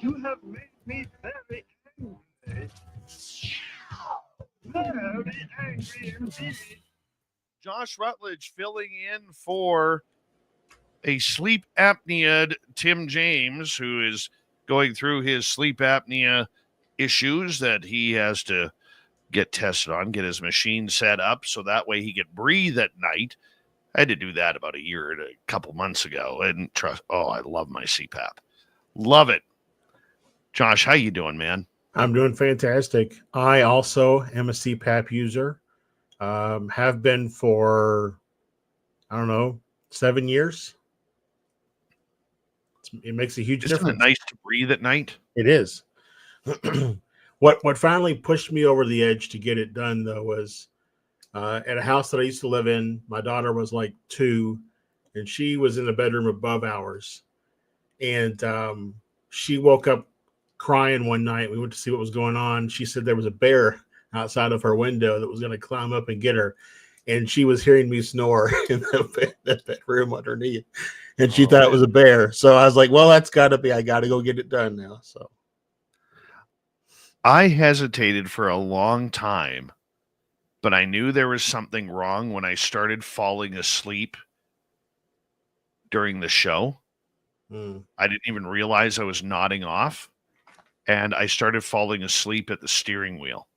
You have made me very angry. Very angry indeed. Josh Rutledge filling in for a sleep apnea Tim James, who is going through his sleep apnea issues that he has to get tested on, get his machine set up so that way he can breathe at night. I had to do that about a couple months ago, and I love my CPAP. Love it. Josh, how you doing, man? I'm doing fantastic. I also am a CPAP user. Have been for, 7 years. It makes a huge Isn't difference. it nice to breathe at night? It is. What finally pushed me over the edge to get it done, though, was at a house that I used to live in. My daughter was like 2, and she was in the bedroom above ours. And she woke up crying one night. We went to see what was going on. She said there was a bear outside of her window that was going to climb up and get her. And she was hearing me snore in the bedroom underneath. And she thought it was a bear. So I was like, well, that's got to be. I got to go get it done now. So I hesitated for a long time, but I knew there was something wrong when I started falling asleep during the show. I didn't even realize I was nodding off, and I started falling asleep at the steering wheel.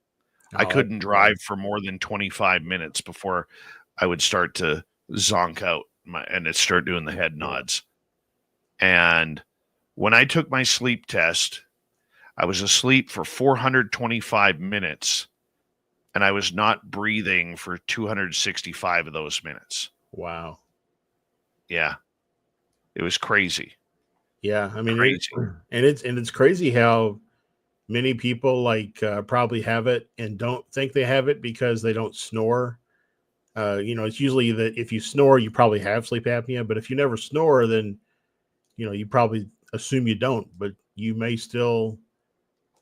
I couldn't drive for more than 25 minutes before I would start to zonk out and it start doing the head nods. And when I took my sleep test, I was asleep for 425 minutes, and I was not breathing for 265 of those minutes. wow. Yeah. It was crazy. Yeah, I mean, Crazy. it's crazy how many people probably have it and don't think they have it because they don't snore. It's usually that if you snore, you probably have sleep apnea. But if you never snore, then you probably assume you don't, but you may still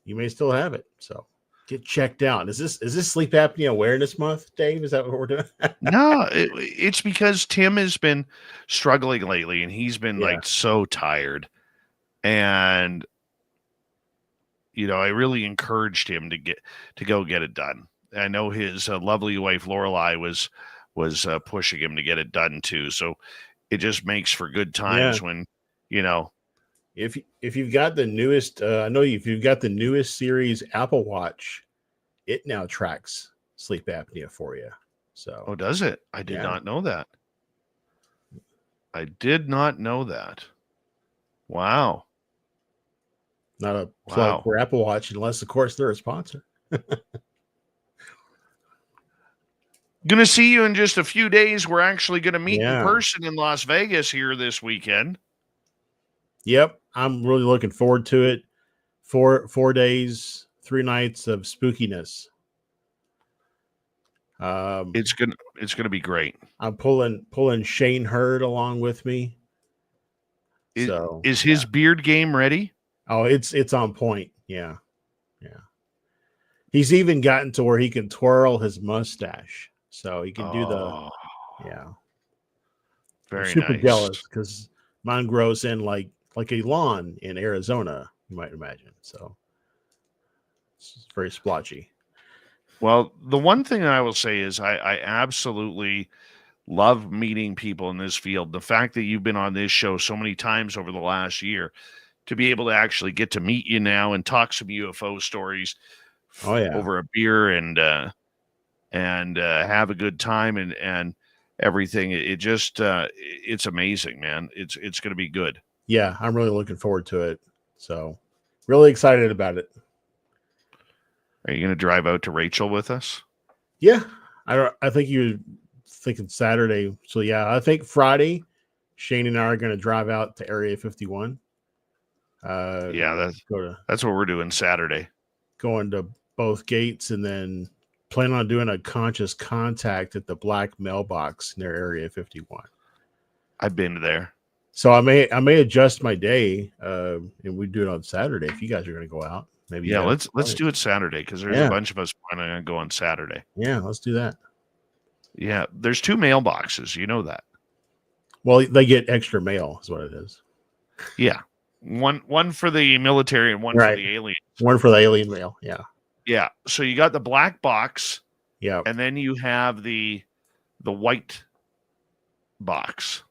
have it. So get checked out. Is this Sleep Apnea Awareness Month, Dave? Is that what we're doing? No, it's because Tim has been struggling lately, and he's been so tired. And I really encouraged him to go get it done. I know his lovely wife Lorelai was pushing him to get it done too. So it just makes for good times when If you've got the newest, if you've got the newest series Apple Watch, it now tracks sleep apnea for you. So, does it? I did not know that. I did not know that. Wow. Not a plug for Apple Watch, unless, of course, they're a sponsor. Going to see you in just a few days. We're actually going to meet in person in Las Vegas here this weekend. Yep, I'm really looking forward to it. 4 days, 3 nights of spookiness. It's gonna be great. I'm pulling Shane Hurd along with me. Is his beard game ready? Oh, it's on point. Yeah. He's even gotten to where he can twirl his mustache, so he can do the. Very I'm super nice. jealous because mine grows in like a lawn in Arizona, you might imagine. So it's very splotchy. Well, the one thing that I will say is I absolutely love meeting people in this field. The fact that you've been on this show so many times over the last year to be able to actually get to meet you now and talk some UFO stories Oh yeah. over a beer and have a good time and everything. It just it's amazing, man. It's going to be good. Yeah, I'm really looking forward to it. So really excited about it. Are you going to drive out to Rachel with us? Yeah. I think you're thinking Saturday. So yeah, I think Friday, Shane and I are going to drive out to Area 51. Yeah, Go that's what we're doing Saturday. going to both gates and then plan on doing a conscious contact at the black mailbox near Area 51. I've been there. So I may adjust my day, and we do it on Saturday if you guys are going to go out. Maybe Yeah, let's do it Saturday because there's a bunch of us planning on going Saturday. Yeah, let's do that. Yeah, there's 2 mailboxes. You know that. Well, they get extra mail, is what it is. Yeah, one for the military and one for the aliens. One for the alien mail. Yeah. Yeah. So you got the black box. Yeah. And then you have the white box.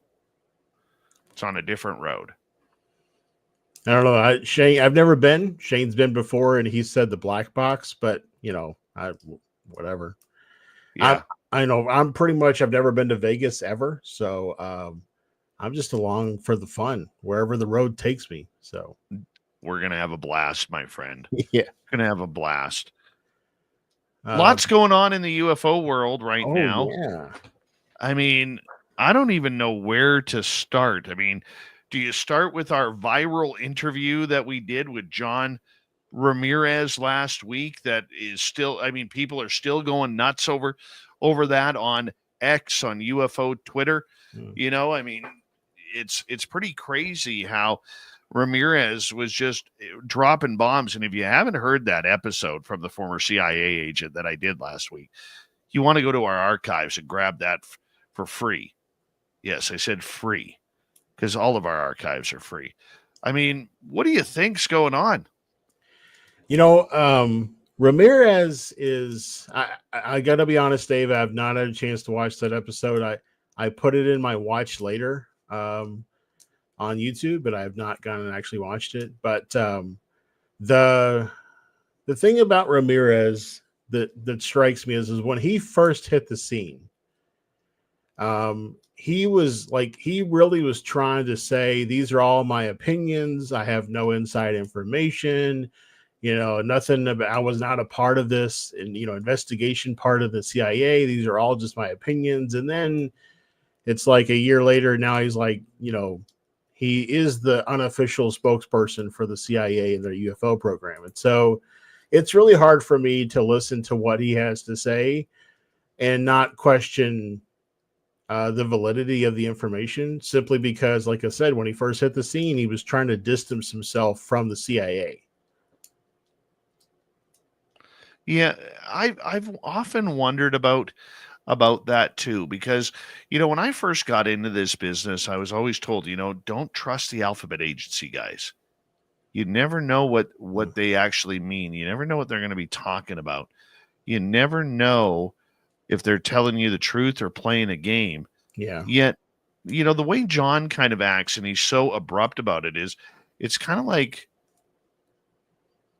It's on a different road. I don't know. Shane, I've never been. Shane's been before, and he said the black box, but whatever. Yeah. I know. I've never been to Vegas ever, so I'm just along for the fun wherever the road takes me. So we're gonna have a blast, my friend. Yeah, gonna have a blast. Lots going on in the UFO world right now. Yeah. I mean, I don't even know where to start. I mean, do you start with our viral interview that we did with John Ramirez last week? That is still, I mean, people are still going nuts over that on X, on UFO Twitter. You know, I mean, it's pretty crazy how Ramirez was just dropping bombs. And if you haven't heard that episode from the former CIA agent that I did last week, you want to go to our archives and grab that for free. Yes, I said free because all of our archives are free. I mean, what do you think's going on? You know, Ramirez is, I got to be honest, Dave, I have not had a chance to watch that episode. I put it in my watch later on YouTube, but I have not gone and actually watched it. But the thing about Ramirez that strikes me is when he first hit the scene, he really was trying to say, these are all my opinions. I have no inside information, nothing about, I was not a part of this and, investigation part of the CIA. These are all just my opinions. And then it's like a year later, now he's like, he is the unofficial spokesperson for the CIA and their UFO program. And so it's really hard for me to listen to what he has to say and not question the validity of the information, simply because, like I said, when he first hit the scene, he was trying to distance himself from the CIA. Yeah, I've often wondered about that too, because when I first got into this business, I was always told, don't trust the alphabet agency guys. You never know what they actually mean. You never know what they're going to be talking about. You never know if they're telling you the truth or playing a game. Yeah. Yet, the way John kind of acts, and he's so abrupt about it, is it's kind of like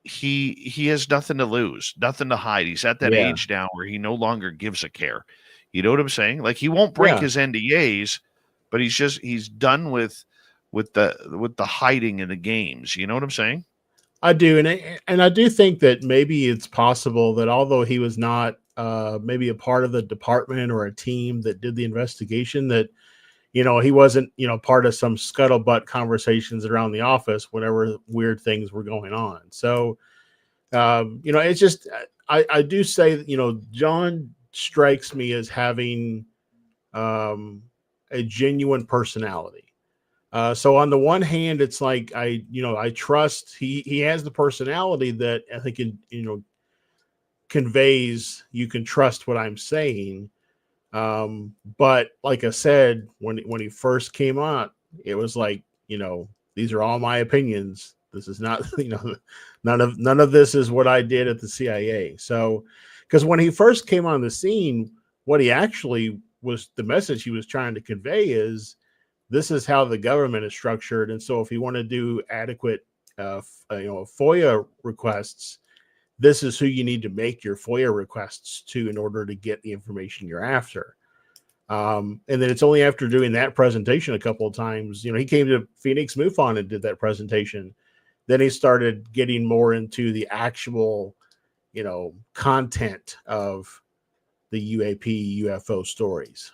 he has nothing to lose, nothing to hide. He's at that age now where he no longer gives a care. You know what I'm saying? Like, he won't break his NDAs, but he's done with the hiding in the games. You know what I'm saying? I do. And I do think that maybe it's possible that although he was not maybe a part of the department or a team that did the investigation, that, he wasn't, part of some scuttlebutt conversations around the office whenever weird things were going on. So, it's just, I do say that, John strikes me as having a genuine personality. So on the one hand, it's like, I trust he has the personality that I think, conveys you can trust what I'm saying. But like I said, when he first came out, it was like, these are all my opinions. This is not, none of this is what I did at the CIA. So, because when he first came on the scene, what he actually was, the message he was trying to convey is, this is how the government is structured. And so if you want to do adequate, FOIA requests, this is who you need to make your FOIA requests to in order to get the information you're after. And then it's only after doing that presentation a couple of times, he came to Phoenix MUFON and did that presentation. Then he started getting more into the actual, content of the UFO stories.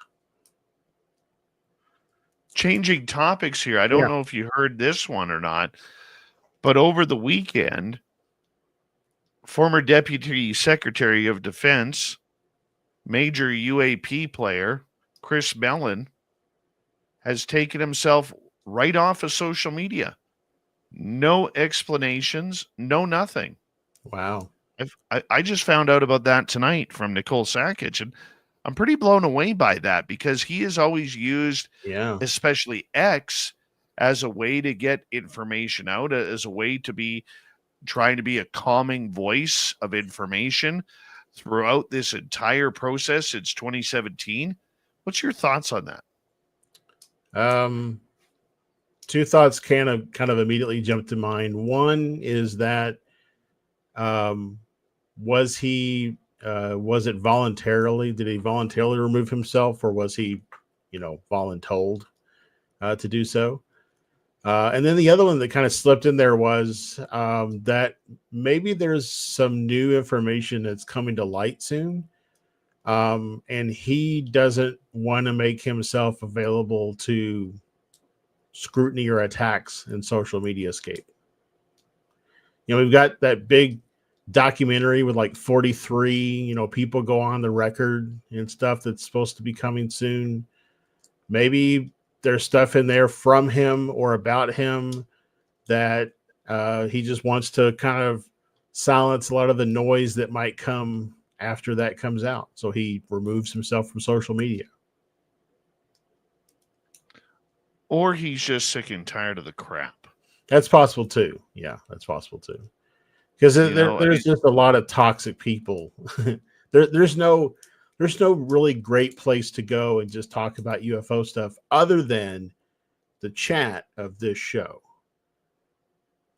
Changing topics here. I don't know if you heard this one or not, but over the weekend, former Deputy Secretary of Defense, major UAP player, Chris Mellon, has taken himself right off of social media. No explanations, no nothing. Wow. I just found out about that tonight from Nicole Sakic, and I'm pretty blown away by that because he has always used, especially X, as a way to get information out, as a way to be trying to be a calming voice of information throughout this entire process since 2017. What's your thoughts on that? Two thoughts kind of immediately jumped to mind. One is that was it voluntarily? Did he voluntarily remove himself, or was he, voluntold to do so? And then the other one that kind of slipped in there was that maybe there's some new information that's coming to light soon. And he doesn't want to make himself available to scrutiny or attacks in social media scape. We've got that big documentary with like 43, people go on the record and stuff that's supposed to be coming soon. Maybe there's stuff in there from him or about him that he just wants to kind of silence a lot of the noise that might come after that comes out. So he removes himself from social media. Or he's just sick and tired of the crap. That's possible too. Yeah, that's possible too. Because there's just a lot of toxic people. There's no really great place to go and just talk about UFO stuff other than the chat of this show.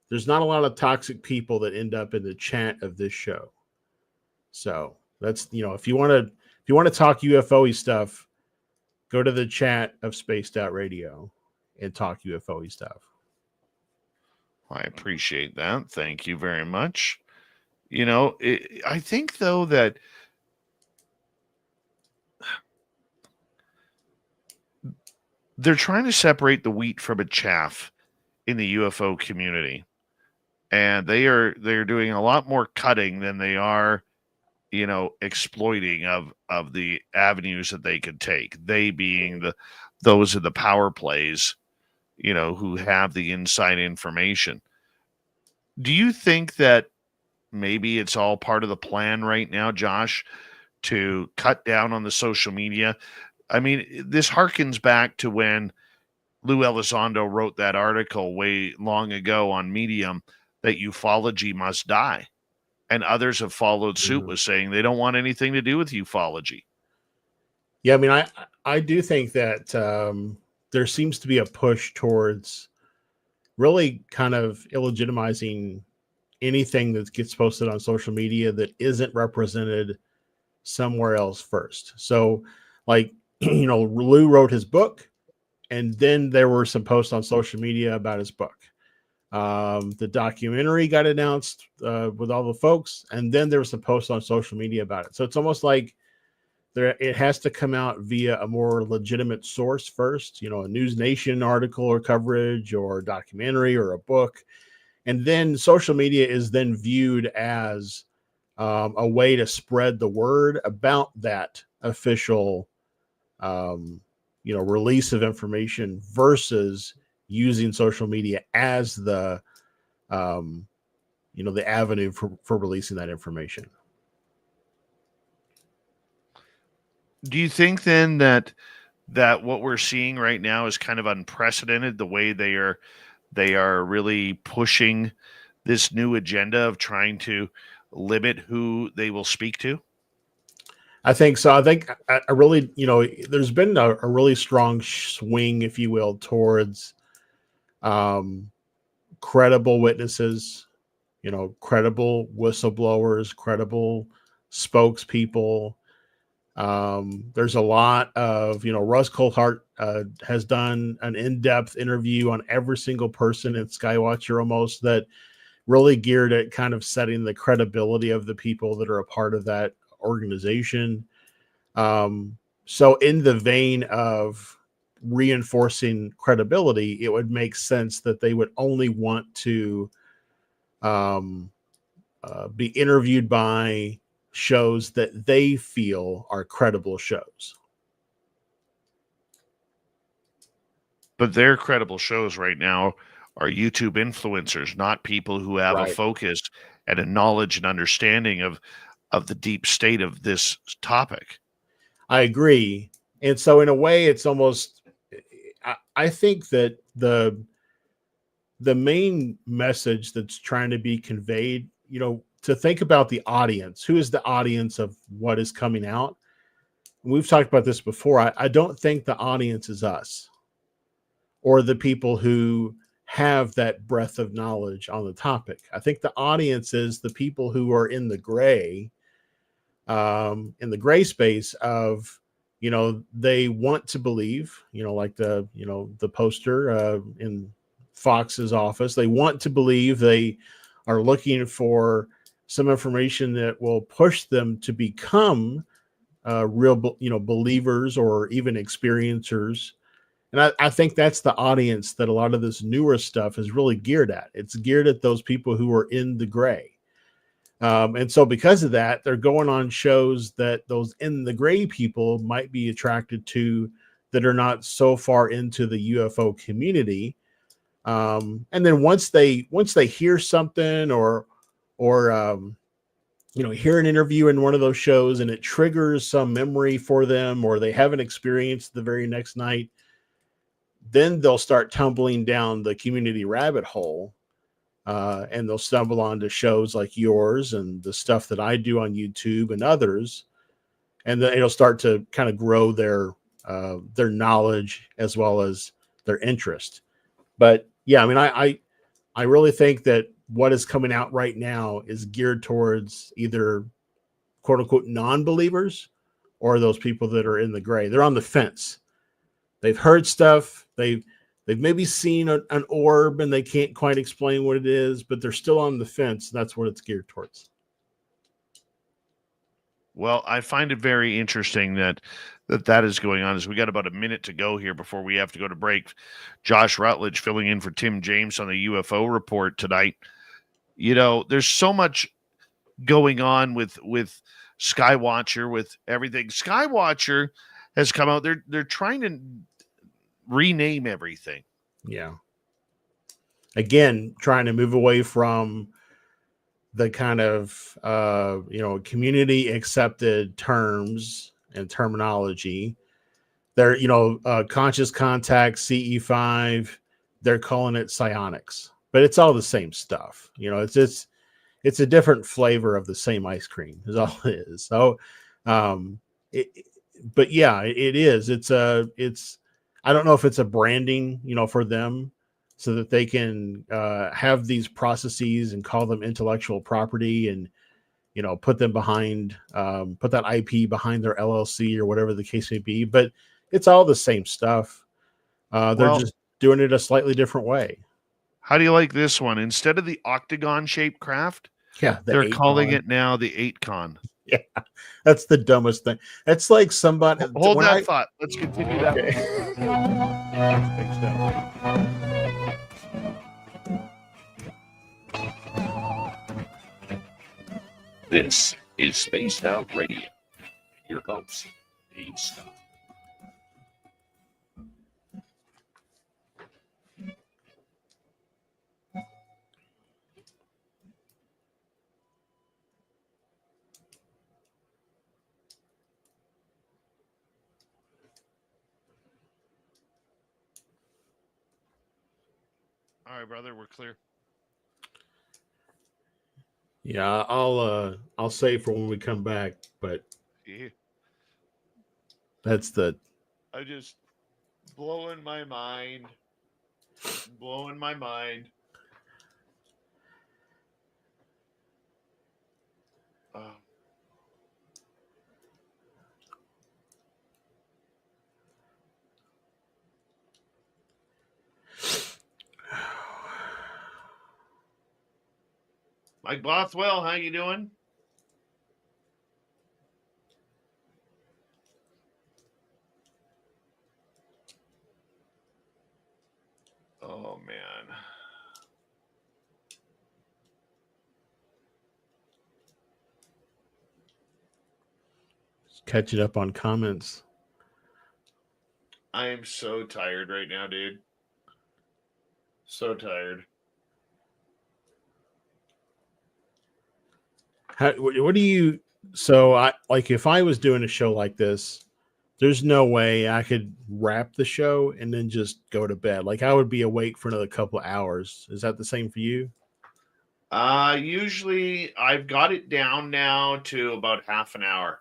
There's not a lot of toxic people that end up in the chat of this show. So that's, if you want to talk UFO-y stuff, go to the chat of Spaced Out Radio and talk UFO-y stuff. I appreciate that. Thank you very much. I think, though, that they're trying to separate the wheat from the chaff in the UFO community. And they're doing a lot more cutting than they are, exploiting of the avenues that they could take. They being those of the power plays, who have the inside information. Do you think that maybe it's all part of the plan right now, Josh, to cut down on the social media? I mean, this harkens back to when Lou Elizondo wrote that article way long ago on Medium that ufology must die. And others have followed suit with saying they don't want anything to do with ufology. Yeah, I mean, I do think that there seems to be a push towards really kind of illegitimizing anything that gets posted on social media that isn't represented somewhere else first. So, like, Lou wrote his book, and then there were some posts on social media about his book. The documentary got announced with all the folks, and then there was some posts on social media about it. So it's almost like it has to come out via a more legitimate source first, a News Nation article or coverage or a documentary or a book. And then social media is then viewed as a way to spread the word about that official, release of information versus using social media as the avenue for releasing that information. Do you think then that what we're seeing right now is kind of unprecedented, the way they are really pushing this new agenda of trying to limit who they will speak to? I think so. I think I really, there's been a really strong swing, if you will, towards um, credible witnesses, credible whistleblowers, credible spokespeople. There's a lot of, Russ Coulthart has done an in-depth interview on every single person in Skywatcher almost, that really geared at kind of setting the credibility of the people that are a part of that organization. So in the vein of reinforcing credibility, it would make sense that they would only want to be interviewed by shows that they feel are credible shows. But their credible shows right now are YouTube influencers, not people who have a Right. focus and a knowledge and understanding of the deep state of this topic. I agree. And so in a way, it's almost, I think that the main message that's trying to be conveyed, to think about the audience, who is the audience of what is coming out. We've talked about this before. I don't think the audience is us or the people who have that breadth of knowledge on the topic. I think the audience is the people who are in the gray space of, they want to believe, like the poster in Fox's office. They want to believe, they are looking for some information that will push them to become real, believers or even experiencers. And I think that's the audience that a lot of this newer stuff is really geared at. It's geared at those people who are in the gray. And so because of that, they're going on shows that those in the gray people might be attracted to, that are not so far into the UFO community. And then once they hear something or hear an interview in one of those shows and it triggers some memory for them, or they have an experience the very next night, then they'll start tumbling down the community rabbit hole. And they'll stumble onto shows like yours and the stuff that I do on YouTube and others. And then it'll start to kind of grow their knowledge as well as their interest. But yeah, I mean, I really think that what is coming out right now is geared towards either quote unquote non-believers or those people that are in the gray. They're on the fence. They've heard stuff. They've maybe seen an orb and they can't quite explain what it is, but they're still on the fence. That's what it's geared towards. Well, I find it very interesting that is going on. As we got about a minute to go here before we have to go to break. Josh Rutledge filling in for Tim James on the UFO report tonight. There's so much going on with Skywatcher, with everything. Skywatcher has come out. They're trying to rename everything. Yeah. Again, trying to move away from the kind of community accepted terms and terminology. They're conscious contact, CE5. They're calling it psionics, but it's all the same stuff. It's a different flavor of the same ice cream is all it is. So, but yeah, it is. It's I don't know if it's a branding, for them, so that they can have these processes and call them intellectual property and, put them behind, put that IP behind their LLC or whatever the case may be. But it's all the same stuff. They're just doing it a slightly different way. How do you like this one? Instead of the octagon-shaped craft, yeah, they're calling it now the 8-con. Yeah, that's the dumbest thing. It's like somebody. Hold that thought. Let's continue that. This is Spaced Out Radio. Your host, Dave Scott. All right, brother, we're clear. Yeah, I'll save for when we come back. But Yeah. That's the I just blowing my mind. Blowing my mind. Oh. Mike Bothwell, how you doing? Oh man. catching up on comments. I am so tired right now, dude. So tired. What do you? So I like if I was doing a show like this, there's no way I could wrap the show and then just go to bed. Like I would be awake for another couple of hours. Is that the same for you? Usually I've got it down now to about half an hour.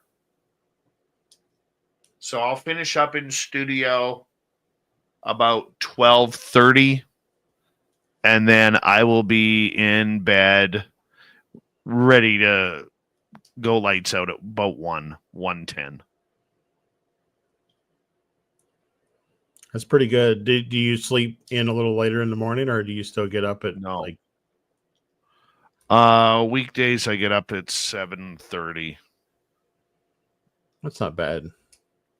So I'll finish up in studio about 12:30, and then I will be in bed ready to go lights out at about 1:10. That's pretty good. Do you sleep in a little later in the morning, or do you still get up at No. like? Weekdays I get up at 7:30. That's not bad.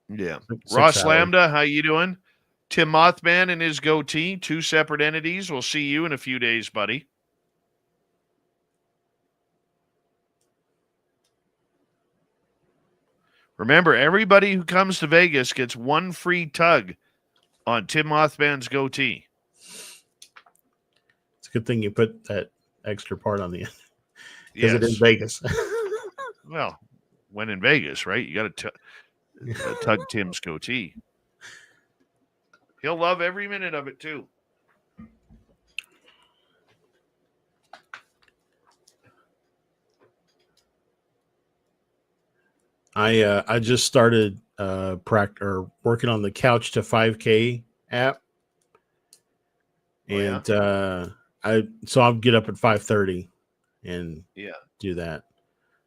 Yeah. 6 Ross hours. Lambda, how you doing? Tim Mothman and his goatee, two separate entities. We'll see you in a few days, buddy. Remember, everybody who comes to Vegas gets one free tug on Tim Mothman's goatee. It's a good thing you put that extra part on the end because it is Yes. Vegas. Well, when in Vegas, right? You got to tug Tim's goatee. He'll love every minute of it, too. I just started working on the Couch to 5K app, Oh, yeah? and I'll get up at 5:30 and Yeah. do that.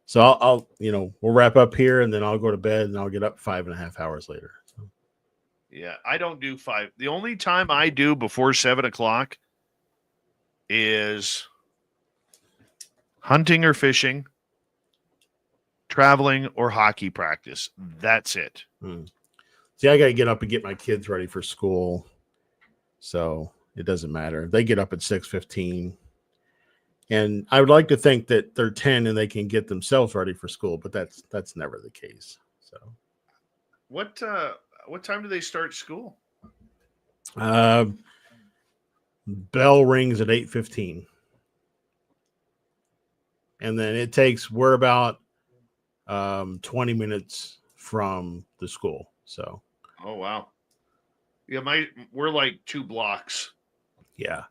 So I'll we'll wrap up here and then I'll go to bed and I'll get up 5.5 hours later. So. Yeah, I don't do 5. The only time I do before 7 o'clock is hunting or fishing, traveling, or hockey practice. That's it. See, I got to get up and get my kids ready for school, so it doesn't matter. They get up at 6:15, and I would like to think that they're 10 and they can get themselves ready for school, but that's never the case. So, What time do they start school? Bell rings at 8:15, and then we're about 20 minutes from the school. So, Oh, wow. Yeah, we're like 2 blocks. yeah.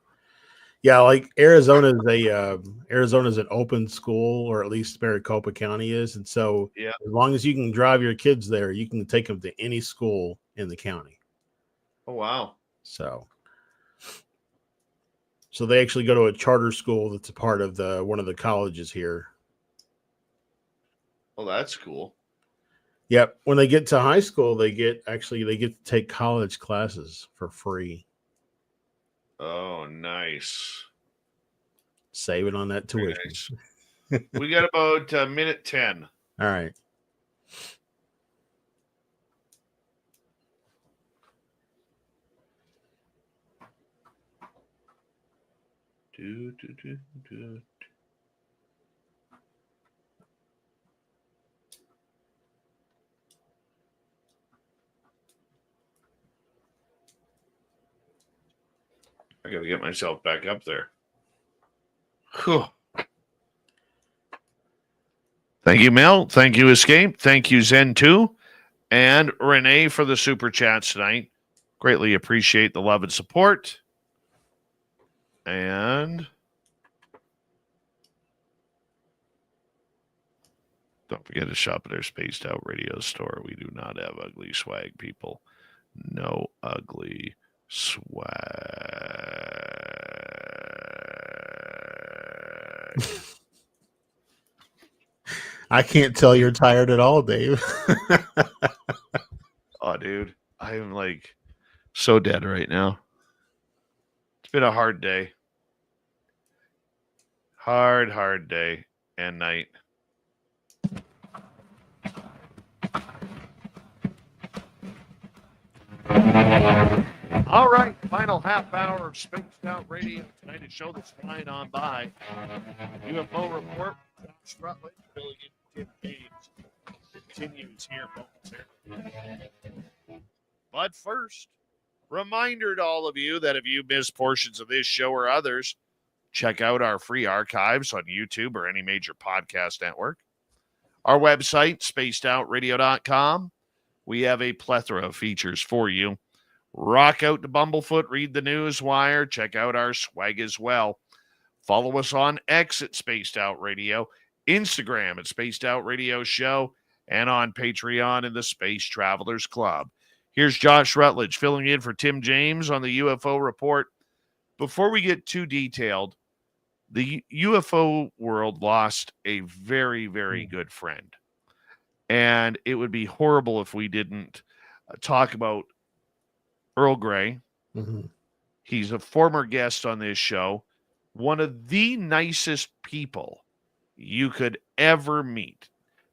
Like Arizona's an open school, or at least Maricopa County is, and so Yeah. as long as you can drive your kids there, you can take them to any school in the county. Oh, wow. So they actually go to a charter school that's a part of one of the colleges here. Oh, that's cool. Yep. When they get to high school, they get to take college classes for free. Oh, nice. Save it on that Very tuition. nice. We got about minute 10. All right. Do. I got to get myself back up there. Whew. Thank you, Mel. Thank you, Escape. Thank you, Zen2. And Renee for the super chats tonight. Greatly appreciate the love and support. And Don't forget to shop at our Spaced Out Radio store. We do not have ugly swag, people. No ugly swag. I can't tell you're tired at all, Dave. Oh, dude, I am like so dead right now. It's been a hard day. Hard day and night. All right, final half hour of Spaced Out Radio tonight. A show that's flying on by. UFO report. Josh Rutledge, filling in Tim Gates, continues here momentarily. But first, reminder to all of you that if you missed portions of this show or others, check out our free archives on YouTube or any major podcast network. Our website, spacedoutradio.com. We have a plethora of features for you. Rock out to Bumblefoot, read the news wire, check out our swag as well. Follow us on X at Spaced Out Radio, Instagram at Spaced Out Radio Show, and on Patreon in the Space Travelers Club. Here's Josh Rutledge filling in for Tim James on the UFO report. Before we get too detailed, the UFO world lost a very, very good friend. And it would be horrible if we didn't talk about Earl Grey. Mm-hmm. He's a former guest on this show. One of the nicest people you could ever meet.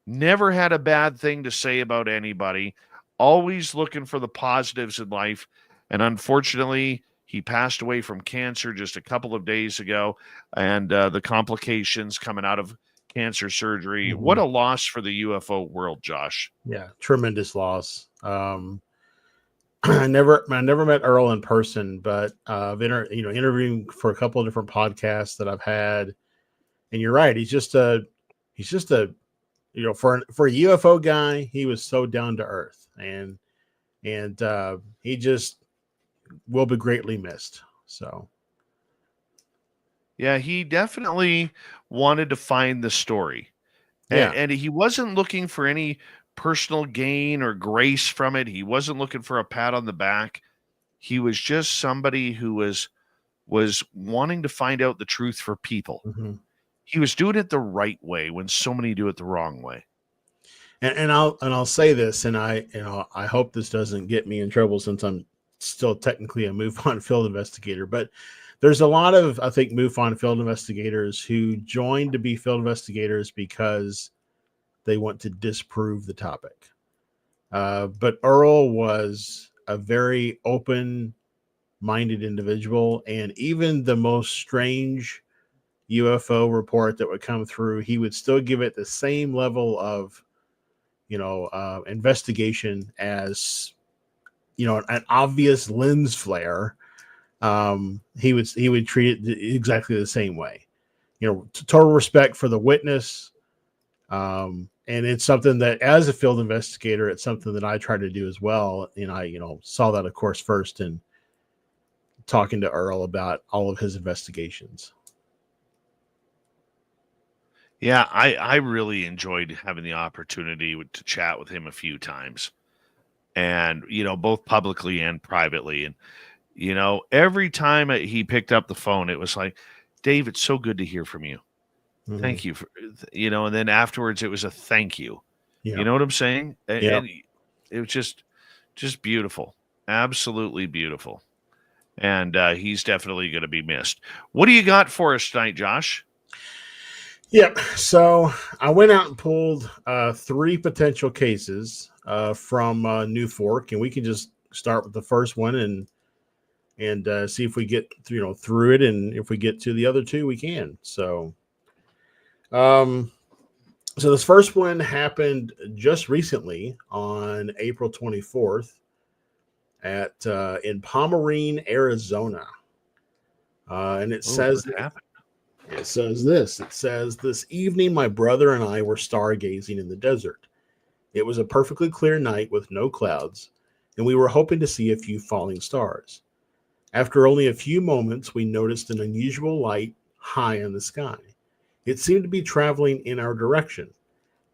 Never had a bad thing to say about anybody. Always looking for the positives in life. And unfortunately, he passed away from cancer just a couple of days ago. And the complications coming out of cancer surgery. Mm-hmm. What a loss for the UFO world, Josh. Yeah, tremendous loss. I never met Earl in person, but I've interviewing for a couple of different podcasts that I've had. And you're right, he's just a for a UFO guy, he was so down to earth, and he just will be greatly missed. So yeah, he definitely wanted to find the story. Yeah. And he wasn't looking for any personal gain or grace from it. He wasn't looking for a pat on the back. He was just somebody who was wanting to find out the truth for people. Mm-hmm. He was doing it the right way when so many do it the wrong way. And I'll say this, and I hope this doesn't get me in trouble since I'm still technically a MUFON field investigator, but there's a lot of, I think, MUFON field investigators who joined to be field investigators because they want to disprove the topic. But Earl was a very open-minded individual, and even the most strange UFO report that would come through, he would still give it the same level of, investigation as, an obvious lens flare. He would treat it exactly the same way. Total respect for the witness. And it's something that, as a field investigator, it's something that I try to do as well. And I, saw that, of course, first in talking to Earl about all of his investigations. Yeah, I really enjoyed having the opportunity to chat with him a few times. And, both publicly and privately. And, every time he picked up the phone, it was like, Dave, it's so good to hear from you. Mm-hmm. Thank you for, and then afterwards it was a thank you. Yeah. You know what I'm saying? Yeah. And it was just beautiful. Absolutely beautiful. And he's definitely going to be missed. What do you got for us tonight, Josh? Yep. So I went out and pulled 3 potential cases from New Fork, and we can just start with the first one and see if we get through it, and if we get to the other 2, we can. So this first one happened just recently on April 24th in Pomerene, Arizona. And it says what happened? It says this. It says, "This evening, my brother and I were stargazing in the desert. It was a perfectly clear night with no clouds, and we were hoping to see a few falling stars. After only a few moments, we noticed an unusual light high in the sky. It seemed to be traveling in our direction.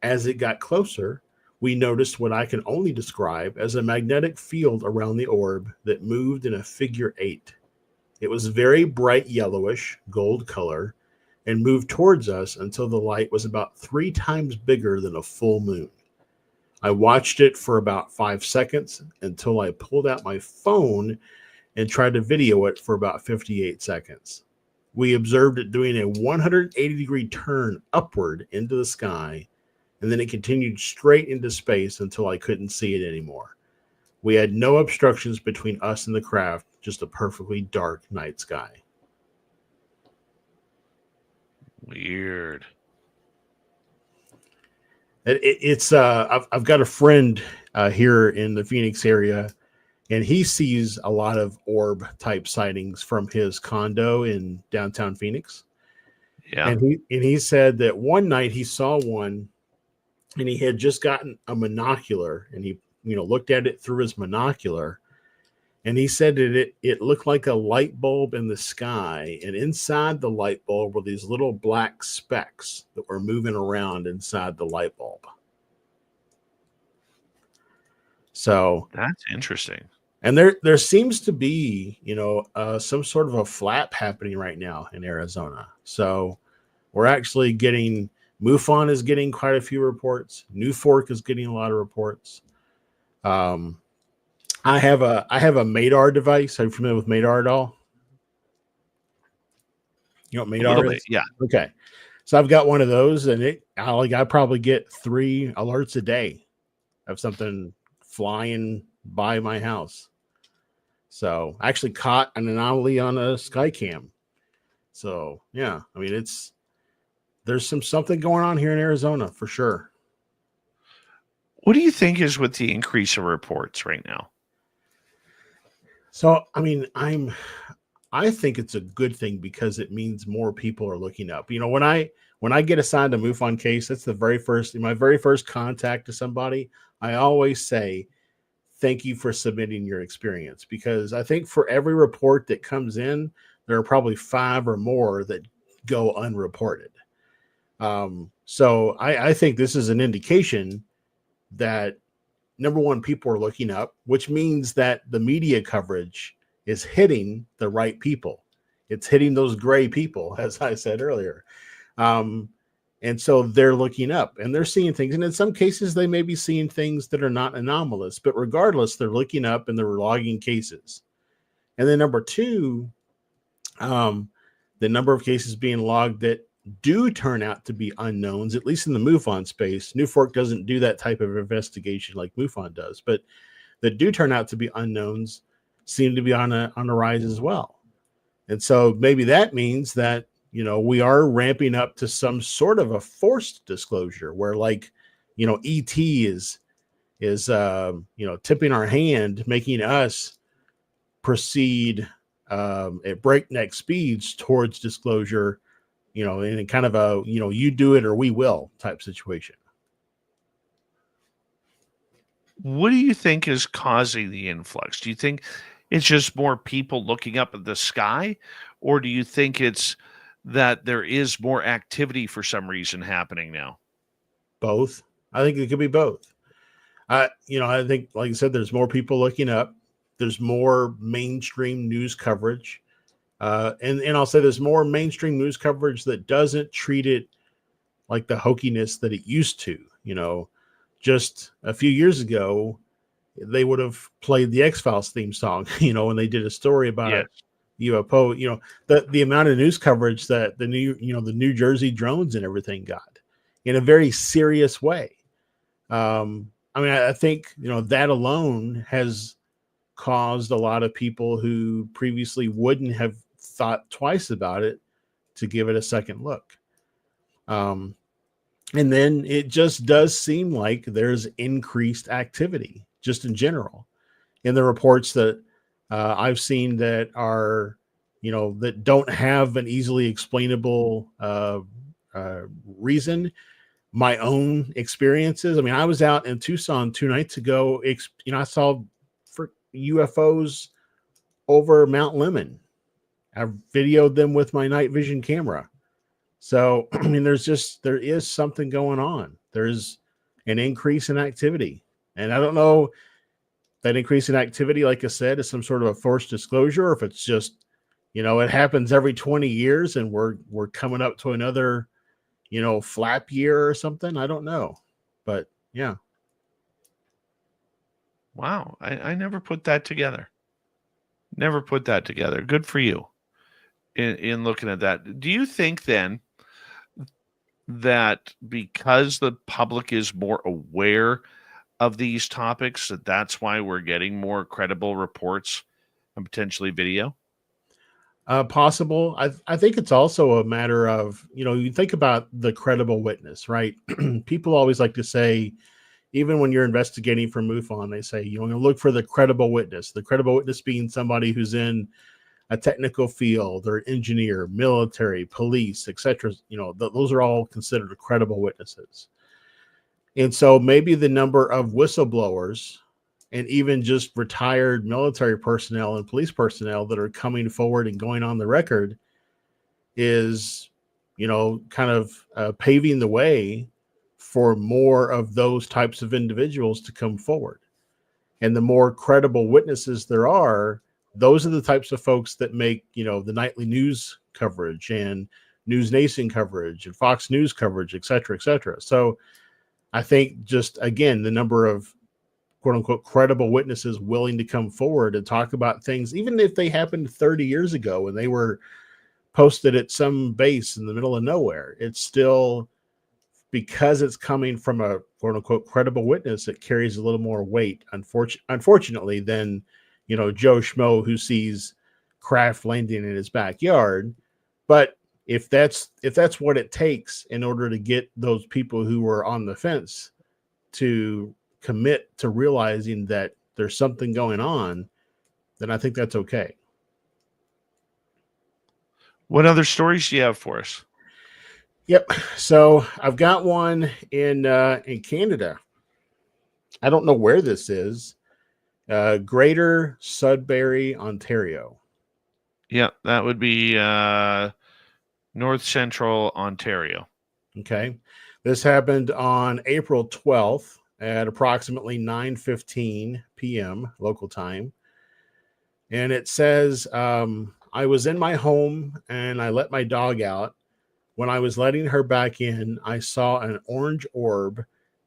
As it got closer, we noticed what I can only describe as a magnetic field around the orb that moved in a figure 8. It was very bright yellowish, gold color, and moved towards us until the light was about 3 times bigger than a full moon. I watched it for about 5 seconds until I pulled out my phone and tried to video it for about 58 seconds. We observed it doing a 180-degree turn upward into the sky, and then it continued straight into space until I couldn't see it anymore. We had no obstructions between us and the craft, just a perfectly dark night sky. Weird. I've got a friend here in the Phoenix area, and he sees a lot of orb type sightings from his condo in downtown Phoenix. Yeah. And he said that one night he saw one, and he had just gotten a monocular, and he looked at it through his monocular, and he said that it looked like a light bulb in the sky, and inside the light bulb were these little black specks that were moving around inside the light bulb. So That's interesting. and there seems to be some sort of a flap happening right now in Arizona. So we're actually getting MUFON is getting quite a few reports. New Fork is getting a lot of reports. I have a MADAR device. Are you familiar with MADAR at all? You know what A little MADAR bit, is? yeah. Okay. So I've got one of those, and I probably get 3 alerts a day of something flying by my house. So I actually caught an anomaly on a Skycam. So yeah, I mean there's something going on here in Arizona for sure. What do you think is with the increase of reports right now? So I mean I think it's a good thing because it means more people are looking up. When I get assigned a MUFON case, that's my very first contact to somebody. I always say, thank you for submitting your experience, because I think for every report that comes in, there are probably 5 or more that go unreported. So I think this is an indication that, number one, people are looking up, which means that the media coverage is hitting the right people. It's hitting those gray people, as I said earlier. And so they're looking up and they're seeing things. And in some cases, they may be seeing things that are not anomalous, but regardless, they're looking up and they're logging cases. And then number 2, the number of cases being logged that do turn out to be unknowns, at least in the MUFON space. New Fork doesn't do that type of investigation like MUFON does, but that do turn out to be unknowns seem to be on a rise as well. And so maybe that means that we are ramping up to some sort of a forced disclosure where, like, ET is tipping our hand, making us proceed at breakneck speeds towards disclosure, in kind of a, you do it or we will type situation. What do you think is causing the influx? Do you think it's just more people looking up at the sky, or do you think it's that there is more activity for some reason happening now? Both. I think it could be both. I think, like I said, there's more people looking up. There's more mainstream news coverage. And I'll say there's more mainstream news coverage that doesn't treat it like the hokiness that it used to. Just a few years ago, they would have played the X-Files theme song, when they did a story about a UFO, the amount of news coverage that the New Jersey drones and everything got in a very serious way. I think, that alone has caused a lot of people who previously wouldn't have thought twice about it to give it a second look. And then it just does seem like there's increased activity just in general in the reports that I've seen that are, that don't have an easily explainable reason. My own experiences. I mean, I was out in Tucson 2 nights ago. I saw UFOs over Mount Lemmon. I videoed them with my night vision camera. So, I mean, there is something going on. there's an increase in activity. And I don't know that increase in activity, like I said, is some sort of a forced disclosure, or if it's just, it happens every 20 years and we're coming up to another, flap year or something. I don't know. But yeah. Wow. I never put that together. Never put that together. Good for you in looking at that. Do you think then that because the public is more aware of these topics, that's why we're getting more credible reports and potentially video? Possible. I think it's also a matter of, you think about the credible witness, right? People always like to say, even when you're investigating for MUFON, they say, look for the credible witness being somebody who's in a technical field or engineer, military, police, etc. Those are all considered credible witnesses. And so maybe the number of whistleblowers and even just retired military personnel and police personnel that are coming forward and going on the record is, kind of paving the way for more of those types of individuals to come forward. And the more credible witnesses there are, those are the types of folks that make, the nightly news coverage and News Nation coverage and Fox News coverage, et cetera, et cetera. So I think just, again, the number of quote unquote credible witnesses willing to come forward and talk about things, even if they happened 30 years ago and they were posted at some base in the middle of nowhere, it's still, because it's coming from a quote unquote credible witness, it carries a little more weight, unfortunately, than, Joe Schmo who sees craft landing in his backyard. But if that's what it takes in order to get those people who were on the fence to commit to realizing that there's something going on, then I think that's okay. What other stories do you have for us? Yep. So I've got one in Canada. I don't know where this is. Greater Sudbury, Ontario. Yeah, that would be North Central Ontario. Okay. This happened on April 12th at approximately 9:15 p.m. local time. And it says, I was in my home and I let my dog out. When I was letting her back in, I saw an orange orb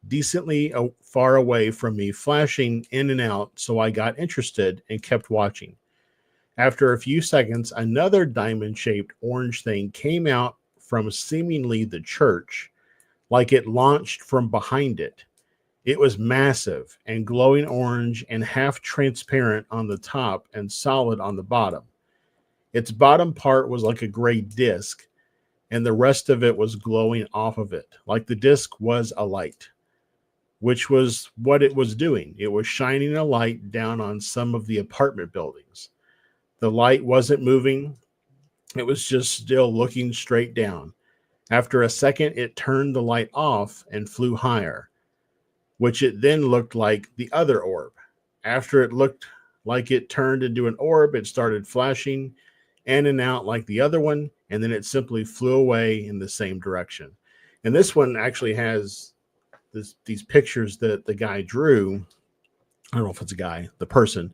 decently far away from me, flashing in and out, so I got interested and kept watching. After a few seconds, another diamond-shaped orange thing came out from seemingly the church, like it launched from behind it. It was massive and glowing orange and half transparent on the top and solid on the bottom. Its bottom part was like a gray disc, and the rest of it was glowing off of it, like the disc was a light, which was what it was doing. It was shining a light down on some of the apartment buildings. The light wasn't moving. It was just still looking straight down. After a second, it turned the light off and flew higher, which it then looked like the other orb. After it looked like it turned into an orb, it started flashing in and out like the other one, and then it simply flew away in the same direction. And this one actually has these pictures that the guy drew. I don't know if it's a guy, the person.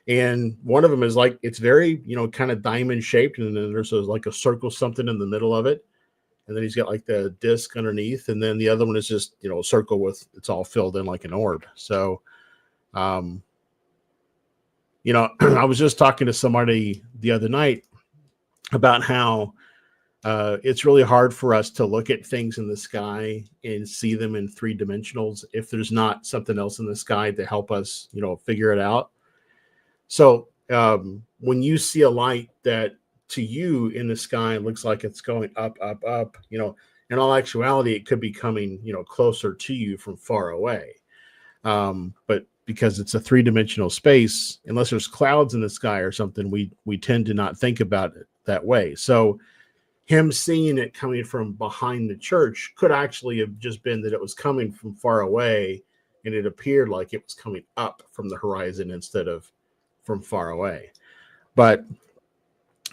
And one of them is like, it's very, kind of diamond shaped. And then there's like a circle, something in the middle of it. And then he's got like the disc underneath. And then the other one is just, a circle with, it's all filled in like an orb. So, I was just talking to somebody the other night about how it's really hard for us to look at things in the sky and see them in 3 dimensionals if there's not something else in the sky to help us, figure it out. So when you see a light that to you in the sky looks like it's going up, up, up, in all actuality, it could be coming, closer to you from far away. But because it's a 3-dimensional space, unless there's clouds in the sky or something, we tend to not think about it that way. So him seeing it coming from behind the church could actually have just been that it was coming from far away and it appeared like it was coming up from the horizon instead of from far away. But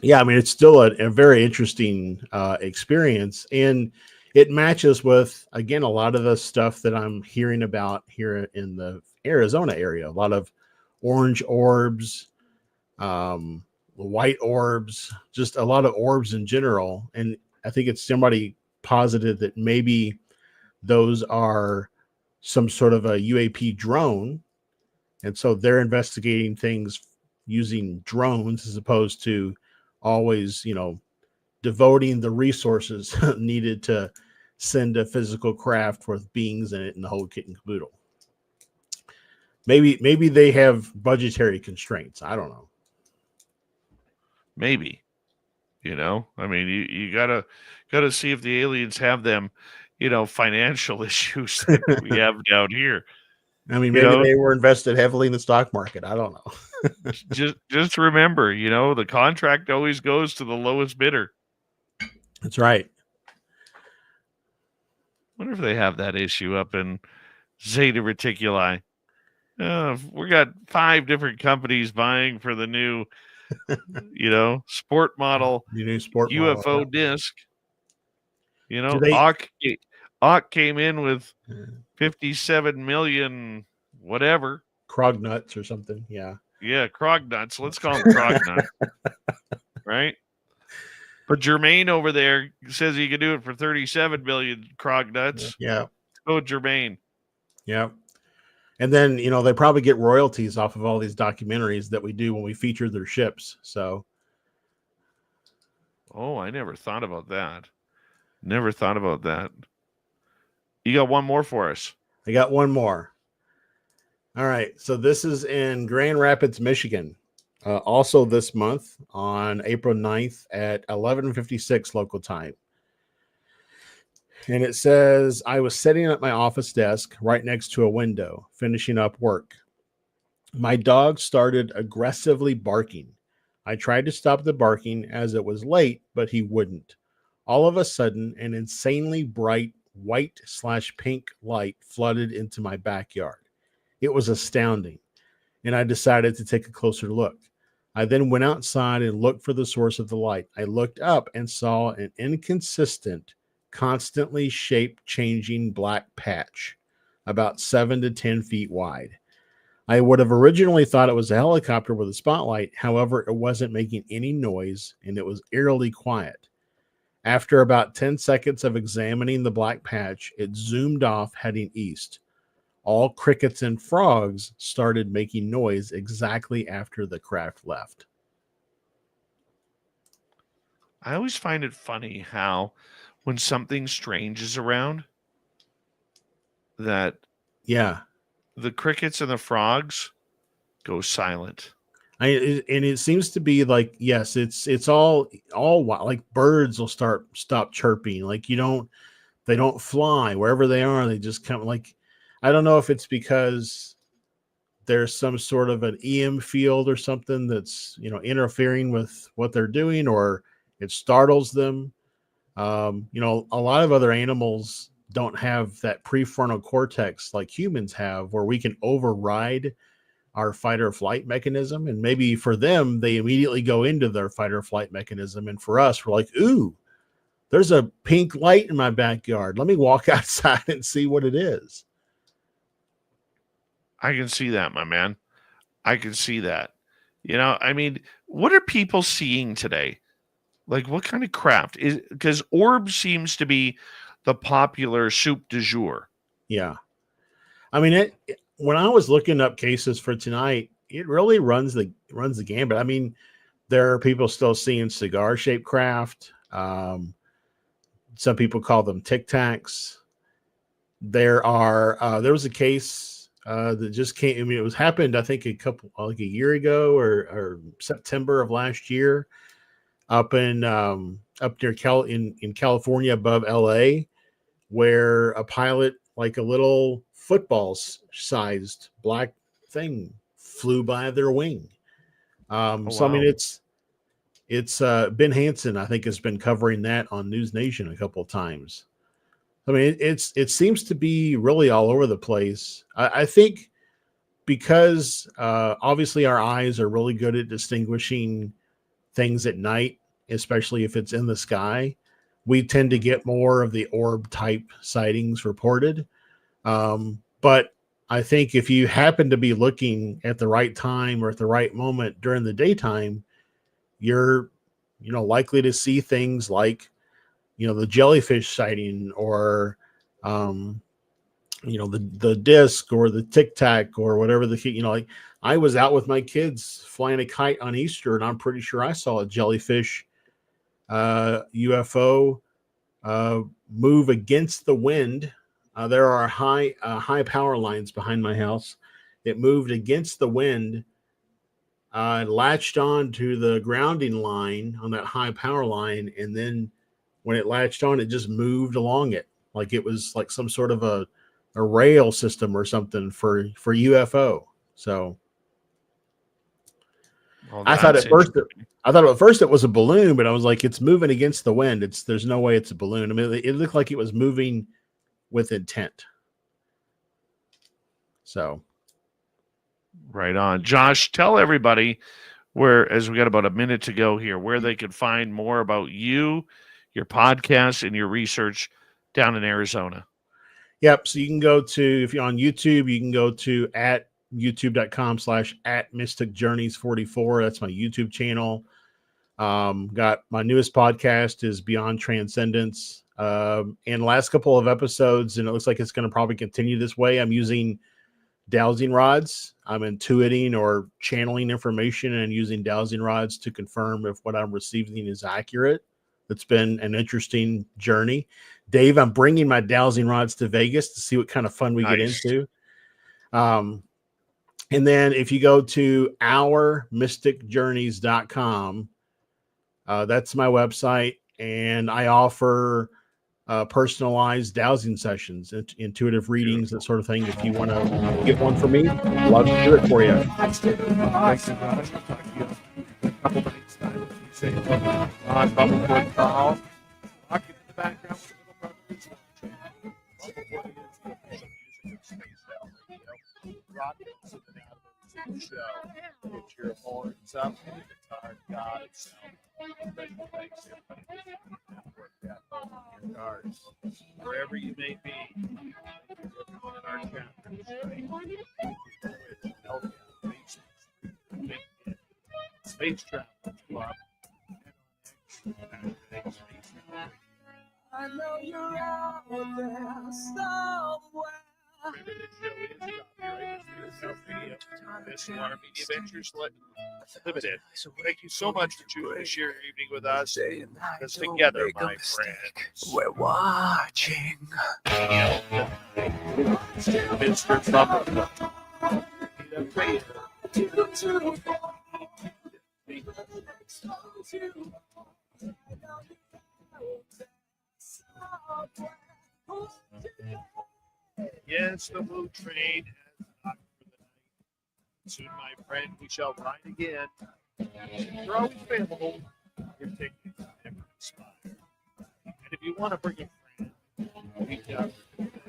yeah, I mean, it's still a very interesting experience. And it matches with, again, a lot of the stuff that I'm hearing about here in the Arizona area. A lot of orange orbs, white orbs, just a lot of orbs in general. And I think it's somebody posited that maybe those are some sort of a UAP drone. And so they're investigating things using drones as opposed to always, devoting the resources needed to send a physical craft with beings in it and the whole kit and caboodle. Maybe they have budgetary constraints. I don't know. Maybe, I mean, you gotta see if the aliens have them, financial issues that we have down here. I mean, You maybe know, they were invested heavily in the stock market. I don't know. just remember, the contract always goes to the lowest bidder. That's right. Wonder if they have that issue up in Zeta Reticuli. We got 5 different companies vying for the new, sport model The new sport UFO model. disc. Do they- Ock came in with 57 million whatever. Crognuts or something. Yeah. Yeah, Crognuts. Let's call him Crognuts. Right? But Jermaine over there says he can do it for 37 million Crognuts. Yeah. Go Jermaine. Yeah. And then, they probably get royalties off of all these documentaries that we do when we feature their ships. So, Oh, I never thought about that. Never thought about that. You got one more for us. I got one more. All right. So this is in Grand Rapids, Michigan. Also this month on April 9th at 11:56 local time. And it says, I was sitting at my office desk right next to a window, finishing up work. My dog started aggressively barking. I tried to stop the barking as it was late, but he wouldn't. All of a sudden, an insanely bright white/pink light flooded into my backyard. It was astounding, and I decided to take a closer look. I then went outside and looked for the source of the light. I looked up and saw an inconsistent, constantly shape-changing black patch, about 7 to 10 feet wide. I would have originally thought it was a helicopter with a spotlight. However, it wasn't making any noise, and it was eerily quiet. After about 10 seconds of examining the black patch, it zoomed off, heading east. All crickets and frogs started making noise exactly after the craft left. I always find it funny how when something strange is around, that Yeah. the crickets and the frogs go silent. And it seems to be like, yes, it's all wild. Like birds will stop chirping. Like they don't fly wherever they are. They just come. Like, I don't know if it's because there's some sort of an EM field or something that's, interfering with what they're doing, or it startles them. A lot of other animals don't have that prefrontal cortex like humans have, where we can override our fight or flight mechanism. And maybe for them, they immediately go into their fight or flight mechanism. And for us, we're like, ooh, there's a pink light in my backyard. Let me walk outside and see what it is. I can see that, my man. I can see that. I mean, what are people seeing today? Like, what kind of craft is, because orb seems to be the popular soup du jour. Yeah. I mean, when I was looking up cases for tonight, it really runs the gambit. I mean, there are people still seeing cigar-shaped craft. Some people call them Tic Tacs. There was a case that just came. I mean, it happened, I think, a year ago or September of last year, up near in California above LA, where a pilot, like a little football-sized black thing, flew by their wing. So I mean, it's Ben Hansen, I think, has been covering that on News Nation a couple of times. I mean, it seems to be really all over the place. I think because obviously our eyes are really good at distinguishing things at night, especially if it's in the sky. we tend to get more of the orb type sightings reported. But I think if you happen to be looking at the right time or at the right moment during the daytime, you're, likely to see things like, the jellyfish sighting, or, the disc, or the tic tac, or whatever like I was out with my kids flying a kite on Easter, and I'm pretty sure I saw a jellyfish UFO move against the wind. There are high power lines behind my house. It moved against the wind, latched on to the grounding line on that high power line, and then when it latched on, it just moved along it like it was like some sort of a rail system or something for UFO. So Well, I thought that's at first interesting. it was a balloon, but I was like, it's moving against the wind. There's no way it's a balloon. I mean, it looked like it was moving with intent. So Right on. Josh, tell everybody where, as we got about a minute to go here, where they could find more about you, your podcast, and your research down in Arizona. Yep. So you can go to, if you're on YouTube, you can go to at youtube.com/@mysticjourneys44. That's my YouTube channel. Got my newest podcast is Beyond Transcendence. And the last couple of episodes, and it looks like it's going to probably continue this way, I'm using dowsing rods. I'm intuiting or channeling information and using dowsing rods to confirm if what I'm receiving is accurate. It's been an interesting journey. Dave, I'm bringing my dowsing rods to Vegas to see what kind of fun we get into. And then if you go to ourmysticjourneys.com, that's my website, and I offer personalized dowsing sessions, intuitive readings, that sort of thing. If you want to get one for me, I'd love to do it for you. Thanks, Josh. I'll talk to you in a couple minutes time. You say Bubbleport Carl. Walking in the background with the little brothers. Bubbleport is the official music of Space Out Radio. Rock it to the now to the show. Get your horns up and the guitar god itself. Thanks everybody for network that your guards. Wherever you may be. On our chapters, right? Space Travel Club. I know you're out there somewhere. Remember, this show is copyrighted Media. This Water Media Ventures Limited. Thank you so much for choosing to share your evening with us. Because together, my friends, We're watching. Mr. Bubble. Yes, the Blue Train has knocked for the night. Soon, my friend, we shall ride again. You're always available. Your tickets never expire. And if you want to bring a friend, reach out to me too.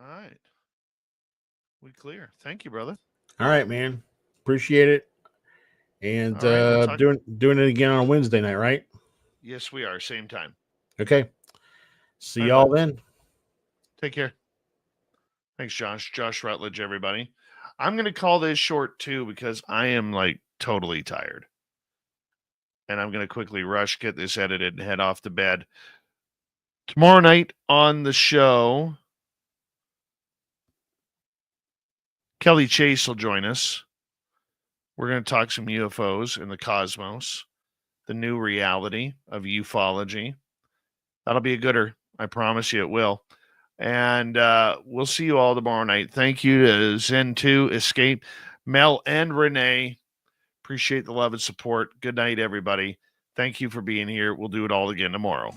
All right. We clear. Thank you, brother. All right, man. Appreciate it. And All right, we'll doing it again on Wednesday night, right? Yes, we are. Same time. Okay. See All right, y'all bud. then. Take care. Thanks, Josh. Josh Rutledge, everybody. I'm going to call this short, too, because I am, like, totally tired. And I'm going to quickly rush, get this edited, and head off to bed. Tomorrow night on the show, Kelly Chase will join us. We're going to talk some UFOs and the cosmos, the new reality of ufology. That'll be a gooder. I promise you it will. And we'll see you all tomorrow night. Thank you to Zen2, Escape, Mel, and Renee. Appreciate the love and support. Good night, everybody. Thank you for being here. We'll do it all again tomorrow.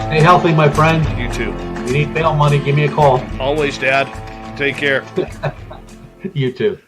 Stay healthy, my friend. You too. If you need bail money, give me a call. Always, Dad. Take care. You too.